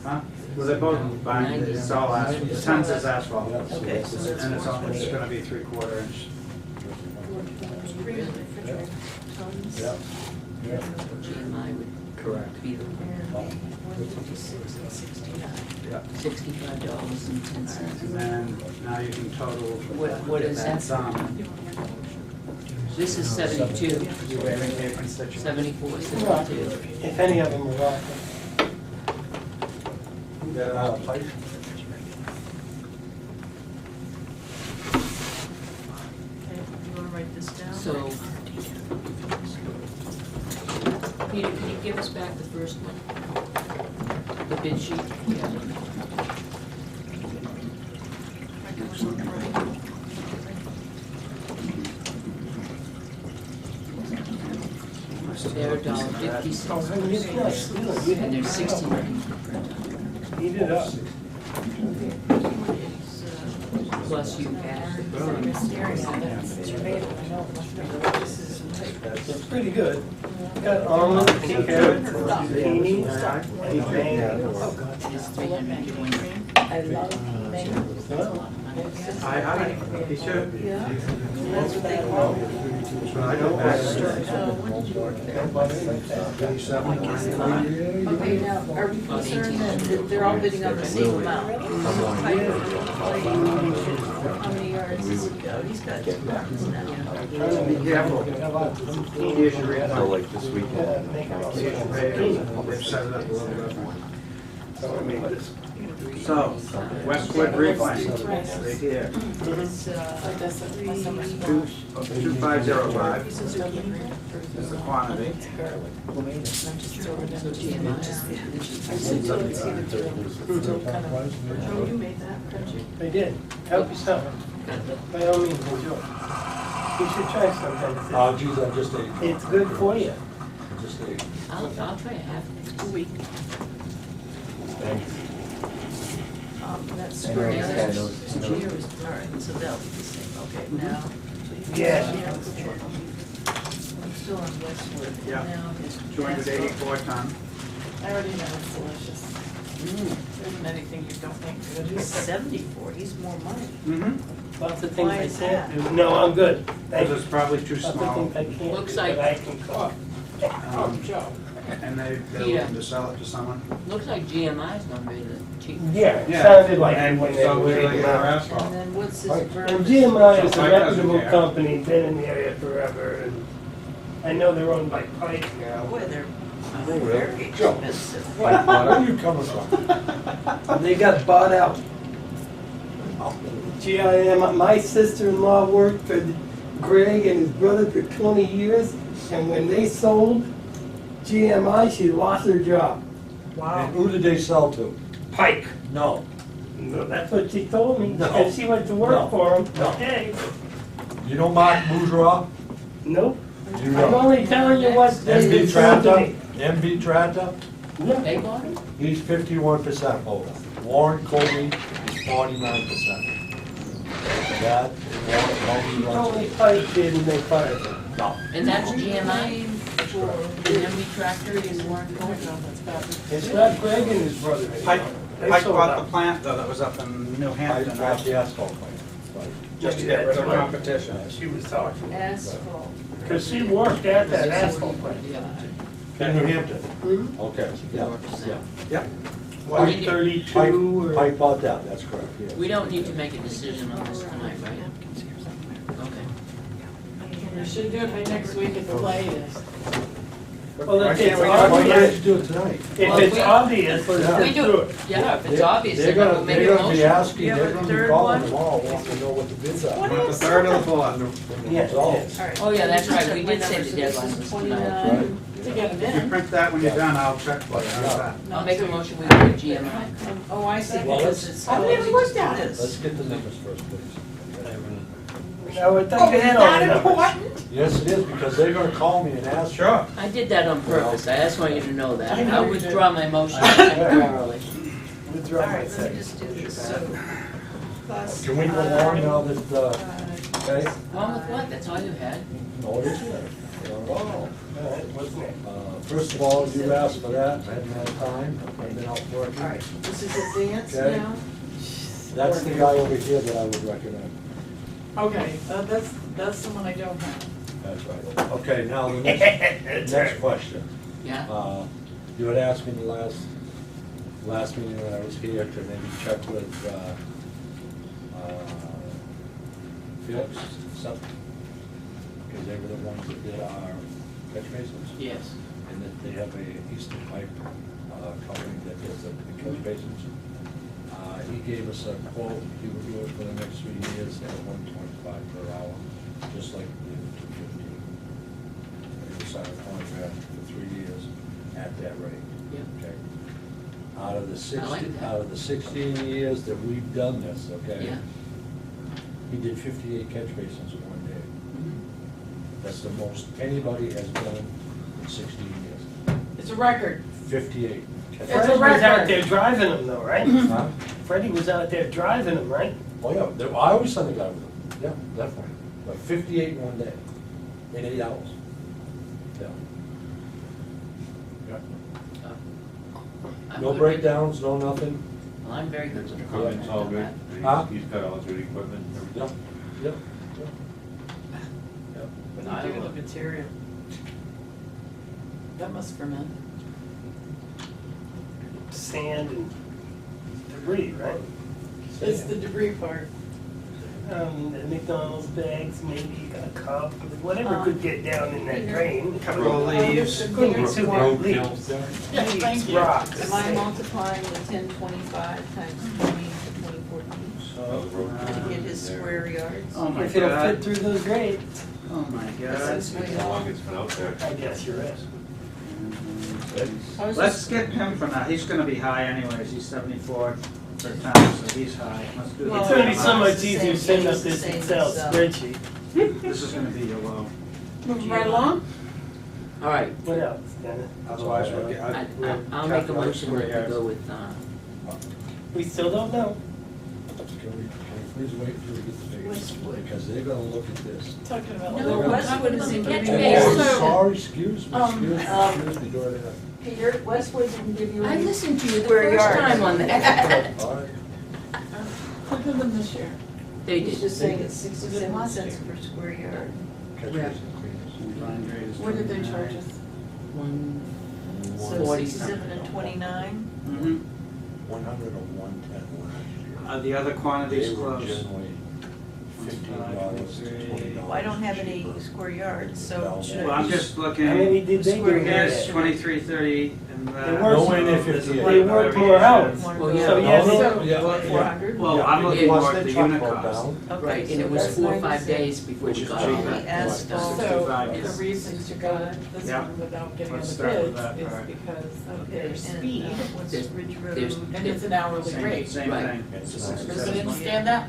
Huh? Well, they're both bind, it's all asphalt, the tons is asphalt. Okay, so that's And it's all, it's 128. gonna be 3/4 inch. Tons. Yeah. Yeah. GMI would Correct. be the And 156 and 69. Yeah. $65.10. And then, now you can total. What is that? This is 72, You waving paper and stitching. 74, 72. If any of them are rock. Pipe. Okay, you wanna write this down? So, Peter, can you give us back the first one? The bid sheet? Yeah. They're $1.56, Oh, it's not stealing. You and they're have- 69 Eat it up. plus you add the berm. It's pretty good. Got almond, carrot, zucchini, and mango. Oh, God. Is 320. I love mangoes. He should. Yeah. That's what they call it. When did you work there? Okay, now, are we concerned that they're all bidding on the same amount? How many yards has he got? He's got 2 yards now. Be careful. Here's your red So line. like this weekend. They've set it up a little bit. So, Westwood Reclaim, right here, It's, like that's my summer's 2505 is the quantity. Joe, you made that, couldn't you? I did. Help yourself. By all means, enjoy. You should try sometimes. Oh, geez, I just ate. It's good for you. I just ate. I'll try a half next week. Thank you. That's I know great. this guy knows- Engineer was, all right, so that'll be the same, okay, now. Yeah. I'm still on Westwood, and Yeah. now it's. 284 ton. I already know it's delicious. There isn't anything you don't think good. He's 74, he's more money. Mm-hmm. Lots of things Why I is can't that? do. No, I'm good. Thank Because you. it's probably too Lots of small. things I can't do, Looks like- but I can cook. And they're Yeah. looking to sell it to someone. Looks like GMI's gonna be the cheapest. Yeah, it sounded like it And when they so were we're taking gonna get it our out. asphalt. And then what's this Right. verb? And GMI is a So Mike doesn't reputable care. company, been in the area forever, and I know they're owned by Pike now. Boy, they're really? very Joe. expensive. Where are you coming from? They got bought out. GIM, my sister-in-law worked for Greg and his brother for 20 years, and when they sold GMI, she lost her job. And who did they sell to? Pike. No. No, that's what she told me, No. and she went to No. work for him. No. Okay. You know Mark Bourgeois? Nope. You I'm know. only telling you what they MB told to Tractor? me. MB Tractor? Yeah. They bought it? He's 51% holder. Warren Colby is 49%. That, Warren Colby runs Only it. Pike did, and they fired him. No. And that's GMI? For the MB tractor is Warren Court. It's not Greg and his brother anymore. Pike, They Pike sold bought out. the plant though, that was up in New I Hampton, dropped right? the asphalt plant. Right. Just to get rid of competition. She was talking. Asphalt. Because she worked at that asphalt plant. In New Hampton? Mhm. Okay, yeah, yeah. Yep. One Pike, 32 or. Pike bought that, that's correct, yeah. We don't need to make a decision on this tonight, right? Okay. We should do it by next week at the latest. Well, Why if can't it's we- Why can't obvious, you do it tonight? if Well, it's we- obvious, let's Yeah. We get do, through it. yeah, if it's obvious, They're then gonna, we'll make they're a gonna be motion. asking, You have they're a gonna be third calling one? them all, wanting to know what the bids are. The third of the fourth. Yeah. Results. All right. Oh, yeah, that's right, we My did say numbers, the so this deadline is was 29. Right. To get If them you in. print that when you're done, I'll check for you. How's that? I'll make a motion, we go to GMI. Oh, I see, Well, because let's- it's. I've never looked at it. Let's get the numbers first, please. Now, I Oh, thought you is had all the that numbers. important? Yes, it is, because they're gonna call me and ask. Sure. I did that on purpose, I just want you to know that. I know I'll you withdraw my motion temporarily. Withdraw All my right, let me second. just do this, so. Plus. Can we go along now that, okay? Wrong with what, that's all you had? No, it isn't. Oh, all right, what's next? First of all, you asked for that, I hadn't had time, I've been out working. All right, this is advanced Okay. now? That's the guy over here that I would recommend. Okay, that's the one I don't have. That's right. Okay, now the next question. Yeah? You had asked me the last meeting when I was here to maybe check with, Felix, something. Because they were the ones that did our catch basins. Yes. And that they have a Eastern Pipe, company that does the catch basins. He gave us a quote, he would do it for the next 3 years at $125 per hour, just like we did the 215. And we signed a contract for 3 years at that rate. Yeah. Okay. Out of the I like that. out of the 16 years that we've done this, okay? Yeah. He did 58 catch basins in 1 day. Mhm. That's the most anybody has done in 16 years. It's a record. 58. catch It's a Freddie was record. out there driving them though, right? Huh? Freddie was out there driving them, right? Oh, yeah, I always send a guy with them, yeah, definitely. But 58 in 1 day, in 8 hours. Yeah. Yeah. I'm No good. breakdowns, no nothing. Well, I'm very good with the Equipment's all good. Huh? He's got all good equipment, and Yep, everything. yep, What do you do with the material? That must ferment. Sand and debris, right? It's the debris part. The McDonald's bags, maybe a cup, whatever could get down in that drain. Couple of leaves. Couldn't be too Road big kills there. Yeah, leaves. thank you. Rocks. Am I multiplying the 1025 times 20 to 24 Oh, the road to kills get his there. square yards? Oh my If it'll fit God. through those grates, Oh my God. This is way How long off. it's been out there? I guess you're right. Let's skip him for now. He's gonna be high anyways. He's 74 per ton, so he's high. Let's do It's the gonna be so same much amount. easier to send up this Excel spreadsheet. This is gonna be your low. Moving right along? All right, What else, Dennis? Otherwise, we'll get. I'll make a motion that we go with, We still don't know. Can we please wait until we get the figures, because they're gonna look at this. Talking about. No, Westwood is in Catch giving basin. you. Oh, sorry, excuse me, Um, excuse me, go right ahead. Peter, Westwood didn't give you I any. listened to you the Square first yards. time on that. All right. Look at them this year. They He's did. just saying it's 67 cents per square yard. Catch Yeah. basin cleaners. What did they charge us? One, So 40 67 and 29. Mhm. 100 or 110 last year. The other quantities They were close. generally $15 to $20. Well, I don't have any square yards, so should Well, I'm I just How looking. many did they do Square in yards, Here's that? 2330 and that. They worked- Nowhere near So this is 58. what They worked more hours. Well, yeah. So, yeah, No, they- yeah, What, yeah. 400? Well, I'm looking Plus more at the the truck unit broke cost. down. Okay, right, and so it was that's 4 or 5 96. days before Which we is got cheaper. all The that. asphalt. So 65 the is- reason to go with this Yeah. one without getting on Let's the start with bids that is part. because of Okay, their and speed. what's There's- Ridge there's- Road? And it's an hourly Same rate. same Right. thing. It's a Right. 67. Residents stand that?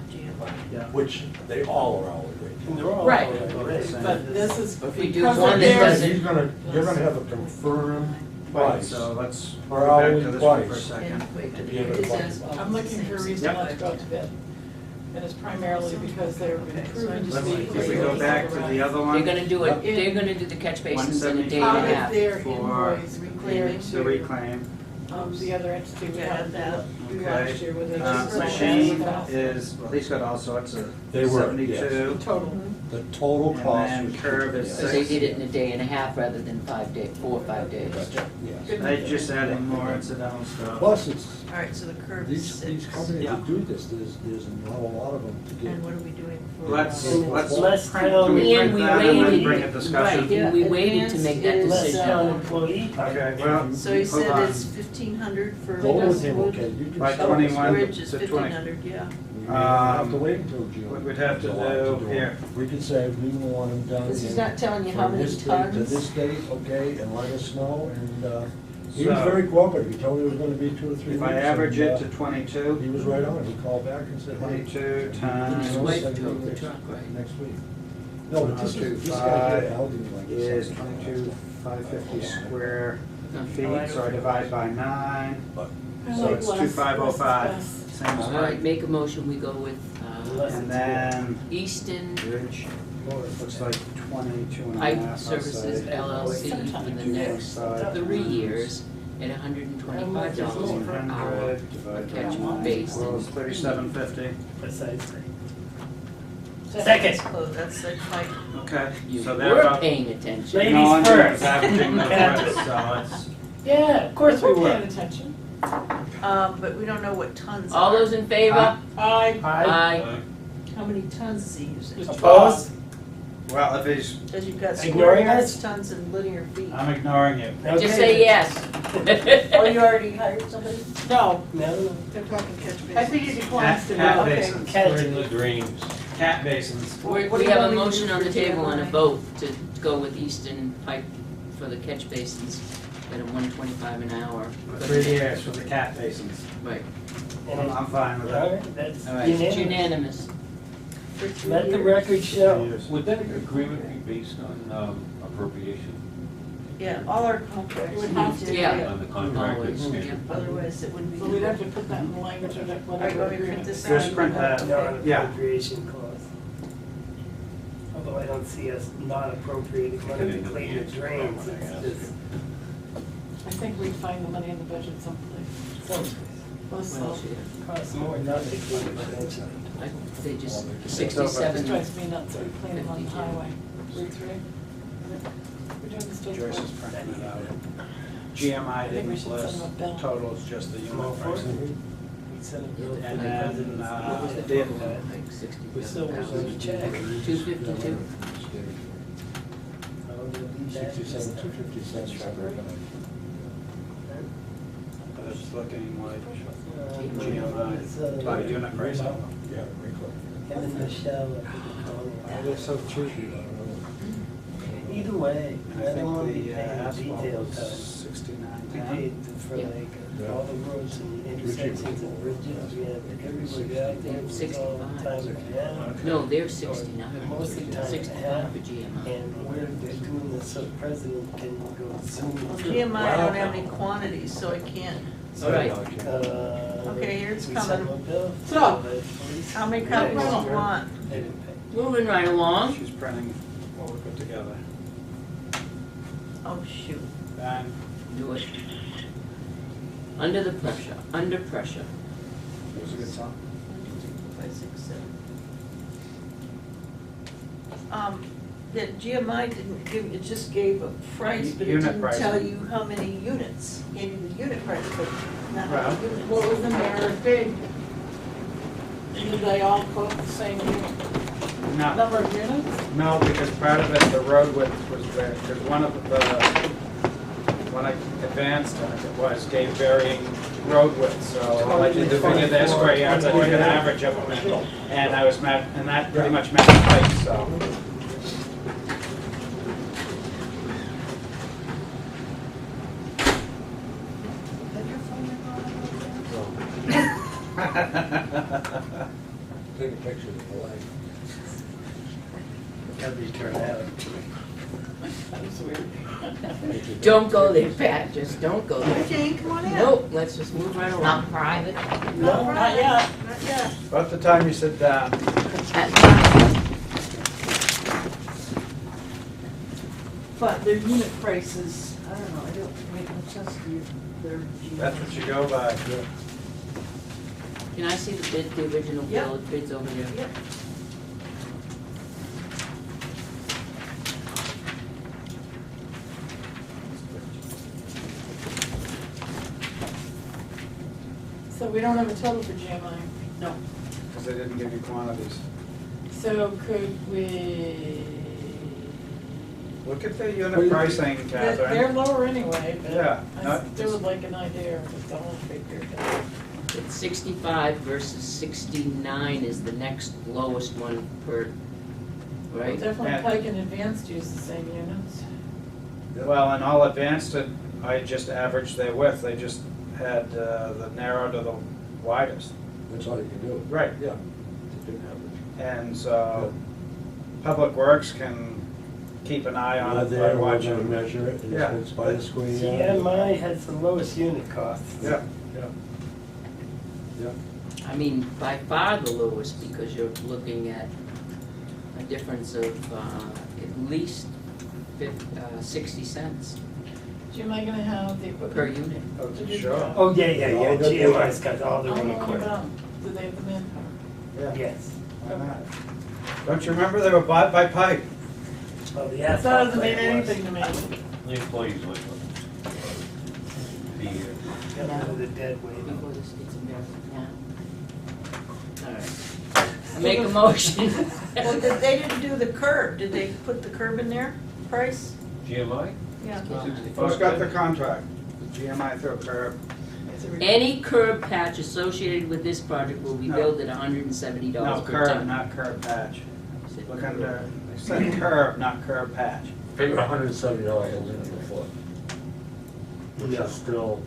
Yeah. Which they all are hourly And rate. they're all Right. already But this is If we do because one of that their. doesn't- You're gonna have a confirmed Right, price. so let's Per go back hourly to this one for a price. second. And wait, To be able to his buy. asphalt I'm is looking the for a same reason as not to go to bid. And it's primarily because they're improving so I speed. just- If we go back to the other They're one, gonna do it, they're gonna do the catch basins in a day How and a if half. their For invoice cleared the to, reclaim, the other entity we had that Okay. last year with the. machine is, well, he's got all sorts of They were, 72. Total. The total And cost. then was curve is Because they did it in a day and a half rather than 4 or 5 days. Gotcha, yes. They just adding more incidental stuff. Plus, it's, All right, so the curve is these 6. companies Yeah. that do this, there's not a lot of them to get. And what are we doing for? Let's Less print, town- can we And print we that and then waited- bring a discussion? Right, and we waited to make that Advance Less is- town decision. employee. Okay, well, So he hold said on. it's 1,500 for Go with him, Westwood. okay, you can By sell 21. this. Ridge is to 20. 1,500, yeah. We have to Um, wait until June. what we'd have to July do it. here. We could say we want them done. This is in- not telling you how from many this date to tons. this date, okay, and let us know, and, he was So- very cooperative, he told me it was gonna be 2 or 3 weeks. If I average and, it to 22, he was right on, he called back and said, hey. 22 His times wife Send me drove the next- truck, right? Next week. No, but this is, this guy here, Al didn't like is this. 22,550 square feet, Okay. so I divide by 9, But I so like it's less- 2,505. less is Same as All mine. right, make a motion, we go with And then Easton Ridge, looks like 22 and a Pipe half, I'll Services say. LLC for the next 3 years at $125 per hour 100 for divided by catch 9 basin. equals 3750. Precisely. That's close, that's like pipe. Okay, You so they're were about. paying attention. Ladies No, I'm just first. averaging the rest, so it's. Yeah, of course we we're were. paying attention. But we don't know what tons All are. those in favor? Huh? Aye. Aye. How many tons is he using? Opposed? Well, if he's, Because you've got square Ignoring yards, us? tons, and linear feet. I'm ignoring you. Just say yes. Oh, you already hired somebody? No, No, They're talking catch basin. I think he declines to Cat do. Okay. basins, catch in the it. dreams. cat basins. We What do we you have a want me to motion do on for the table and a GMI? vote to go with Easton Pipe for the catch basins at a $125 an hour. For 3 years for the cat basins. Right, I'm fine with All that. right, that's all right, it's unanimous. unanimous. For 3 Let the years? record show. Years. Would that agreement be based on appropriation, Yeah, all our contracts Would need have to. to. Yeah. on the contract Always, extent? yeah. Otherwise, it wouldn't be. So we'd have to put that in the language of that, All right, whatever let me agreement. print this out. Just print that. Yeah. Non-appropriation clause. Although I don't see us not appropriating money to clean the drains, it's just, I think we'd find the money in the budget someplace. Plus, What else you costs More more. nothing financially. They just, Just 67. drives me nuts that we clean them on the 52. highway. Route 3. We're doing the state. Joyce is printing it out. GMI I think we didn't should list send them a bill. totals, just the Small unit price. force. We sent a bill for And the then, president's. what was the did date? that. Like 60. We still was on the check. 252. Oh, they'll leave that. 67, 257. But it's looking like It's, GMI by unit price. Yeah, very close. Him and Michelle, I think they call They're it. so cheap. Either way, And I I don't want to think be the paying asphalt detail was time. We 69.10. paid for Yeah. like Yeah. all the roads and intersections and bridges, we had everybody out there, it was all 65. time and a half. No, they're 69. Most of the time and a 65 half. for GMI. And they're doing this so the president can go zoom. Well, through. GMI, I don't have any quantities, so I can't. All right. Okay, here it's we sent coming. them a bill, So, that at least How many they copies do you didn't want? pay. Moving right along. She's printing what we put together. Oh, shoot. And Do it. Under the pressure, under pressure. it was a good song. 5, 6, 7. That GMI didn't give, it just gave a price, but it Unit didn't price. tell you how many units. Gave you the unit price, but not how Well, many units. What was the RFP? Did they all quote the same No, number of units? no, because part of it, the road width was there, because one of the, when I advanced, I think it was, gave varying road width, so I did the figure the square yards, I took an average of them, and I was and that pretty much matched the height, so. Take a picture of the light. However you turn out. That was weird. Don't go there, Pat, just don't go there. Jane, come on in. Nope, let's just move right along. Not private. No, not yet. Not yet. About the time you sit down. But their unit prices, I don't know, I don't make much sense to you. Their GMI. That's what you go by. Can I see the bid, the original Yep. bill, bids over there? Yep. So we don't have a total for GMI. No. Because they didn't give you quantities. So could we? Look at the unit pricing, They're Catherine. lower anyway, but Yeah, I not- still would like an idea of the whole figure. It's 65 versus 69 is the next lowest one per, right? Definitely And- Pike and Advanced use the same units. Well, in all advanced, I just averaged their width, they just had the narrow to the widest. That's all you can do. Right. Yeah. It's a big average. And so, Public Works can keep an eye on We're it by there, we're watching. gonna measure it, Yeah. it's by the square yard. GMI has the lowest unit costs. Yeah. Yeah. Yeah. I mean, by far the lowest, because you're looking at a difference of at least 60 cents Am I gonna have the per equipment? unit. Oh, to do the sure. job? Oh, yeah, Oh, they- GMI's got all their How own long equipment. about, do they have the manpower? Yeah. Yes. Why not? Don't you remember they were bought by Pike? Well, the That asphalt doesn't mean plant was. anything to me. The employees would. The, Got rid of the dead weight. Before this gets embarrassing, yeah. All right. I make a motion. Well, they didn't do the curb. Did they put the curb in there? Price? GMI? Yeah. Who's got the contract? The GMI through curb. Any curb patch associated with this project will be No. billed at $170 No, per curb, ton. not curb patch. Look under, I said curb, not curb patch. Figure $170 a linear foot. Which Yeah. is still,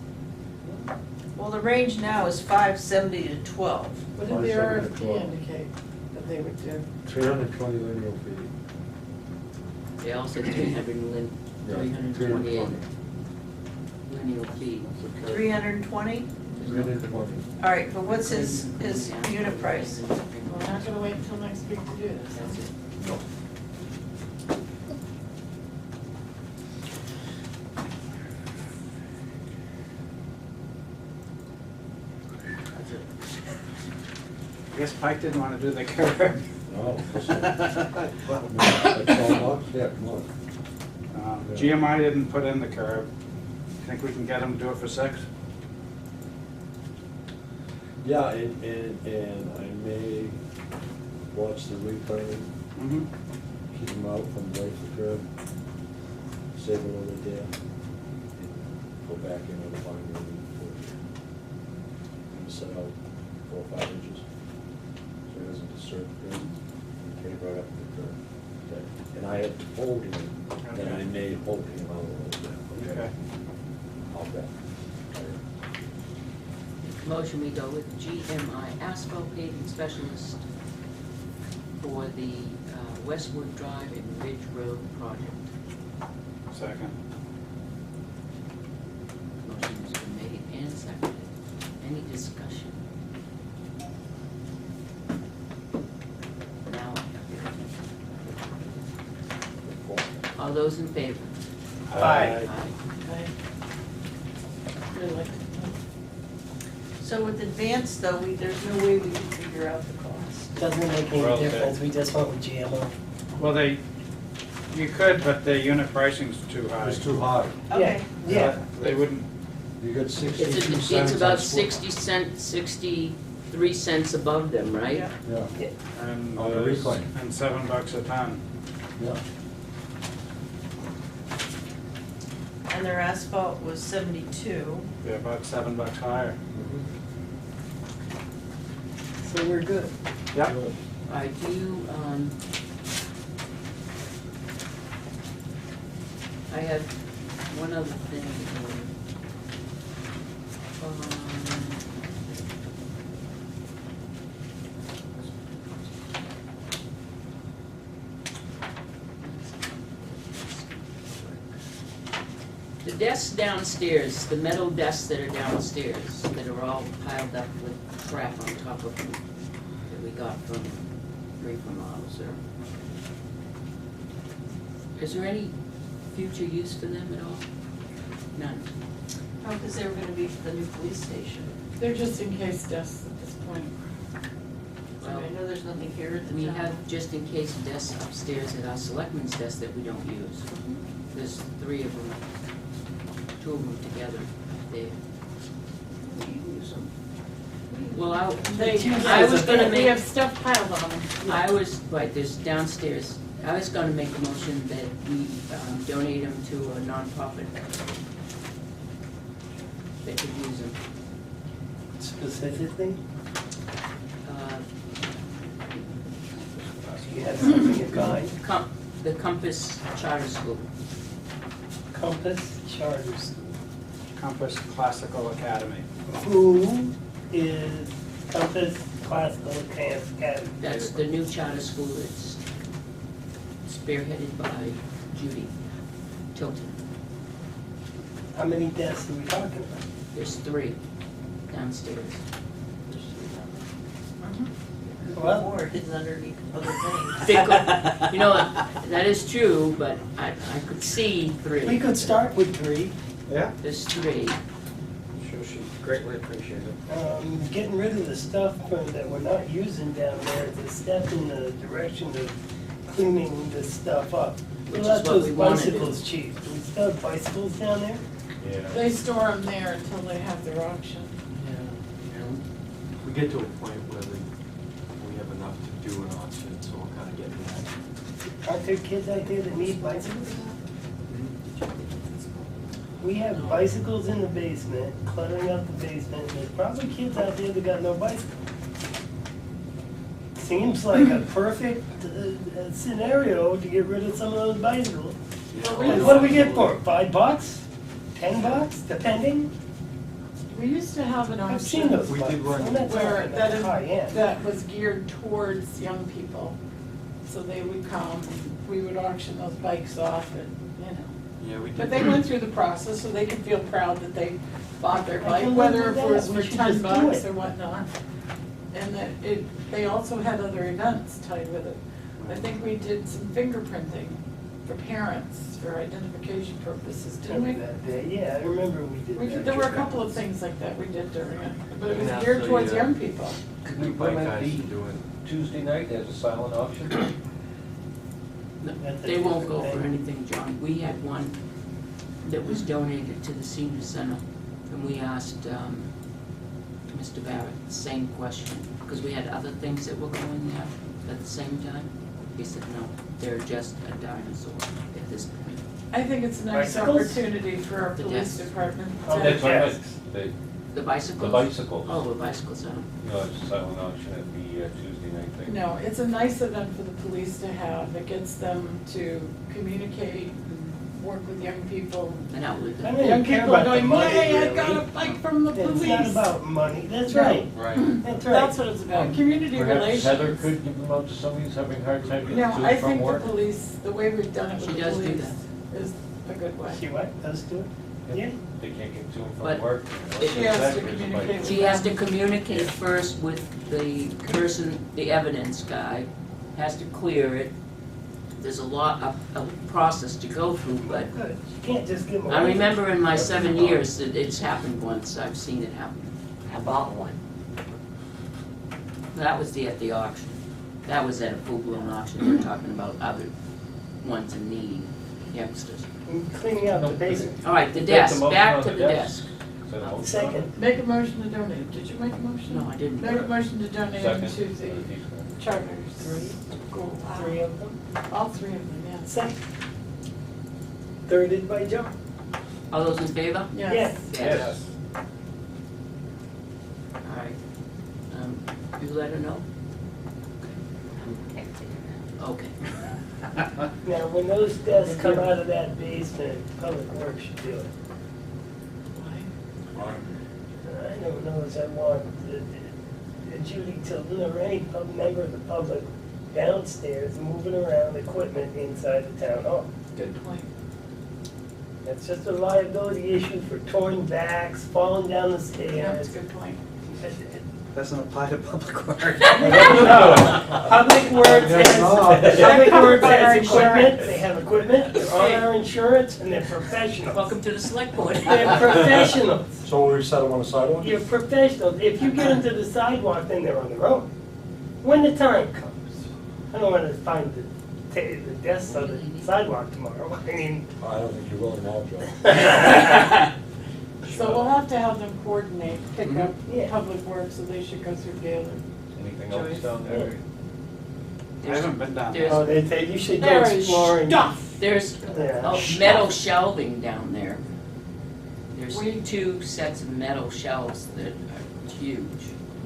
Well, the range now is 570 to 12. What did the 170 to RFP 12. indicate that they would do? 320 linear feet. They all said 328 linear feet. 320? 320. All right, but what's his unit price? We're not gonna wait until next week to do this. That's it. guess Pike didn't want to do the curb. No, listen. That's $12, yeah, come on. GMI didn't put in the curb. Think we can get them to do it for 6? Yeah, and I may watch the reclaiming, Mm-hmm. keep them out from right to curb, save a little bit there, and go back in with a binder and set out 4 or 5 inches, so it doesn't disturb the curb, and came right up to the curb. Okay. And I had told him that I may hold him out a little bit, okay? I'll bet. Motion, we go with GMI asphalt paving specialist for the Westwood Drive and Ridge Road project. Second. Motion has been made and seconded. Any discussion? Now, all those in favor? Aye. Really like it. So with advance though, there's no way we can figure out the cost. Doesn't make any Well, difference, we just went with GMO. Well, you could, but the unit pricing's too high. It's too high. Okay. Yeah. They wouldn't, You got 62 cents. It's about on split. 63 cents above them, right? Yeah. Yeah, and, On the reclaim. and $7 a ton. yeah. And their asphalt was 72. They're about $7 higher. So we're good. Yep. I do, I have one other thing. The desks downstairs, the metal desks that are downstairs, that are all piled up with crap on top of them, that we got from Reefer Models, is there any future use for them at all? None. Oh, because they were gonna be for the new police station. They're just in case desks at this point. So I know there's nothing here at the We time. have just in case desks upstairs at our selectmen's desk that we don't use. There's 3 of them, 2 of them together there. We can use them. Well, I was We gonna make, have stuff piled on them. right, there's downstairs. I was gonna make a motion that we donate them to a nonprofit that could use them. Specifically, Uh, you have something in mind, The Compass Charter School. Compass Charter School. Compass Classical Academy. Who is Compass Classical Academy? That's the new charter school that's spearheaded by Judy Tilton. How many desks are we talking about? There's 3 downstairs. Well- Board is underneath other things. They could- You know, that is true, but I could see 3. We could start with 3. Yeah. There's 3. I'm sure she'd greatly appreciate it. Getting rid of the stuff that we're not using down there is a step in the direction of cleaning this stuff up. Which Well, is that's what we those wanna do. bicycles, chief. Do we still have bicycles down there? Yeah. They store them there until they have their auction. We get to a point where we have enough to do an auction, so we'll kind of get that. Aren't there kids out there that need bicycles? We have bicycles in the basement, cluttering up the basement, and there's probably kids out there that got no bicycle. Seems like a perfect scenario to get rid of some of those bicycles. And what do we get for it? $5? $10? Depending? We used to have an I've seen auction those We did bikes. run- I'm not where talking about high end. that was geared towards young people. So they would come, we would auction those bikes off and, you know. Yeah, we did. But they went through the process, so they could feel proud that they bought their I bike, can whether live it with was that. for We should 10 just do bucks it. or whatnot. And that they also had other events tied with it. I think we did some fingerprinting for parents, for identification purposes, didn't Remember we? that day? Yeah, I remember we did that. There were a couple of things like that we did during it, but it was Yeah, geared so towards you- young people. Could we Invite permit guys the to do it. Tuesday night as a silent auction? No, That's a they won't go different for thing. anything, John. We had one that was donated to the senior center, and we asked Mr. Barrett the same question, because we had other things that were going there at the same time. He said, no, they're just a dinosaur at this point. I think it's a nice Bicycles? opportunity for our The police desks. department Oh, to. That's what I meant, Yes. The bicycles? the bicycles. Oh, the bicycles, You know, it's a silent auction at the Tuesday night thing. No, it's a nice event for the police to have. It gets them to communicate, and work with young people. and out with I them. don't Young even care people about the going, money, yay, I really. got a bike from the police. It's not about money, that's No. right. Right. That's right. That's what it's about, community Perhaps relations. Heather could give them out to somebody who's having a hard time getting No, to I and from think the work. police, the way we've done it with She the does do police is a good way. See what? Let's do it. Yeah. They can't get to and But from work. She has to Exactly, it's communicate like- She has to communicate first with the person, the evidence guy, has to clear it. There's a lot of process to go through, but Good. You can't just give them. I remember in my 7 years that it's happened once. I've seen it happen. How about one? That was at the auction. That was at a full-blown auction. They were talking about other ones in need, youngsters. Cleaning out the basement. All right, the Take the desk, motion back on to the the desk. desk. Is that a motion? Second. Make a motion to donate. Did you make a motion? No, I didn't. Make a motion to donate Second. to the charters. Three of them. All three of them, yes. Second. Thirded by John. All those in favor? Yes. Yes. All right. You let her know? Okay. Now, when those desks come out of that basement, Public Works should do it. I don't know as I want Judy Tilton or any member of the public downstairs moving around equipment inside the town hall. Good point. That's just a liability issue for torn backs, falling down the Yeah, that's stairs. a good point. Doesn't apply to public work. Public Works has equipment, they have equipment, they're on our insurance, and they're professionals. Welcome to the select board. They're professionals. So we set them on the sidewalk? You're professionals. If you get them to the sidewalk, then they're on their own. When the time comes. I don't want to find the desks on the sidewalk tomorrow. I mean, I don't think you will now, Joe. So we'll have to have them coordinate, pick up Yeah. Public Works, so they should go through Gaylor. Anything else Joyce. down there? I haven't been down there. oh, you should go There is exploring. stuff. There's Yeah. metal shelving down there. There's We- 2 sets of metal shelves that are huge.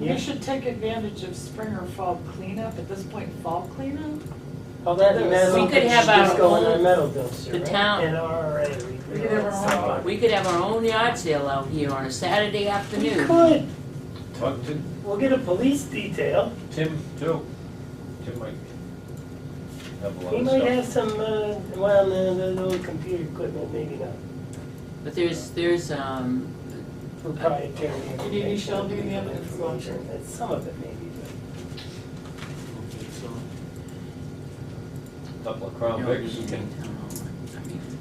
Yeah. You should take advantage of spring or fall cleanup, at this point, fall cleanup. All that metal. We could have just our go in own- our metal dumpster, the right? town. In our area. We could have our own. We could have our own yard sale out here on a Saturday We afternoon. could. Talk to We'll get a police detail. Tim, too. Tim might have a lot He of might stuff. have some, well, the old computer equipment, maybe not. But there's Proprietary You need any information. shelving in the other Information. Some of it maybe, Couple of Crown Vics, you can,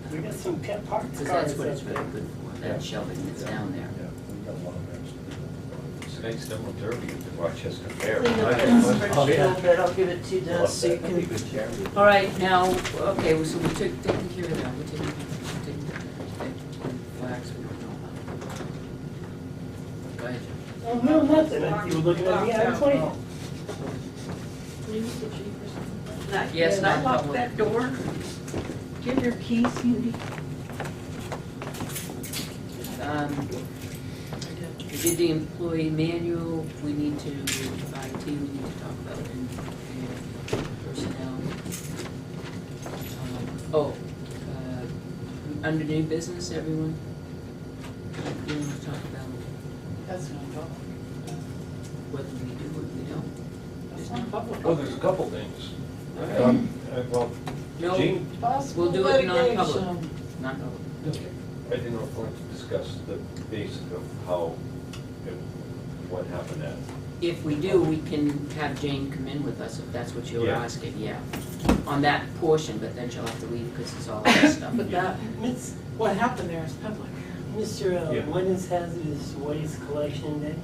but we got some pet parts Because cars that's what it's up really there. good for, that shelving that's down there. Yeah, we got a lot of things. tonight's Demo Derby at the Rochester Fair. Clean up that spreadsheet a little bit, I'll give it to you, Dennis, so you That'd be can. good charity. All right, now, okay, so we took, taking care of that, we're taking flags, we don't know about. Go ahead, Joe. Oh, no, nothing. You were looking at me, I was waiting. Yes, not Lock public. that door. Give your keys, Cindy. We did the employee manual, we need to, IT, we need to talk about in personnel. Under new business, everyone? We want to talk about That's not public. whether we do or we don't. That's not public. Well, there's a couple things. Well, No, Gene, Possible we'll do it non-public. litigation. not public. I didn't know if we wanted to discuss the basic of how, what happened at if we do, we can have Jane come in with us, if that's what you're Yeah. asking, yeah. On that portion, but then she'll have to leave because it's all other stuff. But that, Miss, what happened there is public. Mr. Yeah. When is hazardous waste collection day?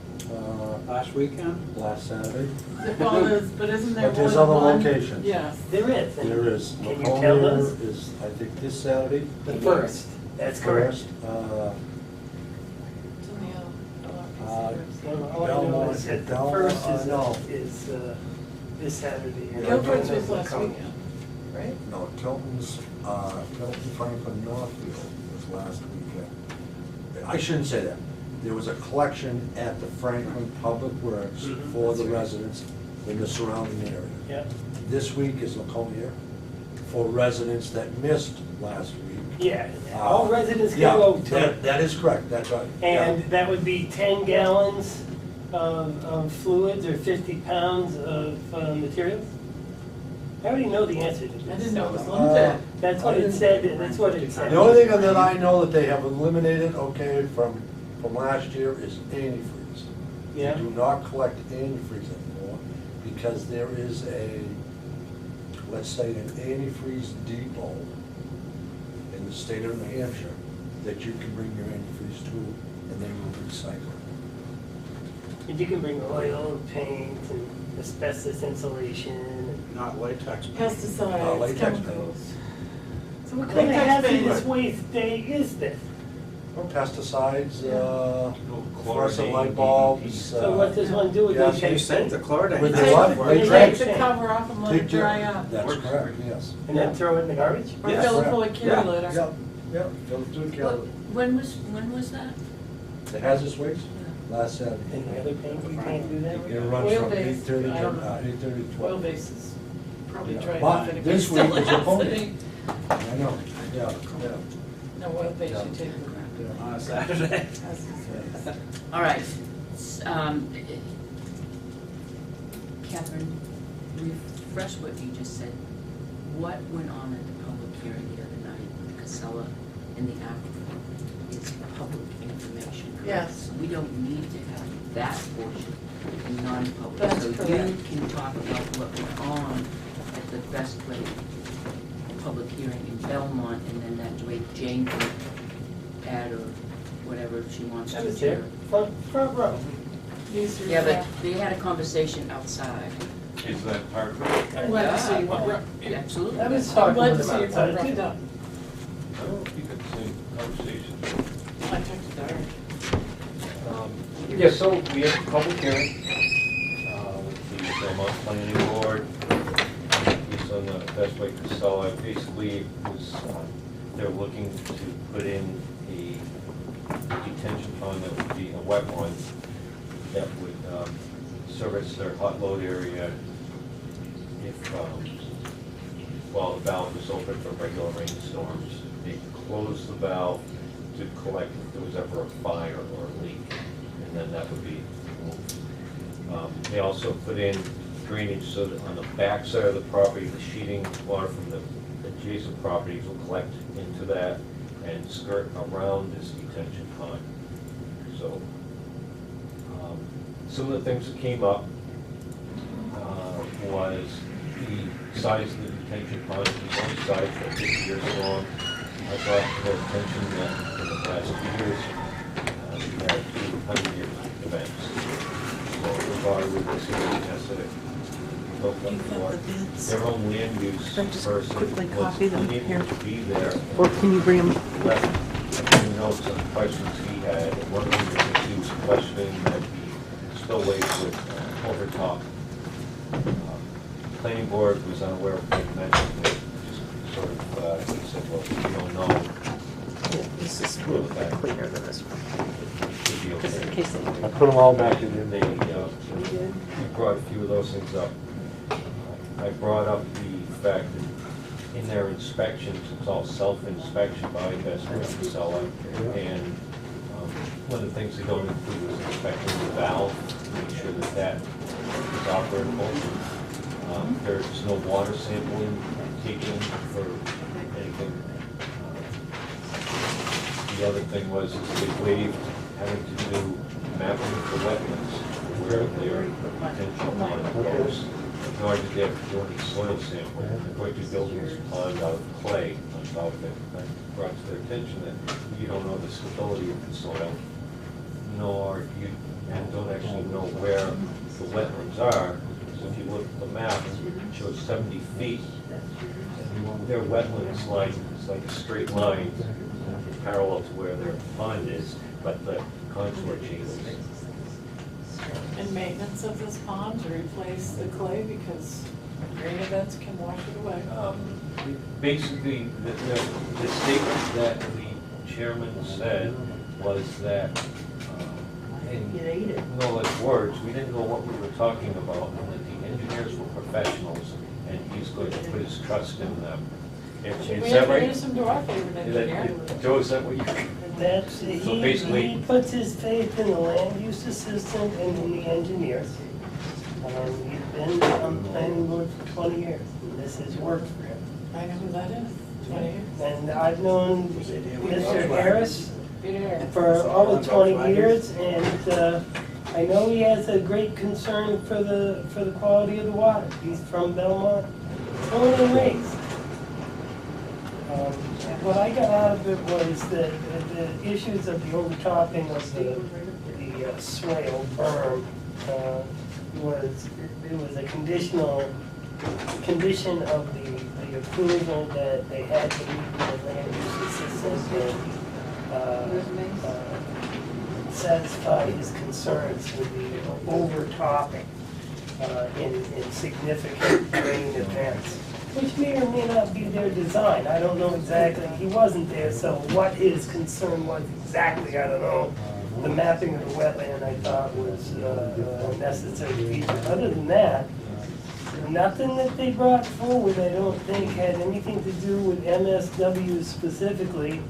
Last weekend? Last Saturday. Well, but isn't there But there's more than other one? locations. Yes. There is. and There is. Can you tell us? Laconia is, I think, this Saturday. The first, that's correct. First, It's in the Uh, other. Well, all I know is that the Belmont, first no. is this Saturday. and Guilford's I was don't know last Laconia. weekend, right? no, Tilton Franklin Northfield was last weekend. I shouldn't say that. There was a collection at the Franklin Public Works Mhm. for the That's right. residents in the surrounding area. Yeah, This week is Laconia for residents that missed last week. yeah, all residents can Yeah, go to it. that is correct, that's right. And that would be 10 gallons of fluids or 50 pounds of materials? I already know the answer to this. I didn't know it was Uh, limited. That's what it said, that's what it said. The only thing that I know that they have eliminated, okay, from last year is antifreeze. Yeah. They do not collect antifreeze anymore because there is a, let's say, an antifreeze depot in the state of New Hampshire that you can bring your antifreeze to and they will recycle it. And you can bring oil and paint and asbestos insulation and Not latex. Pesticides, latex chemicals. So what what kind kind of of hazardous hazardous waste day is this? Or pesticides, fluorescent Chlorinating, light bulbs. So what does one do with yeah, these so you things? sent then? With Take the what? the- Latex? Take the cover off and let it dry up. That's correct, yes. And then throw it in the garbage? Or Yes. fill it full of kitty Yeah, litter. Yeah, yeah, fill it to a What- caliber. When was that? The hazardous waste, last Saturday. Any other paint, you can't do that? It runs from Oil-based, 8:30 I don't know. to 8:30 to 12. Oil bases, probably Yeah. dried But off anyway. this Still week is has Laconia. any- I know, yeah, yeah. No, oil base Yeah. you take. On a Saturday. All right. Catherine, refresh what you just said. What went on at the public hearing the other night with Casella and the applicant is public information, correct? Yes. We don't need to have that portion in non-public. That's So correct. you can talk about what went on at the Best Way public hearing in Belmont, and then that way Jane can add or whatever she wants I to was do. there, front row. These are, Yeah, but they had a conversation outside. Is that part of it? I'm glad to see you got rough. Absolutely. I was I'm talking glad with to them see you got outside roughed too. up. I don't think it's the same conversation. I talked to Darren. Yeah, so we have a public hearing with the Vermont Planning Board. It's on the Best Way to sell it. Basically, it was, they're looking to put in a detention pond that would be a wet one that would service their hot load area if, while the valve is open for regular rainstorms. They close the valve to collect if there was ever a fire or a leak, and then that would be removed. They also put in drainage so that on the back side of the property, the sheeting water from the adjacent properties will collect into that and skirt around this detention pond. So, some of the things that came up was the size of the detention pond, the one side for 50 years long. I brought to their attention that in the past 2 years, we had 200-year events. So regardless of the city tested it, looked up for their own land use Should I just person quickly was copy them unable here? to be there. Or can you bring them? Left a few notes on questions he had, and one of them he was questioning that the spillways would overtop. Planning board was unaware of what he mentioned, just sort of, he said, well, we don't know. This is a little bit cleaner than this one. Should be Just in okay. case they. I put them all back in, and they, we brought a few of those things up. I brought up the fact that in their inspections, it's all self-inspection by Best Way to sell it. And one of the things they don't include is inspecting the valve, to make sure that that is operable. There's no water sampling taken for anything. The other thing was is they waived having to do mapping for wetlands, vertically or potential pond goes, in order to get doing the soil sample, they're going to build this pond out of clay on top of it. That brought to their attention that you don't know the stability of the soil, nor you and don't actually know where the wetlands are. So if you look at the map, it shows 70 feet. Their wetlands line is like a straight line parallel to where their pond is, but the contour changes. And maintenance of this pond to replace the clay because rain events can wash it away. Basically, the statement that the chairman said was that, in no less words, we didn't know what we were talking about, and that the engineers were professionals, and he's going to put his trust in them. Is that right? Use them to our favorite engineer. Joe, is that what you? That's, So he basically- puts his faith in the land use assistant and in the engineers. He's been on the planning board for 20 years, and this has worked for him. I know who that is, 20 years. And I've known Mr. Harris Peter. for over 20 years, and I know he has a great concern for the quality of the water. He's from Belmont, born and raised. What I got out of it was that the issues of the overtopping of the swale berm was a condition of the approval that they had to meet with the land use assistant and satisfy his concerns with the overtopping in significant rain events, which may or may not be their design. I don't know exactly. He wasn't there, so what his concern was exactly, I don't know. The mapping of the wetland, I thought, was a necessary feature. Other than that, nothing that they brought forward, I don't think, had anything to do with MSW specifically.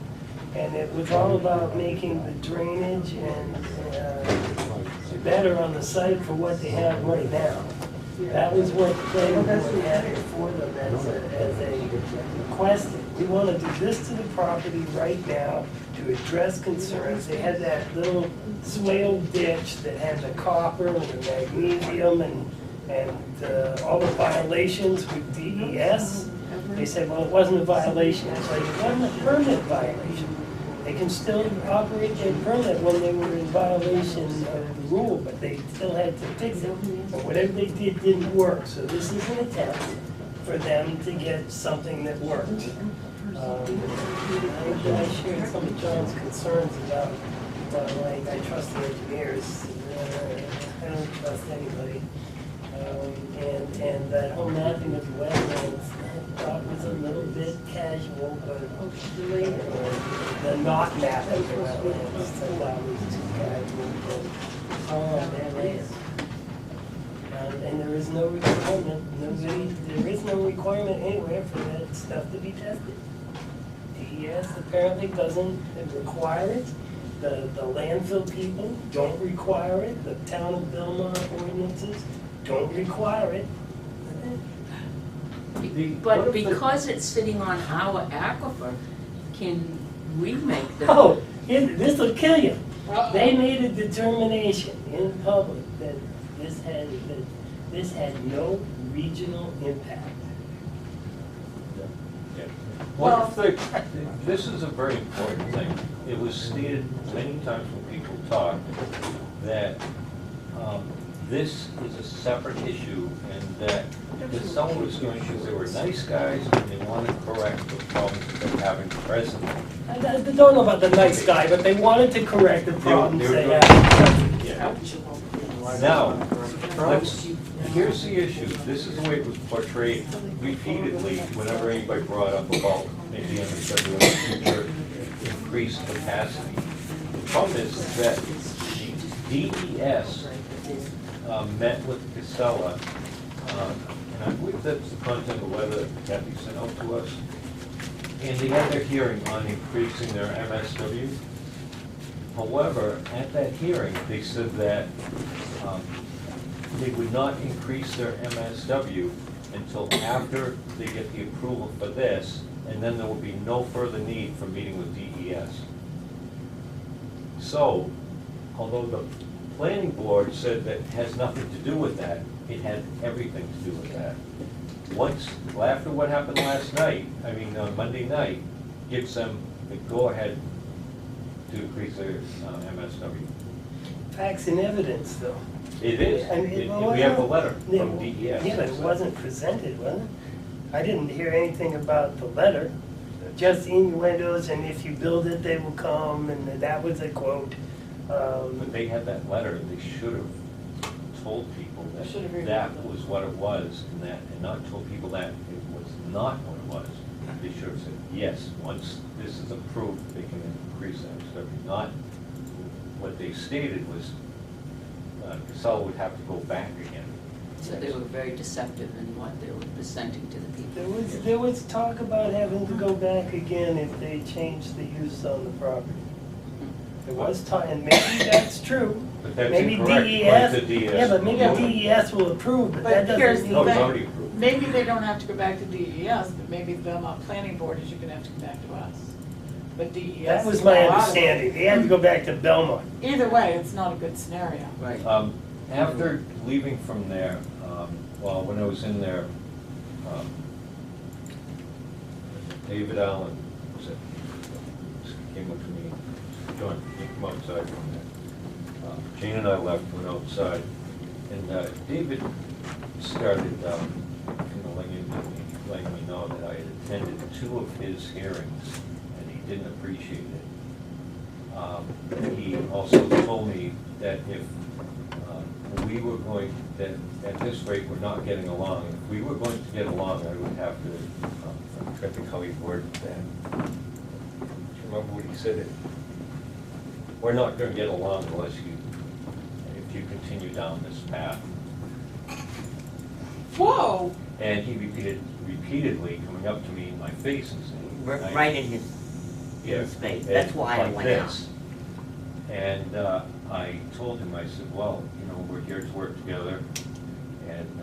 And it was all about making the drainage and better on the site for what they have right now. That was what the planning board had before them as a request. We want to do this to the property right now to address concerns. They had that little swale ditch that had the copper and the magnesium and all the violations with DES. They said, well, it wasn't a violation. It's like, it wasn't a permit violation. They can still operate their permit when they were in violation of the rule, but they still had to fix it. And whatever they did didn't work. So this is an attempt for them to get something that worked. I shared some of John's concerns about, like, I trust the engineers. I don't trust anybody. And that whole mapping of the wetlands, I thought was a little bit casual, but the not mapping of the wetlands, I thought was too casual. And there is no requirement, there is no requirement anywhere for that stuff to be tested. DES apparently doesn't require it. The landfill people don't require it. The town of Belmont ordinances don't require it. But because it's sitting on our aquifer, can we make them? Oh, this will kill you. They made a determination in public that this had no regional impact. Well, this is a very important thing. It was stated many times when people talk that this is a separate issue, and that someone was doing because they were nice guys and they wanted to correct the problems that they're having presently. I don't know about the nice guy, but they wanted to correct the problems they had. Yeah. Now, here's the issue. This is the way it was portrayed repeatedly whenever anybody brought up about maybe MSW in the future increased capacity. The problem is that DES met with Casella, and I believe that's the content of the letter that Kathy sent out to us, and they had their hearing on increasing their MSW. However, at that hearing, they said that they would not increase their MSW until after they get the approval for this, and then there will be no further need for meeting with DES. So, although the planning board said that it has nothing to do with that. It had everything to do with that. Once, well, after what happened last night, I mean, on Monday night, gives them the go-ahead to increase their MSW. Facts and evidence, though. It is. I mean, well, We have the letter yeah, from DES. Yeah, but it wasn't presented, was it? I didn't hear anything about the letter, just innuendos, and if you build it, they will come, and that was a quote. But they had that letter, and they should have told people Should have that read that it. was what it was, and not told people that it was not what it was. They should have said, yes, once this is approved, they can increase that MSW. Not what they stated was, Casella would have to go back again. So they were very deceptive in what they were presenting to the people. There was talk about having to go back again if they changed the use on the property. There was talk, and maybe that's true. But that's Maybe incorrect, DES, like the DES. yeah, but maybe DES will approve, but that But here's doesn't the No, mean. it's thing. already approved. Maybe they don't have to go back to DES, but maybe the Belmont Planning Board is gonna have to come back to us. But DES. That was is my a lot of it. understanding. They had to go back to Belmont. Either way, it's not a good scenario. Right. After leaving from there, well, when I was in there, David Allen said, came up to me, John, you come outside from there. Jane and I left, went outside, and David started, letting me know that I had attended 2 of his hearings, and he didn't appreciate it. He also told me that if we were going, that at this rate, we're not getting along. If we were going to get along, I would have to, I forget how he worded that. Do you remember what he said? We're not gonna get along unless if you continue down this path. Whoa! And he repeatedly coming up to me in my face and saying. Right in his Yeah, face. That's why I like went out. this. And I told him, I said, well, we're here to work together, and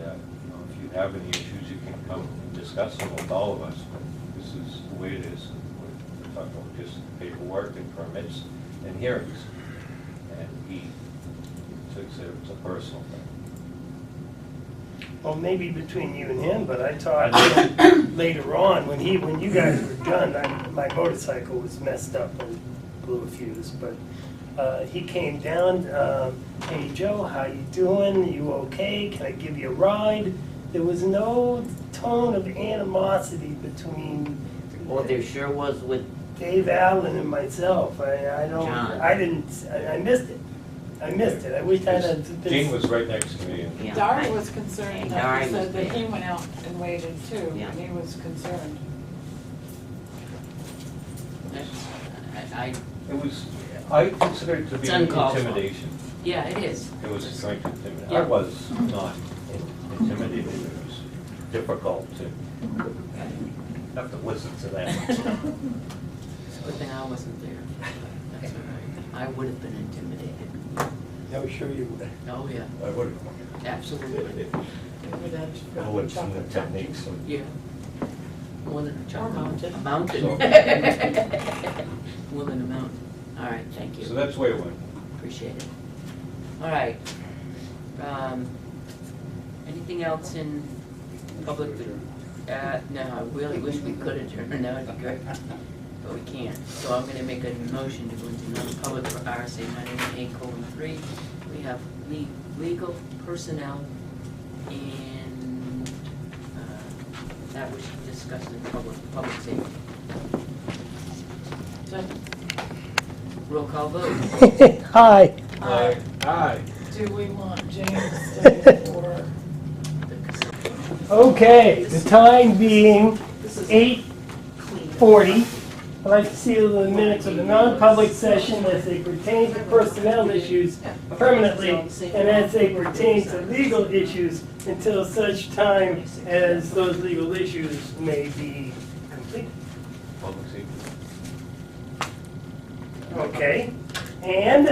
if you have any issues, you can come and discuss them with all of us. But this is the way it is. We're talking about just paperwork and permits and hearings. And he took it as a personal thing. Well, maybe between you and him, but I talked to him later on, when you guys were done, my motorcycle was messed up and blew a fuse, but he came down, hey Joe, how you doing? You okay? Can I give you a ride? There was no tone of animosity between Well, there sure was with Dave Allen and myself. I John. missed it. I missed it. I wish I had. Jane was right next to me. And Yeah. Dari was concerned, And that Dari he was said that he there. went out and waited too, Yeah. and he was concerned. I consider it to be It's uncalled for. intimidation. Yeah, it is. It was trying to intimidate. Yeah. I was not intimidated. It was difficult to have to listen to that. It's a good thing I wasn't there. That's all right. I would have been intimidated. I'm sure you would. Oh, yeah, I would absolutely. They would have to- I would have seen the techniques. Yeah. More than a jungle. mountain. A mountain. More than a mountain. All right, thank you. So that's the way it went. Appreciate it. All right. Anything else in public? No, I really wish we could adjourn, that would be great, but we can't. So I'm gonna make a motion to go into non-public for RSA 98:3. We have legal, personnel, and that which we discussed in public safety. Roll call vote. Hi. Aye. Do we want James to stay for? Okay, the time being 8:40. I'd like to seal the minutes of the non-public session as they pertain to personnel issues permanently and as they pertain to legal issues until such time as those legal issues may be completed. Public safety. Okay, and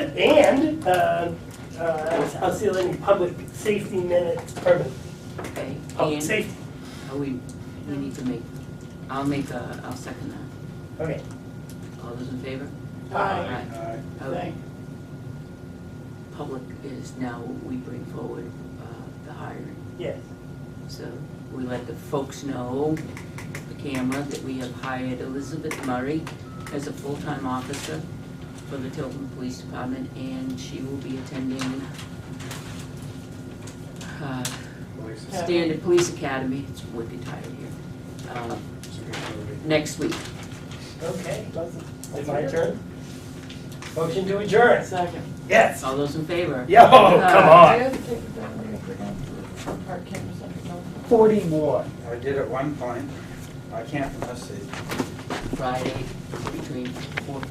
I'll seal any public safety minutes permanently. Okay, Public and safety, we need to make, I'll second that. okay. All those in favor? Aye. Okay. Thank- public is now we bring forward the hiring. Yes. So we let the folks know, the camera, that we have hired Elizabeth Murray as a full-time officer for the Tilton Police Department, and she will be attending Standard Police Academy, it's wicked tired here, next week. Okay. It's my turn. Motion to adjourn. Second. Yes. All those in favor? Yo, come I on. have to take it down there, put down for park cameras under no. 41. I did at one point, I can't from this seat. Friday between 4